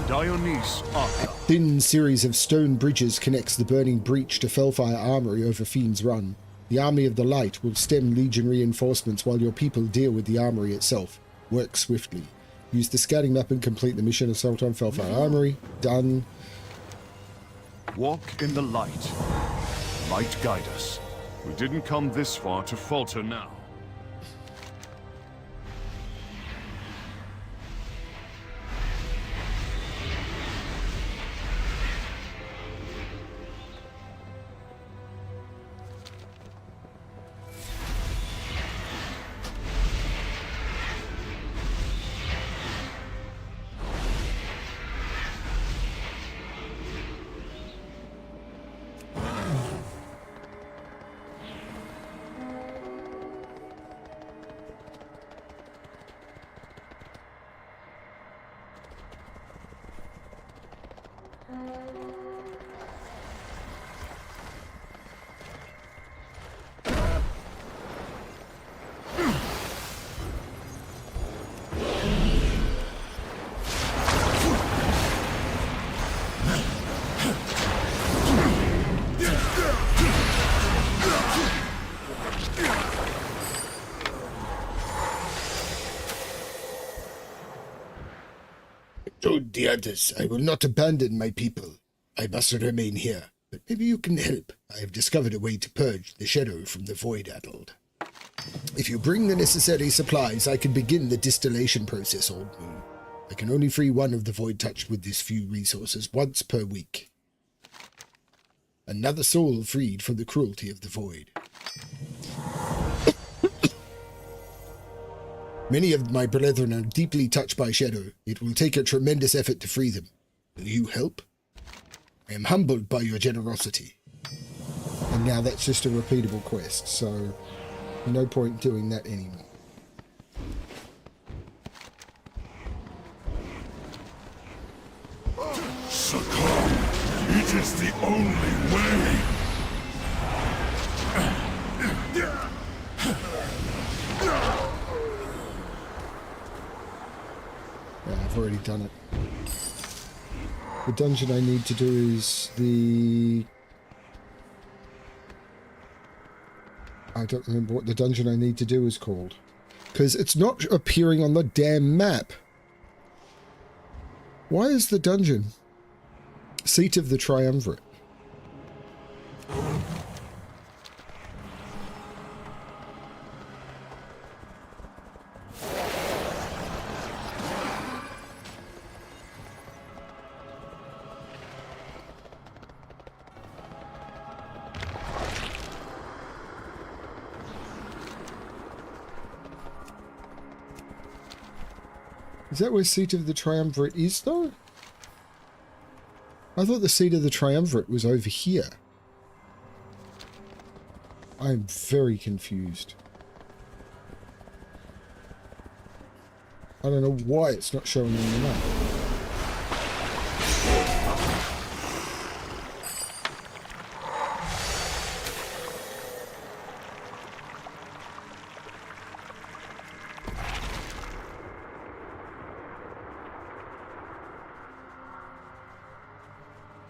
Dionys Arca. A thin series of stone bridges connects the burning breach to Felfire Armory over Fiend's Run. The Army of the Light will stem Legion reinforcements while your people deal with the armory itself. Work swiftly. Use the scouting map and complete the mission. Assault on Felfire Armory. Done. Walk in the light. Light guide us. We didn't come this far to falter now. Told the others I will not abandon my people. I must remain here, but maybe you can help. I have discovered a way to purge the shadow from the void-addled. If you bring the necessary supplies, I can begin the distillation process, Old Moon. I can only free one of the Void Touch with this few resources once per week. Another soul freed from the cruelty of the Void. Many of my brethren are deeply touched by Shadow. It will take a tremendous effort to free them. Will you help? I am humbled by your generosity. And now that's just a repeatable quest, so no point doing that anymore. Succumb! Eat It is the only way. Yeah, I've already done it. The dungeon I need to do is the... I don't remember what the dungeon I need to do is called. Because it's not appearing on the damn map. Why is the dungeon? Seat of the Triumvirate. Is that where Seat of the Triumvirate is, though? I thought the Seat of the Triumvirate was over here. I'm very confused. I don't know why it's not showing on the map.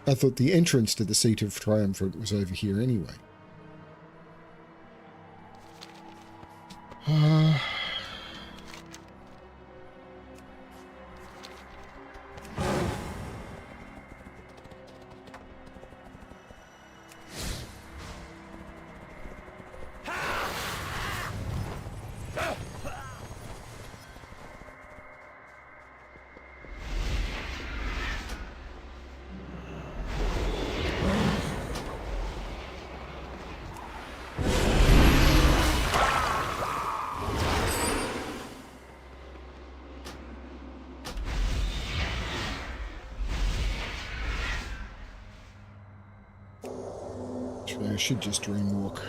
I thought the entrance to the Seat of Triumvirate was over here anyway. I should just dream walk.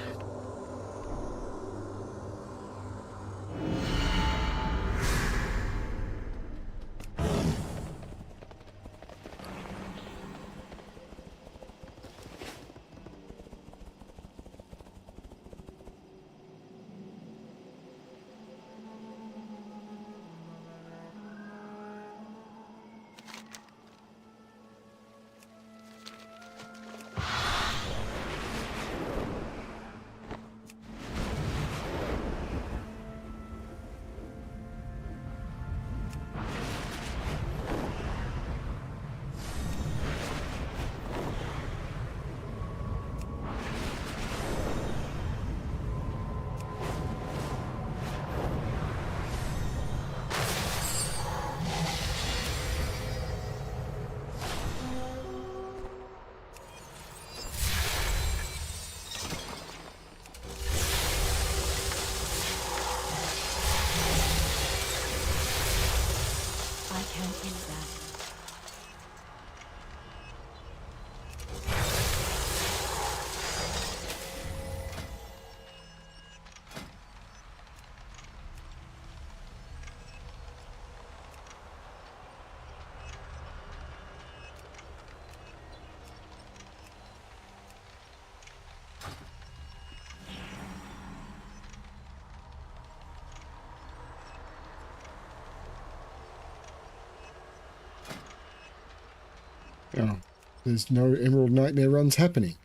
Oh, there's no Emerald Nightmare runs happening.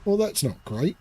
Well, that's not great.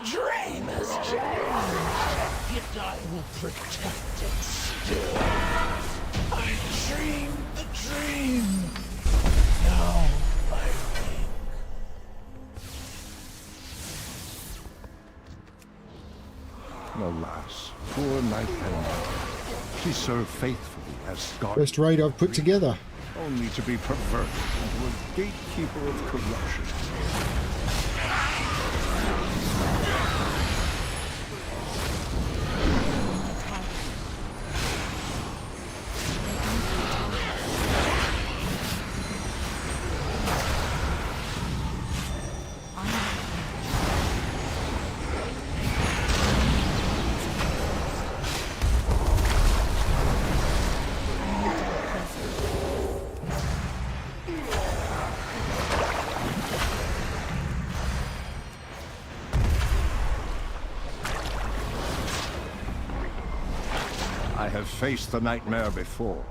dream is dead, yet I will protect it still. I dreamed the dream. Now I wake. Alas, poor Night Elder. She served faithfully as guardian. Best raid I've put together. Only to be perverted into a gatekeeper of corruption. I have faced the nightmare before,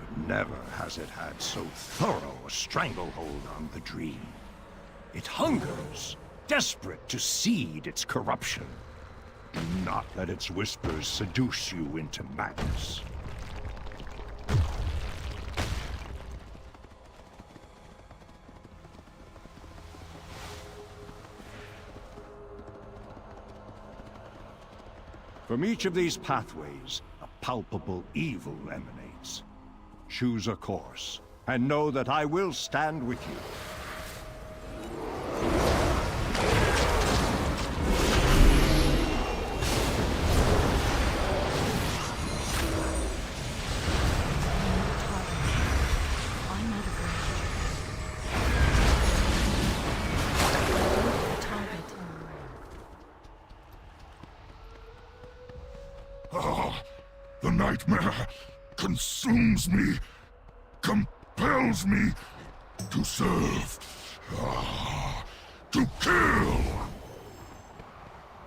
but never has it had so thorough a stranglehold on the dream. It hungers, desperate to seed its corruption. Do not let its whispers seduce you into madness. From each of these pathways, a palpable evil emanates. Choose a course, and know that I will stand with you. The nightmare consumes me, compels me to serve, to kill.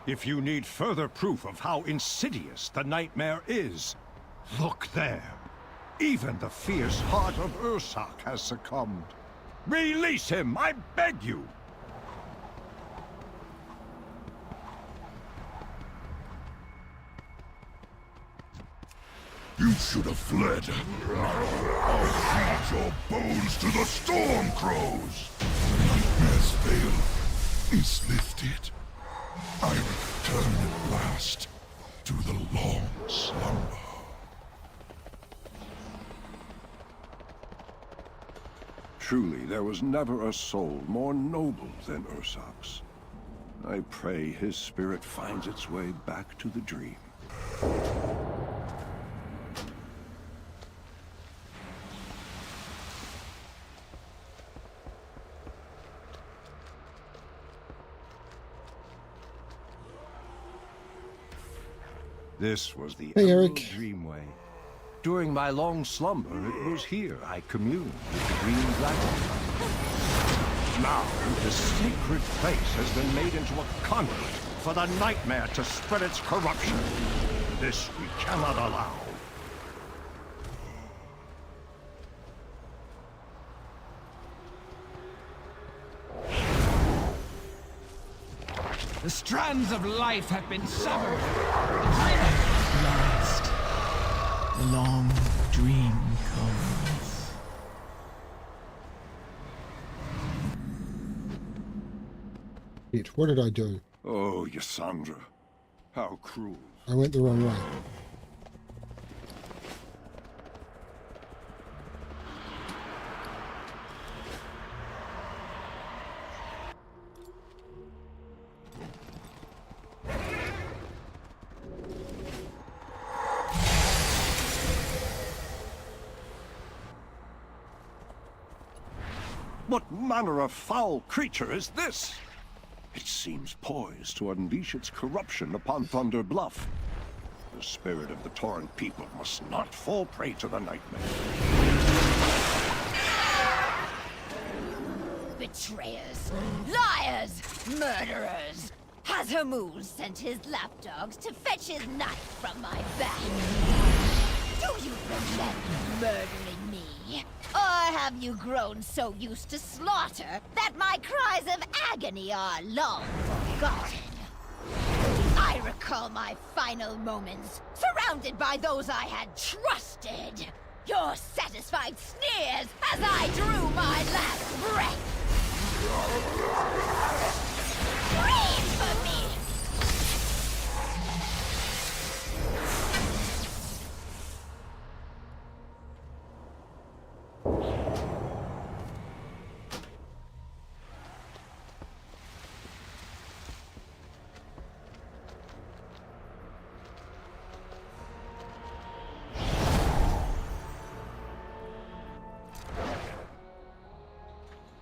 If you need further proof of how insidious the nightmare is, look there. Even the fierce heart of Ursak has succumbed. Release him, I beg you! You should have fled. I'll feed your bones to the storm crows. The nightmare's veil is lifted. I return at last to the long slumber. Truly, there was never a soul more noble than Ursak's. I pray his spirit finds its way back to the dream. This was the Hey, Emerald Eric. Dreamway. During my long slumber, it was here I communed with the Green Dragon. Now, this sacred place has been made into a conduit for the nightmare to spread its corruption. This we cannot allow. The strands of life have been severed. At last, the long dream comes. Shit, what did I do? Oh, Yasandra, how cruel. I went the wrong way. What manner of foul creature is this? It seems poised to unleash its corruption upon Thunder Bluff. The spirit of the Torrent people must not fall prey to the nightmare. Betrayers! Liars! Murderers! Has Hermul sent his lapdogs to fetch his knife from my back? Do you regret murdering me? Or have you grown so used to slaughter that my cries of agony are long forgotten? recall my final moments, surrounded by those I had trusted. Your satisfied sneers as I drew my last breath. Breathe for me!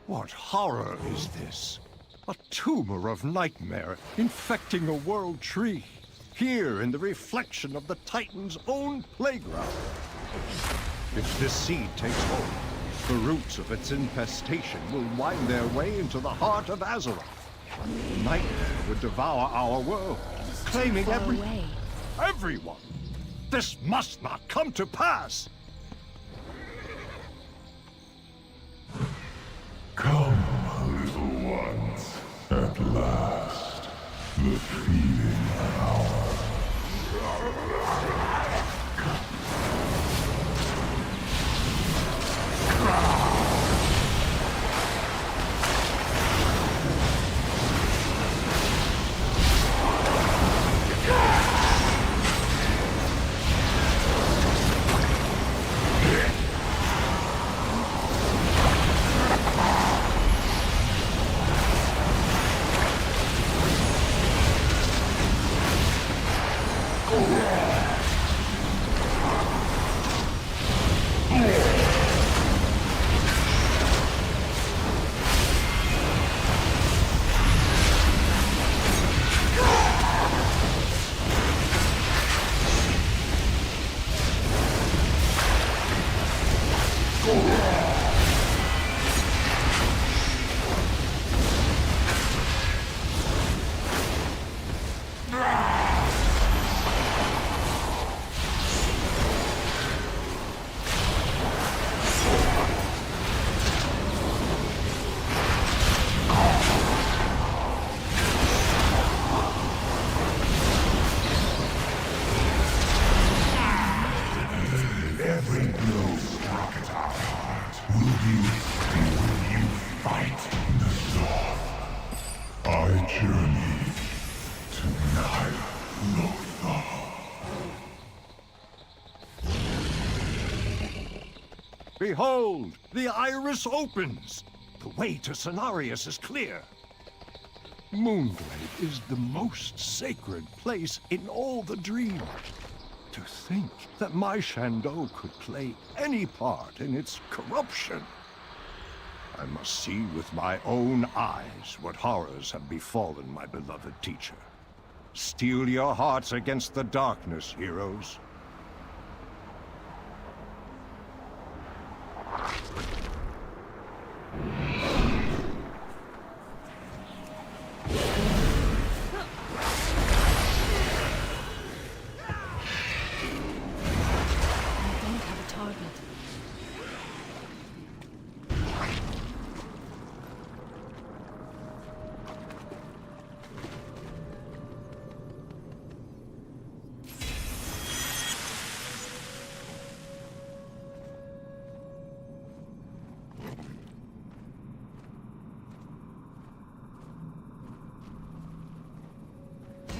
What horror is this? A tumor of nightmare infecting a world tree. Here in the reflection of the Titan's own playground. If this seed takes hold, the roots of its infestation will wind their way into the heart of Azeroth. Nightmare would devour our world, claiming everyone. This must not come to pass! Come, little ones. At last, the feeding hour. Behold, the iris opens. The way to Cenarius is clear. Moonglade is the most sacred place in all the dream. To think that my Shandow could play any part in its corruption. I must see with my own eyes what horrors have befallen my beloved teacher. Steel your hearts against the darkness, heroes.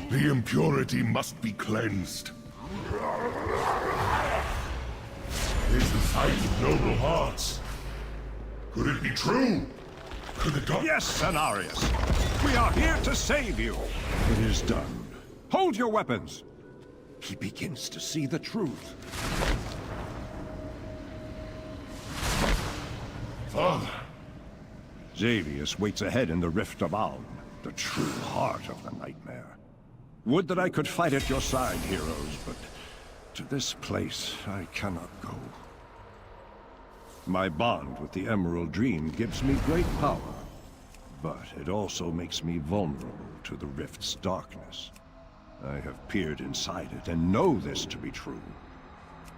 The impurity must be cleansed. Is the sight of noble hearts. Could it be true? Could the dark— Yes, Cenarius! We are here to save you! It is done. Hold your weapons! He begins to see the truth. Father! Xavius waits ahead in the Rift of Aln, the true heart of the nightmare. Would that I could fight at your side, heroes, but to this place I cannot go. My bond with the Emerald Dream gives me great power, but it also makes me vulnerable to the Rift's darkness. I have peered inside it and know this to be true.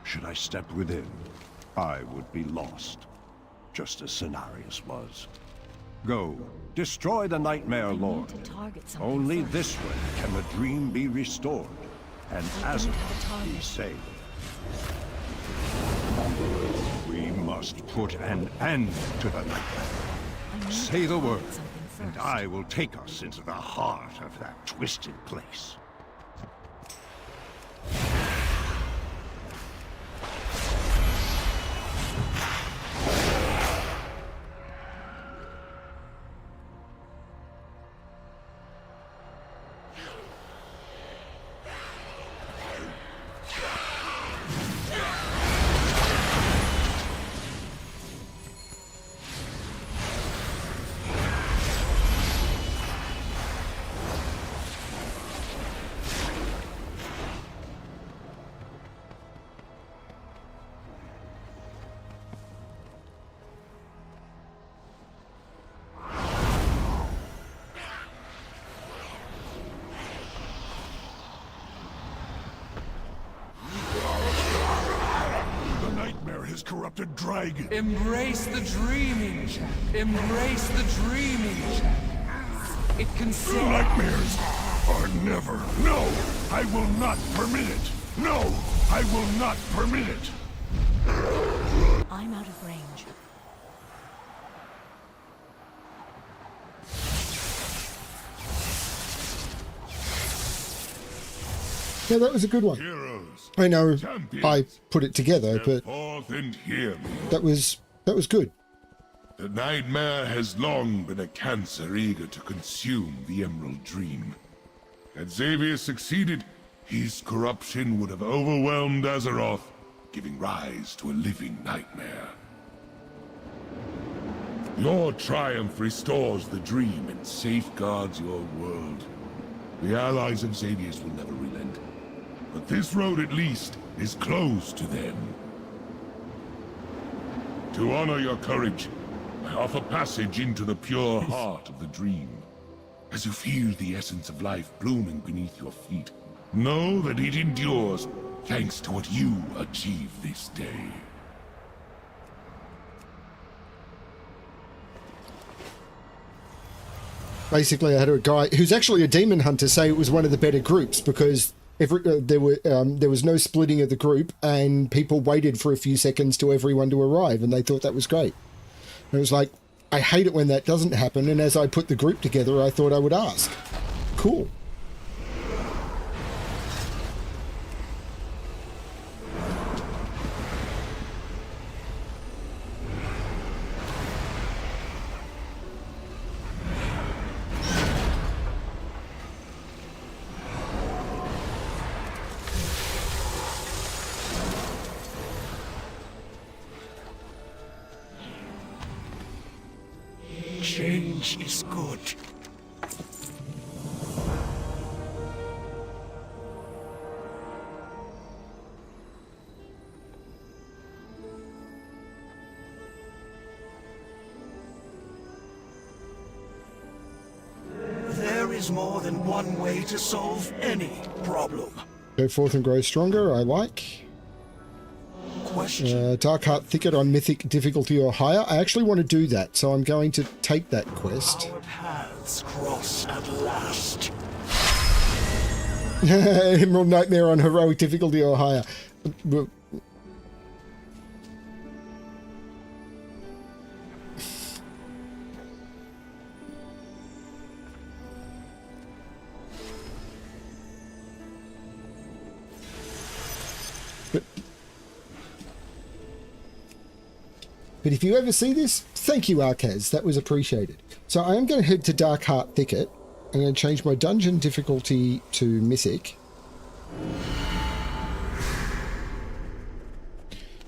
Should I step within, I would be lost, just as Cenarius was. Go, destroy the Nightmare Lord. Only this way can the dream be restored, and Azeroth be saved. We must put an end to the nightmare. Say the word, and I will take us into the heart of that twisted place. Corrupted dragon. Embrace the dreaming, Jack. Embrace the dreaming, Jack. It can sing. Nightmares are never. No, I will not permit it. No, I will not permit it. I'm out of range. Yeah, that was a good one. Heroes, I know champions, I put it together, but forth and hear me. that was good. The Nightmare has long been a cancer eager to consume the Emerald Dream. Had Xavier succeeded, his corruption would have overwhelmed Azeroth, giving rise to a living nightmare. Your triumph restores the dream and safeguards your world. The allies of Xavier's will never relent. But this road, at least, is closed to them. To honor your courage, I offer passage into the pure heart of the dream. As you feel the essence of life blooming beneath your feet, know that it endures thanks to what you achieve this day. Basically, I had a guy who's actually a demon hunter say it was one of the better groups because there was no splitting of the group and people waited for a few seconds to everyone to arrive, and they thought that was great. And it was like, I hate it when that doesn't happen, and as I put the group together, I thought I would ask. Cool. Change is good. There is more than one way to solve any problem. Go forth and grow stronger, I like. Dark Heart Thicket on Mythic difficulty or higher. I actually want to do that, so I'm going to take that quest. Our paths cross at last. Emerald Nightmare on heroic difficulty or higher. But if you ever see this, thank you, Arcaz. That was appreciated. So I am going to head to Dark Heart Thicket. I'm going to change my dungeon difficulty to Mythic.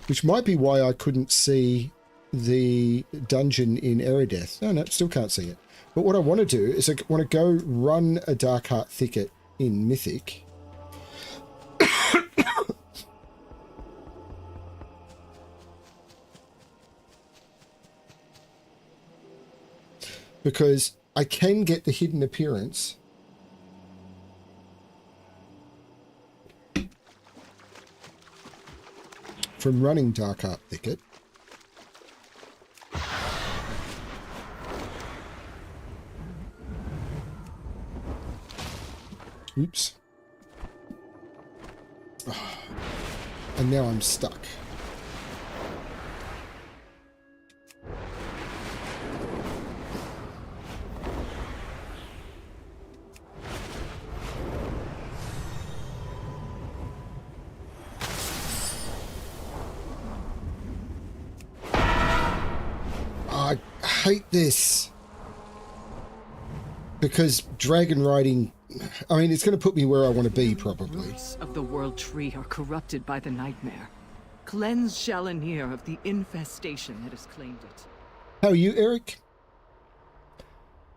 Which might be why I couldn't see the dungeon in Erideth. No, still can't see it. But what I want to do is I want to go run a Dark Heart Thicket in Mythic. Because I can get the hidden appearance from running Dark Heart Thicket. Oops. And now I'm stuck. I hate this. Because dragon riding, I mean, it's going to put me where I want to be, probably. Roots of the World Tree are corrupted by the nightmare. Cleanse Shalanir of the infestation that has claimed it. How are you, Eric?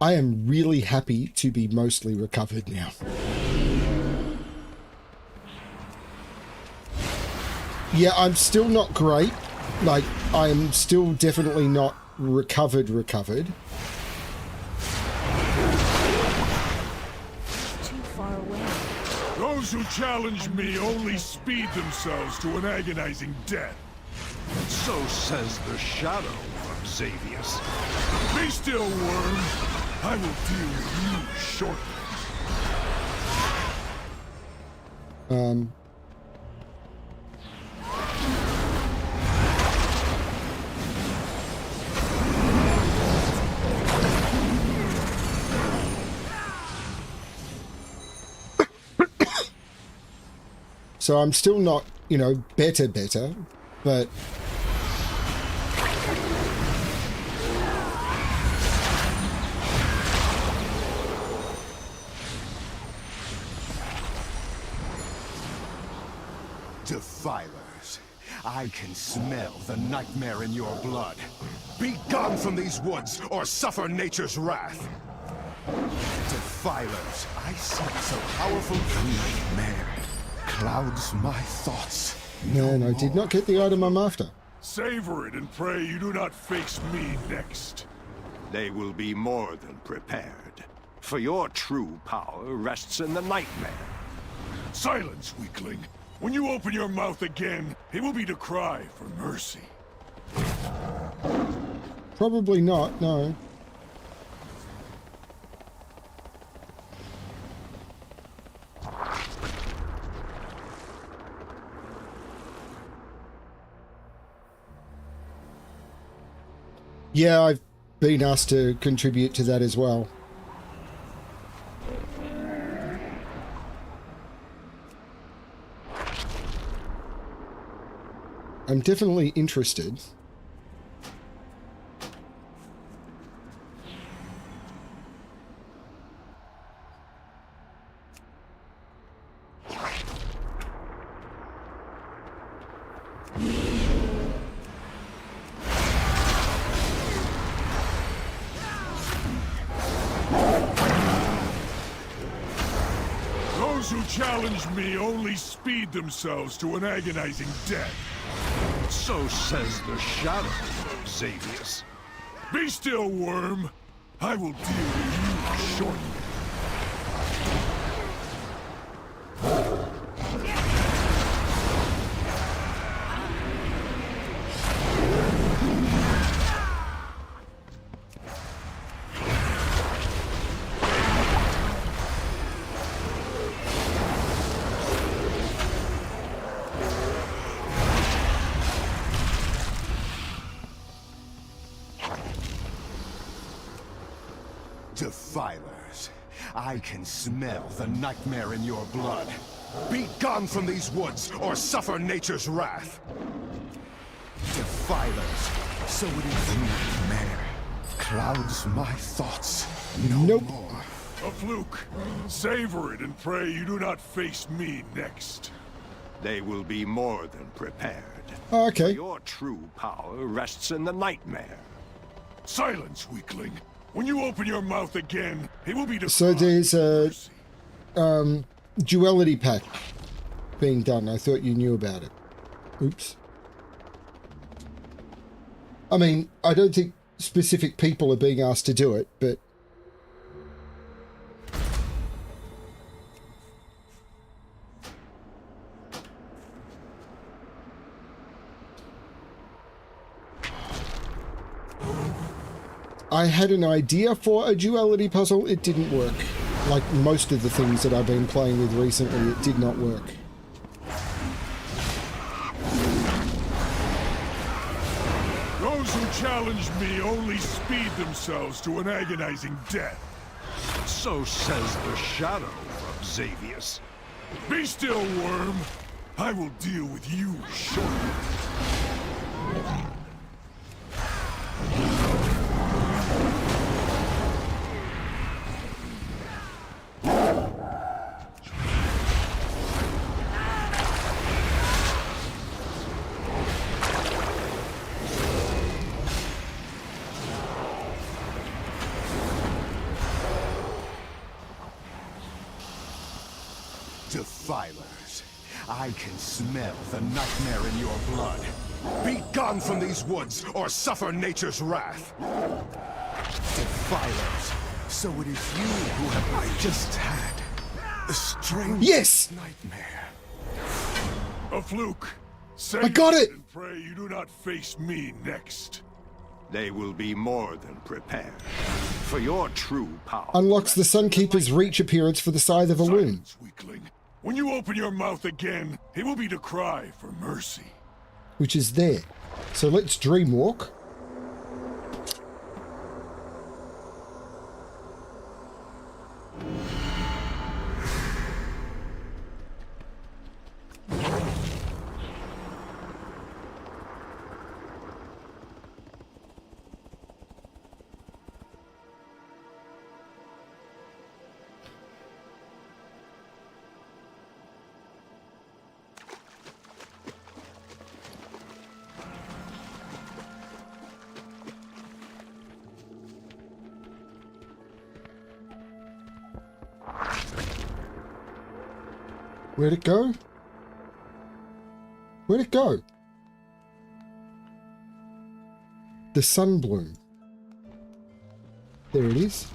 I am really happy to be mostly recovered now. Yeah, I'm still not great. Like, I'm still definitely not recovered. Those who challenge me only speed themselves to an agonizing death. So says the shadow of Xavius. Be still, worm. I will deal with you shortly. So I'm still not, you know, better, but... Defilers, I can smell the nightmare in your blood. Be gone from these woods, or suffer nature's wrath. Defilers, I see so powerful the nightmare clouds my thoughts. Man, I did not get the item I'm after. Savor it and pray you do not face me next. They will be more than prepared. For your true power rests in the nightmare. Silence, weakling. When you open your mouth again, it will be to cry for mercy. Probably not, no. Yeah, I've been asked to contribute to that as well. I'm definitely interested. Those who challenge me only speed themselves to an agonizing death. So says the shadow of Xavius. Be still, worm. I will deal with you shortly. Defilers, I can smell the nightmare in your blood. Be gone from these woods, or suffer nature's wrath. Defilers, so it is the nightmare clouds my thoughts no more. A fluke. Savor it and pray you do not face me next. They will be more than prepared. Oh, okay. For your true power rests in the nightmare. Silence, weakling. When you open your mouth again, it will be to So there's a duality pack being done. I thought you knew about it. Oops. I mean, I don't think specific people are being asked to do it, but... I had an idea for a duality puzzle. It didn't work. Like most of the things that I've been playing with recently, it did not work. Those who challenge me only speed themselves to an agonizing death. So says the shadow of Xavius. Be still, worm. I will deal with you shortly. Defilers, I can smell the nightmare in your blood. Be gone from these woods, or suffer nature's wrath. Defilers, so it is you who have... I just had a strange nightmare. A fluke. Say I got it! And pray you do not face me next. They will be more than prepared for your true power. Unlocks the Sunkeeper's reach appearance for the Scythe of Elune. Weakling. When you open your mouth again, it will be to cry for mercy. Which is there. So let's dreamwalk. Where'd it go? Where'd it go? The Sunbloom. There it is.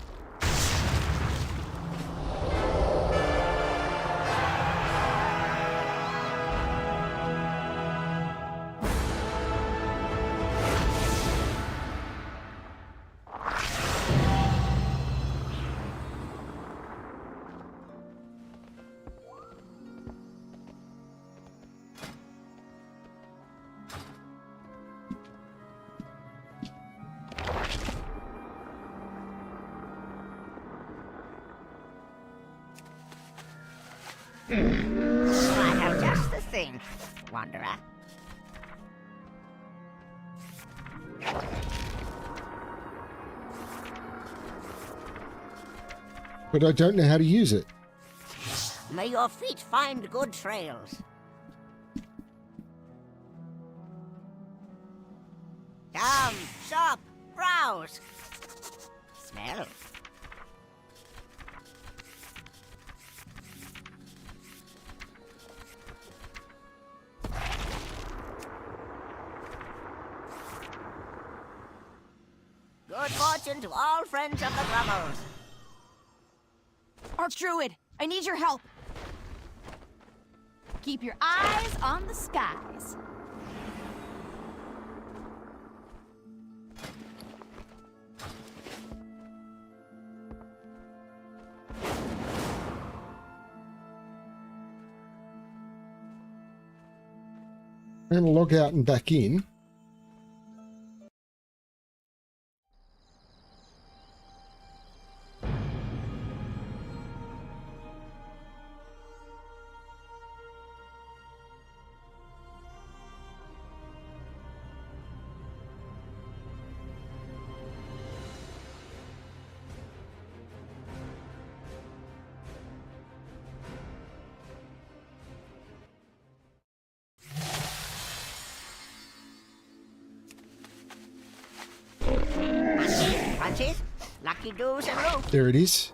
I have just the thing, Wanderer. But I don't know how to use it. May your feet find good trails. Come, shop, browse, smell. Good fortune to all friends of the Grummles. Archdruid, I need your help. Keep your eyes on the skies. I'm going to log out and back in. Punches, lucky doos and loops. There it is.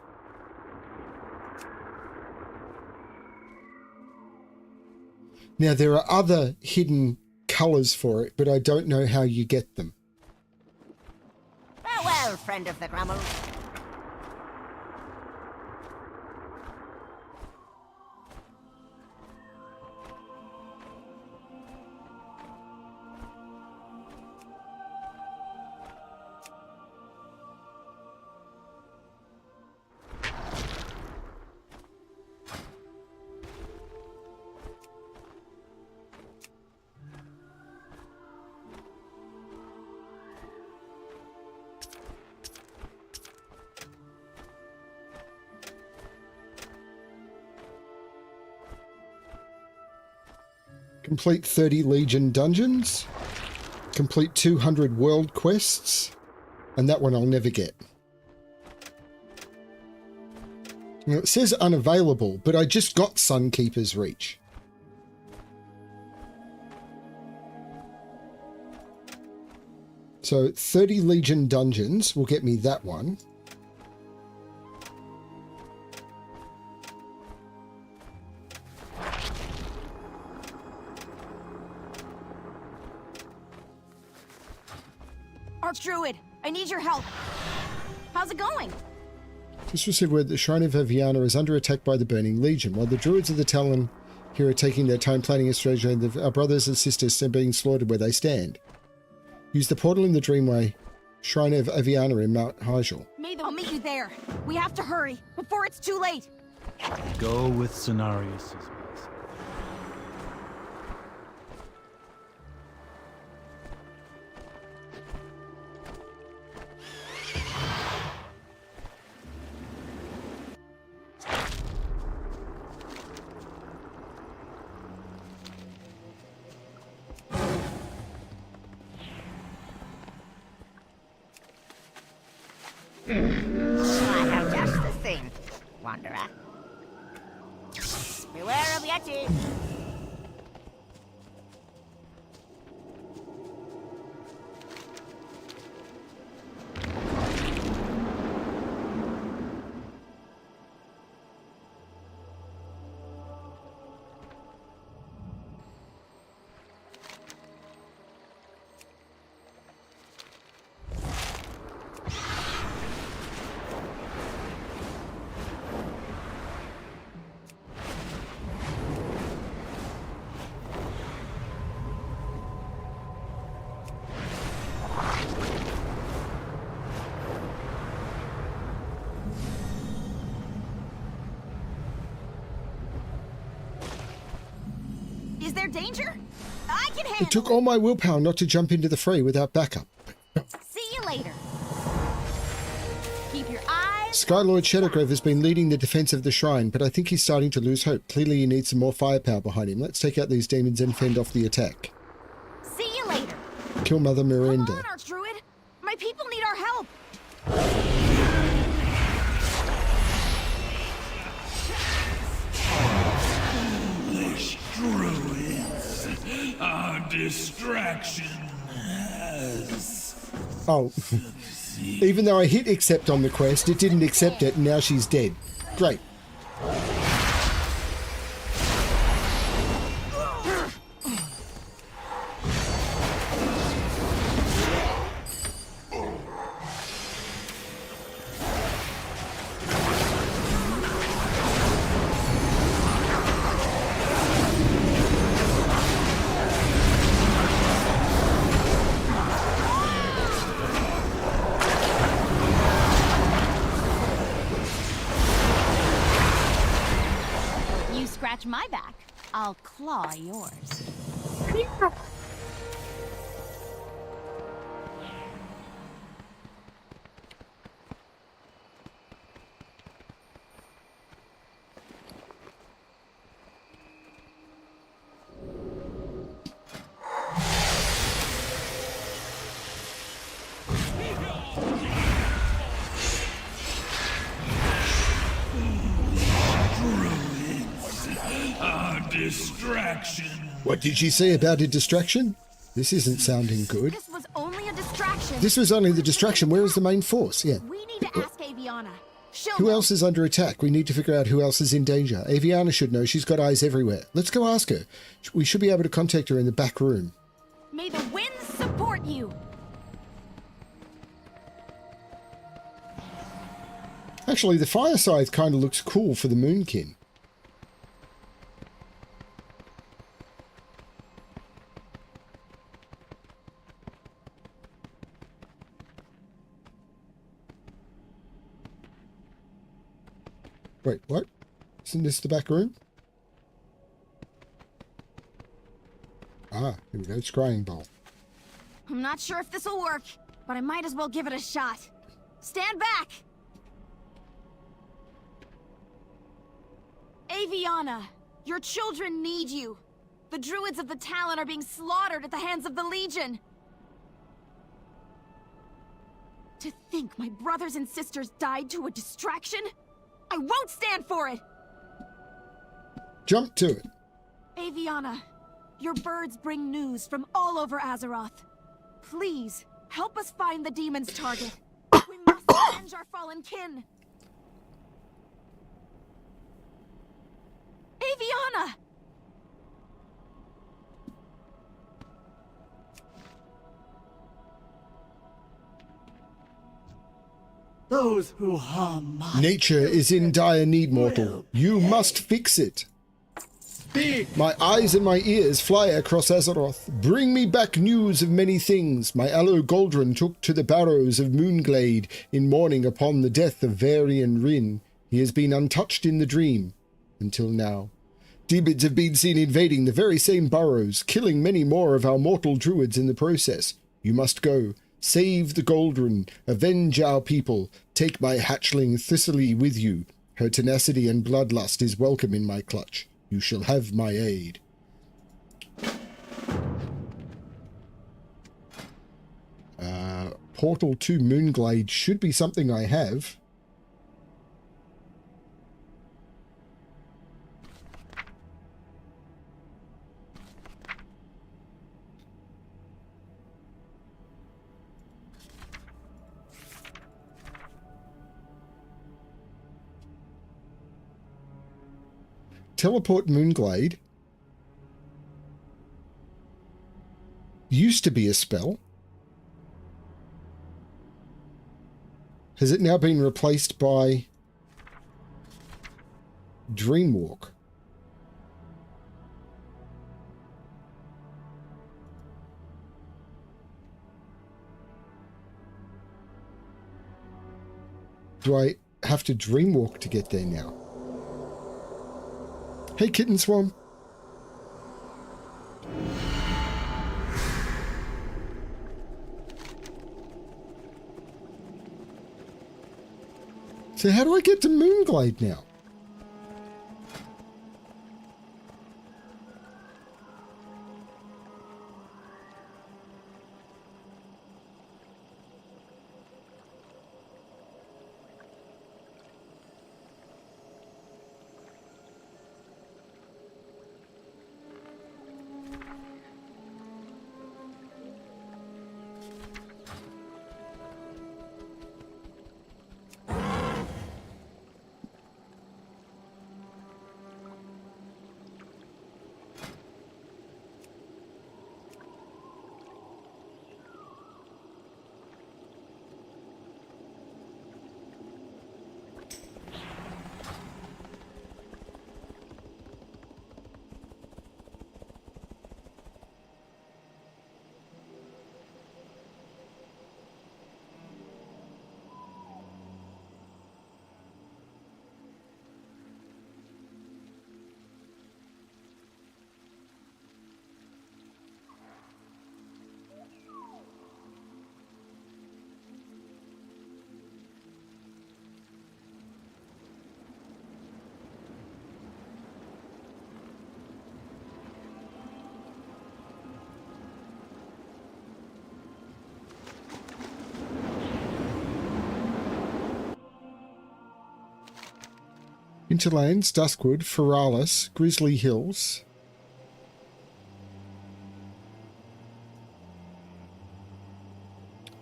Now there are other hidden colours for it, but I don't know how you get them. Farewell, friend of the Grummles. Complete 30 Legion dungeons. Complete 200 world quests. And that one I'll never get. Now, it says unavailable, but I just got Sunkeeper's Reach. So 30 Legion dungeons will get me that one. Archdruid, I need your help. How's it going? Just received word the Shrine of Aviana is under attack by the Burning Legion. While the Druids of the Talon here are taking their time planning a strategy, and our brothers and sisters are being slaughtered where they stand. Use the portal in the Dreamway, Shrine of Aviana in Mount Hyjal. I'll meet you there. We have to hurry, before it's too late. Go with Cenarius. I have just the thing, Wanderer. Beware of Yeti. Is there danger? I can handle It took all my willpower not to jump into the fray without backup. See you later. Keep your eyes. Skylord Shadowgrove has been leading the defense of the shrine, but I think he's starting to lose hope. Clearly he needs some more firepower behind him. Let's take out these demons and fend off the attack. See you later. Kill Mother Miranda. Come on, Archdruid. My people need our help. Foolish druids, our distraction has... Oh. Even though I hit accept on the quest, it didn't accept it, and now she's dead. Great. Scratch my back, I'll claw yours. Distraction. What did she say about a distraction? This isn't sounding good. This was only a distraction. This was only the distraction. Where is the main force? Yeah. We need to ask Aviana. Who else is under attack? We need to figure out who else is in danger. Aviana should know. She's got eyes everywhere. Let's go ask her. We should be able to contact her in the back room. May the winds support you. Actually, the fire scythe kind of looks cool for the Moonkin. Wait, what? Isn't this the back room? Ah, here we go, scrying bowl. I'm not sure if this'll work, but I might as well give it a shot. Stand back! Aviana, your children need you. The druids of the Talon are being slaughtered at the hands of the Legion! To think my brothers and sisters died to a distraction? I won't stand for it! Jump to it. Aviana, your birds bring news from all over Azeroth. Please, help us find the demon's target. We must avenge our fallen kin! Aviana! Those who harm my Nature is in dire need, mortal. You must fix it. My eyes and my ears fly across Azeroth. Bring me back news of many things. My aloe Goldrun took to the barrows of Moonglade in mourning upon the death of Varian Rin. He has been untouched in the dream, until now. Demons have been seen invading the very same burrows, killing many more of our mortal druids in the process. You must go. Save the Goldrun. Avenge our people. Take my hatchling Thistly with you. Her tenacity and bloodlust is welcome in my clutch. You shall have my aid. Portal to Moonglade should be something I have. Teleport Moonglade used to be a spell. Has it now been replaced by Dreamwalk? Do I have to Dreamwalk to get there now? Hey, Kitten Swan. So how do I get to Moonglade now? Interlands, Duskwood, Feralis, Grizzly Hills.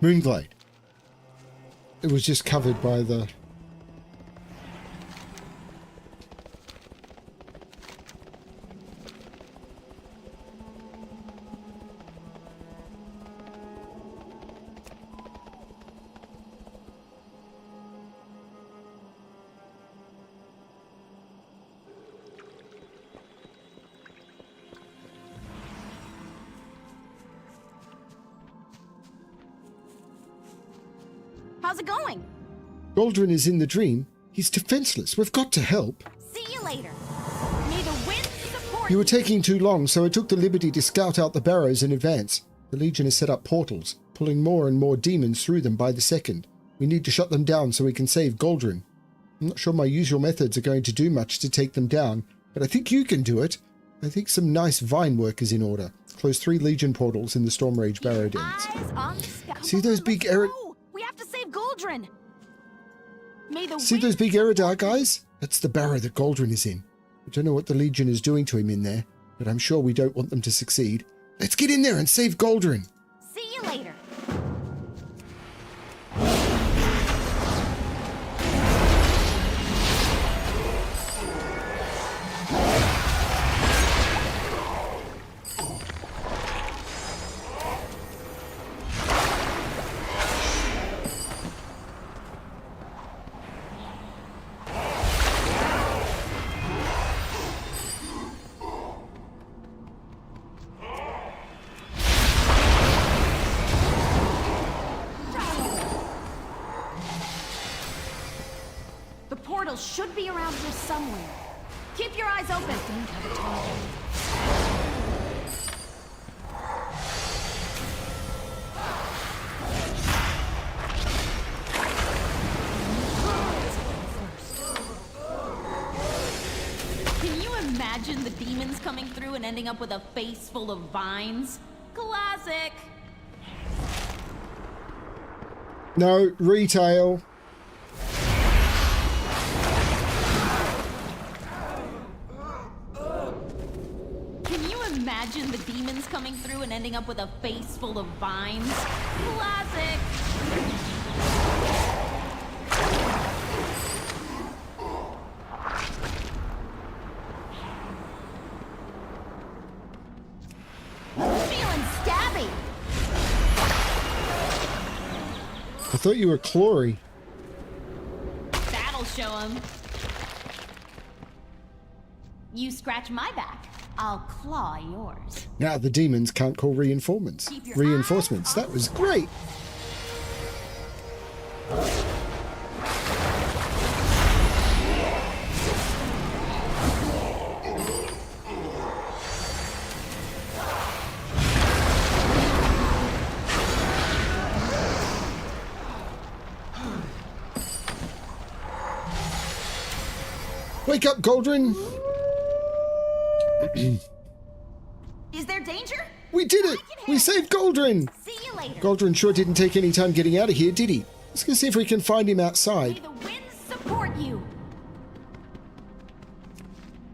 Moonglade. It was just covered by the... How's it going? Goldrun is in the dream. He's defenseless. We've got to help. See you later. May the wind support You were taking too long, so I took the liberty to scout out the barrows in advance. The Legion has set up portals, pulling more and more demons through them by the second. We need to shut them down so we can save Goldrun. I'm not sure my usual methods are going to do much to take them down, but I think you can do it. I think some nice vine work is in order. Close 3 Legion portals in the Stormrage Barrow Dens. See those big We have to save Goldrin. See those big Eridar guys? That's the barrow that Goldrin is in. I don't know what the Legion is doing to him in there, but I'm sure we don't want them to succeed. Let's get in there and save Goldrin. See you later. Should be around here somewhere. Keep your eyes open. Don't have a target. Can you imagine the demons coming through and ending up with a face full of vines? Classic. No, retail. Imagine the demons coming through and ending up with a face full of vines. Classic! Feeling stabby! I thought you were Clory. That'll show him. You scratch my back, I'll claw yours. Now the demons can't call reinforcements. That was great. Wake up, Goldrin! Is there danger? We did it! We saved Goldrin! See you later. Goldrin sure didn't take any time getting out of here, did he? Let's go see if we can find him outside. May the winds support you.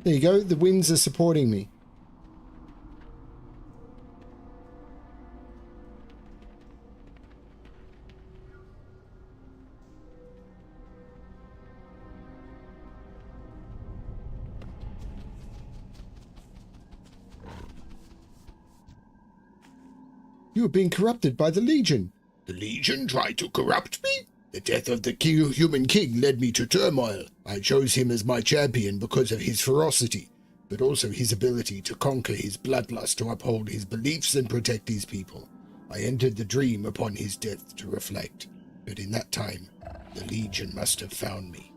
There you go, the winds are supporting me. You are being corrupted by the Legion. The Legion tried to corrupt me? The death of the human king led me to turmoil. I chose him as my champion because of his ferocity, but also his ability to conquer his bloodlust to uphold his beliefs and protect his people. I entered the dream upon his death to reflect, but in that time, the Legion must have found me.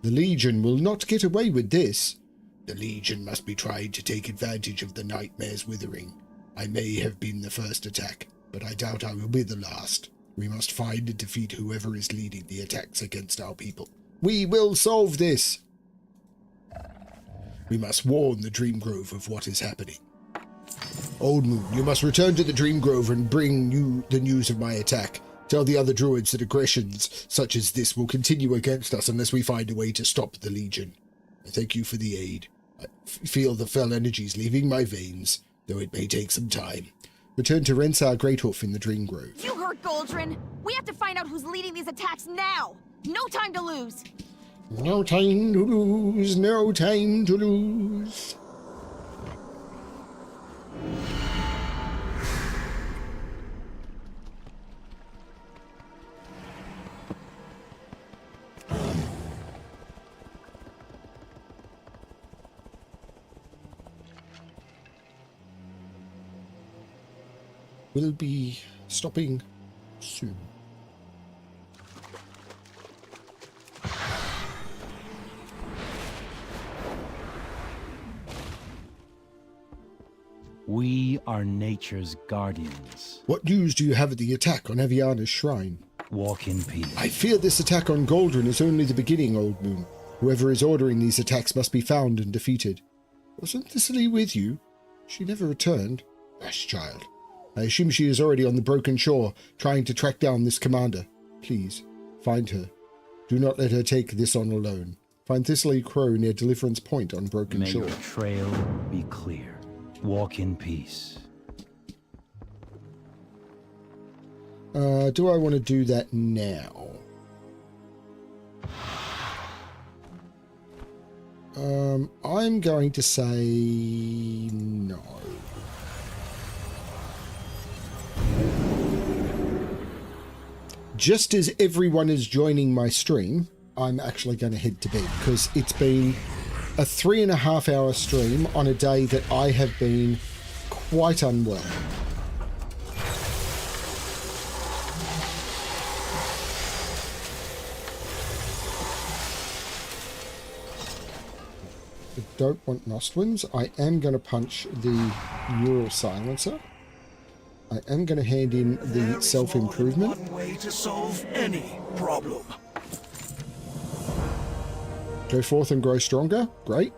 The Legion will not get away with this. The Legion must be trying to take advantage of the Nightmare's withering. I may have been the first attack, but I doubt I will be the last. We must find and defeat whoever is leading the attacks against our people. We will solve this! We must warn the Dream Grove of what is happening. Old Moon, you must return to the Dream Grove and bring you the news of my attack. Tell the other druids that aggressions such as this will continue against us unless we find a way to stop the Legion. I thank you for the aid. I feel the fell energies leaving my veins, though it may take some time. Return to Rensar Greathoof in the Dream Grove. You heard Goldrin! We have to find out who's leading these attacks now! No time to lose! No time to lose, no time to lose. We'll be stopping soon. We are nature's guardians. What news do you have of the attack on Aviana's shrine? Walk in peace. I fear this attack on Goldrin is only the beginning, Old Moon. Whoever is ordering these attacks must be found and defeated. Wasn't Thessaly with you? She never returned. Rash child. I assume she is already on the broken shore, trying to track down this commander. Please, find her. Do not let her take this on alone. Find Thessaly Crow near Deliverance Point on Broken Shore. May your trail be clear. Walk in peace. Do I want to do that now? I'm going to say no. Just as everyone is joining my stream, I'm actually going to head to bed because it's been a 3.5 hour stream on a day that I have been quite unwell. I don't want Nostwins. I am going to punch the neural silencer. I am going to hand in the self-improvement. One way to solve any problem. Go forth and grow stronger. Great.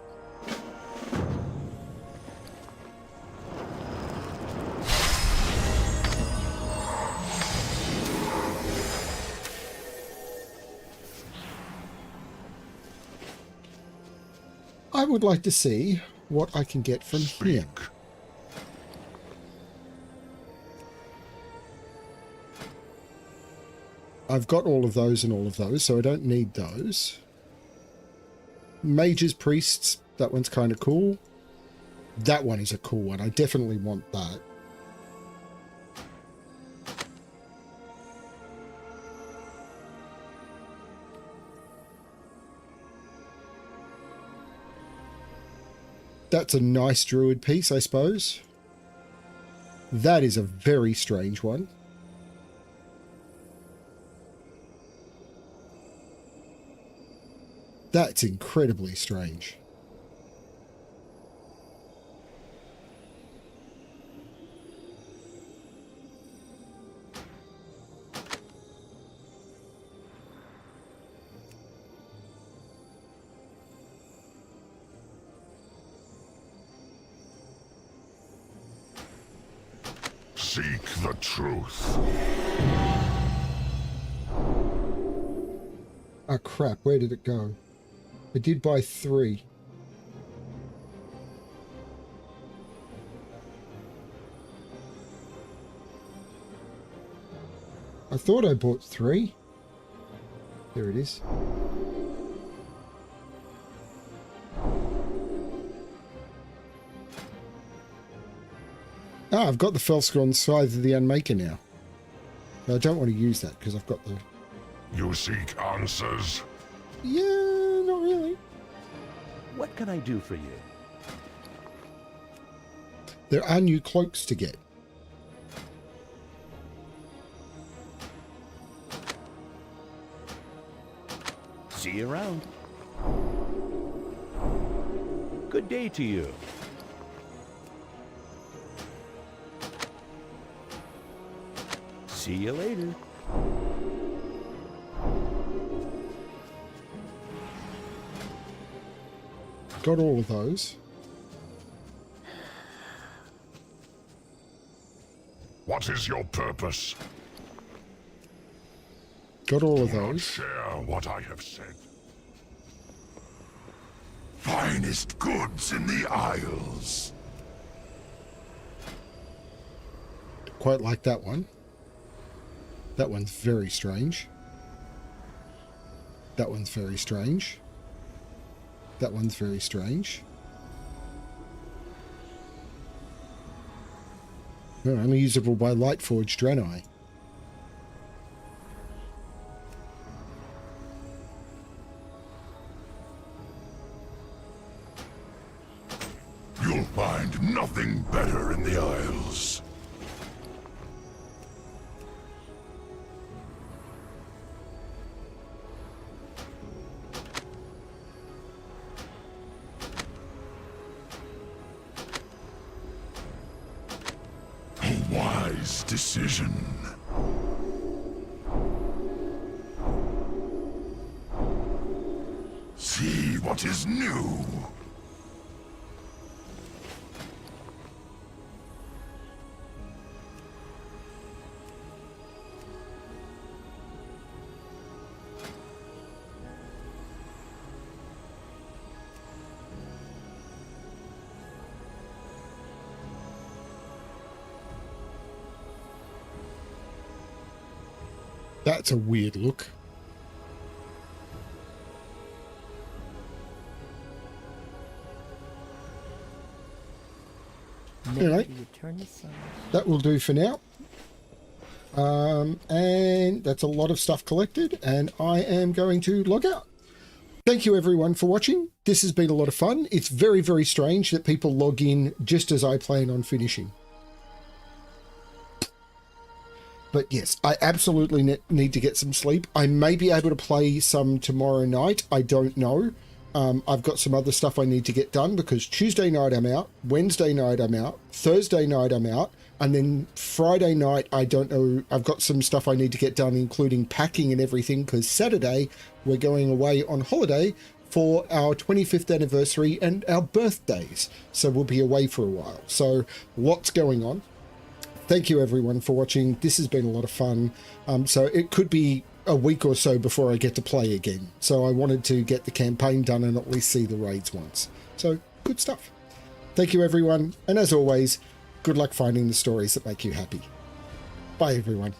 I would like to see what I can get from here. I've got all of those and all of those, so I don't need those. Mages, priests, that one's kind of cool. That one is a cool one. I definitely want that. That's a nice druid piece, I suppose. That is a very strange one. That's incredibly strange. Seek the truth. Ah, crap. Where did it go? I did buy 3. I thought I bought 3. There it is. Ah, I've got the Felscron Scythe of the Unmaker now. I don't want to use that because I've got the... You seek answers? Yeah, not really. What can I do for you? There are new cloaks to get. See you around. Good day to you. See you later. Got all of those. What is your purpose? Got all of Do not those. share what I have said. Finest goods in the Isles. Quite like that one. That one's very strange. That one's very strange. That one's very strange. No, only usable by Lightforged Draenei. You'll find nothing better in the Isles. A wise decision. See what is new. That's a weird look. Anyway, that will do for now. And that's a lot of stuff collected, and I am going to log out. Thank you everyone for watching. This has been a lot of fun. It's very, very strange that people log in just as I plan on finishing. But yes, I absolutely need to get some sleep. I may be able to play some tomorrow night. I don't know. I've got some other stuff I need to get done because Tuesday night I'm out, Wednesday night I'm out, Thursday night I'm out, and then Friday night, I don't know, I've got some stuff I need to get done, including packing and everything, because Saturday we're going away on holiday for our 25th anniversary and our birthdays. So we'll be away for a while. So lots going on. Thank you everyone for watching. This has been a lot of fun. So it could be a week or so before I get to play again. So I wanted to get the campaign done and at least see the raids once. So good stuff. Thank you everyone. And as always, good luck finding the stories that make you happy. Bye everyone.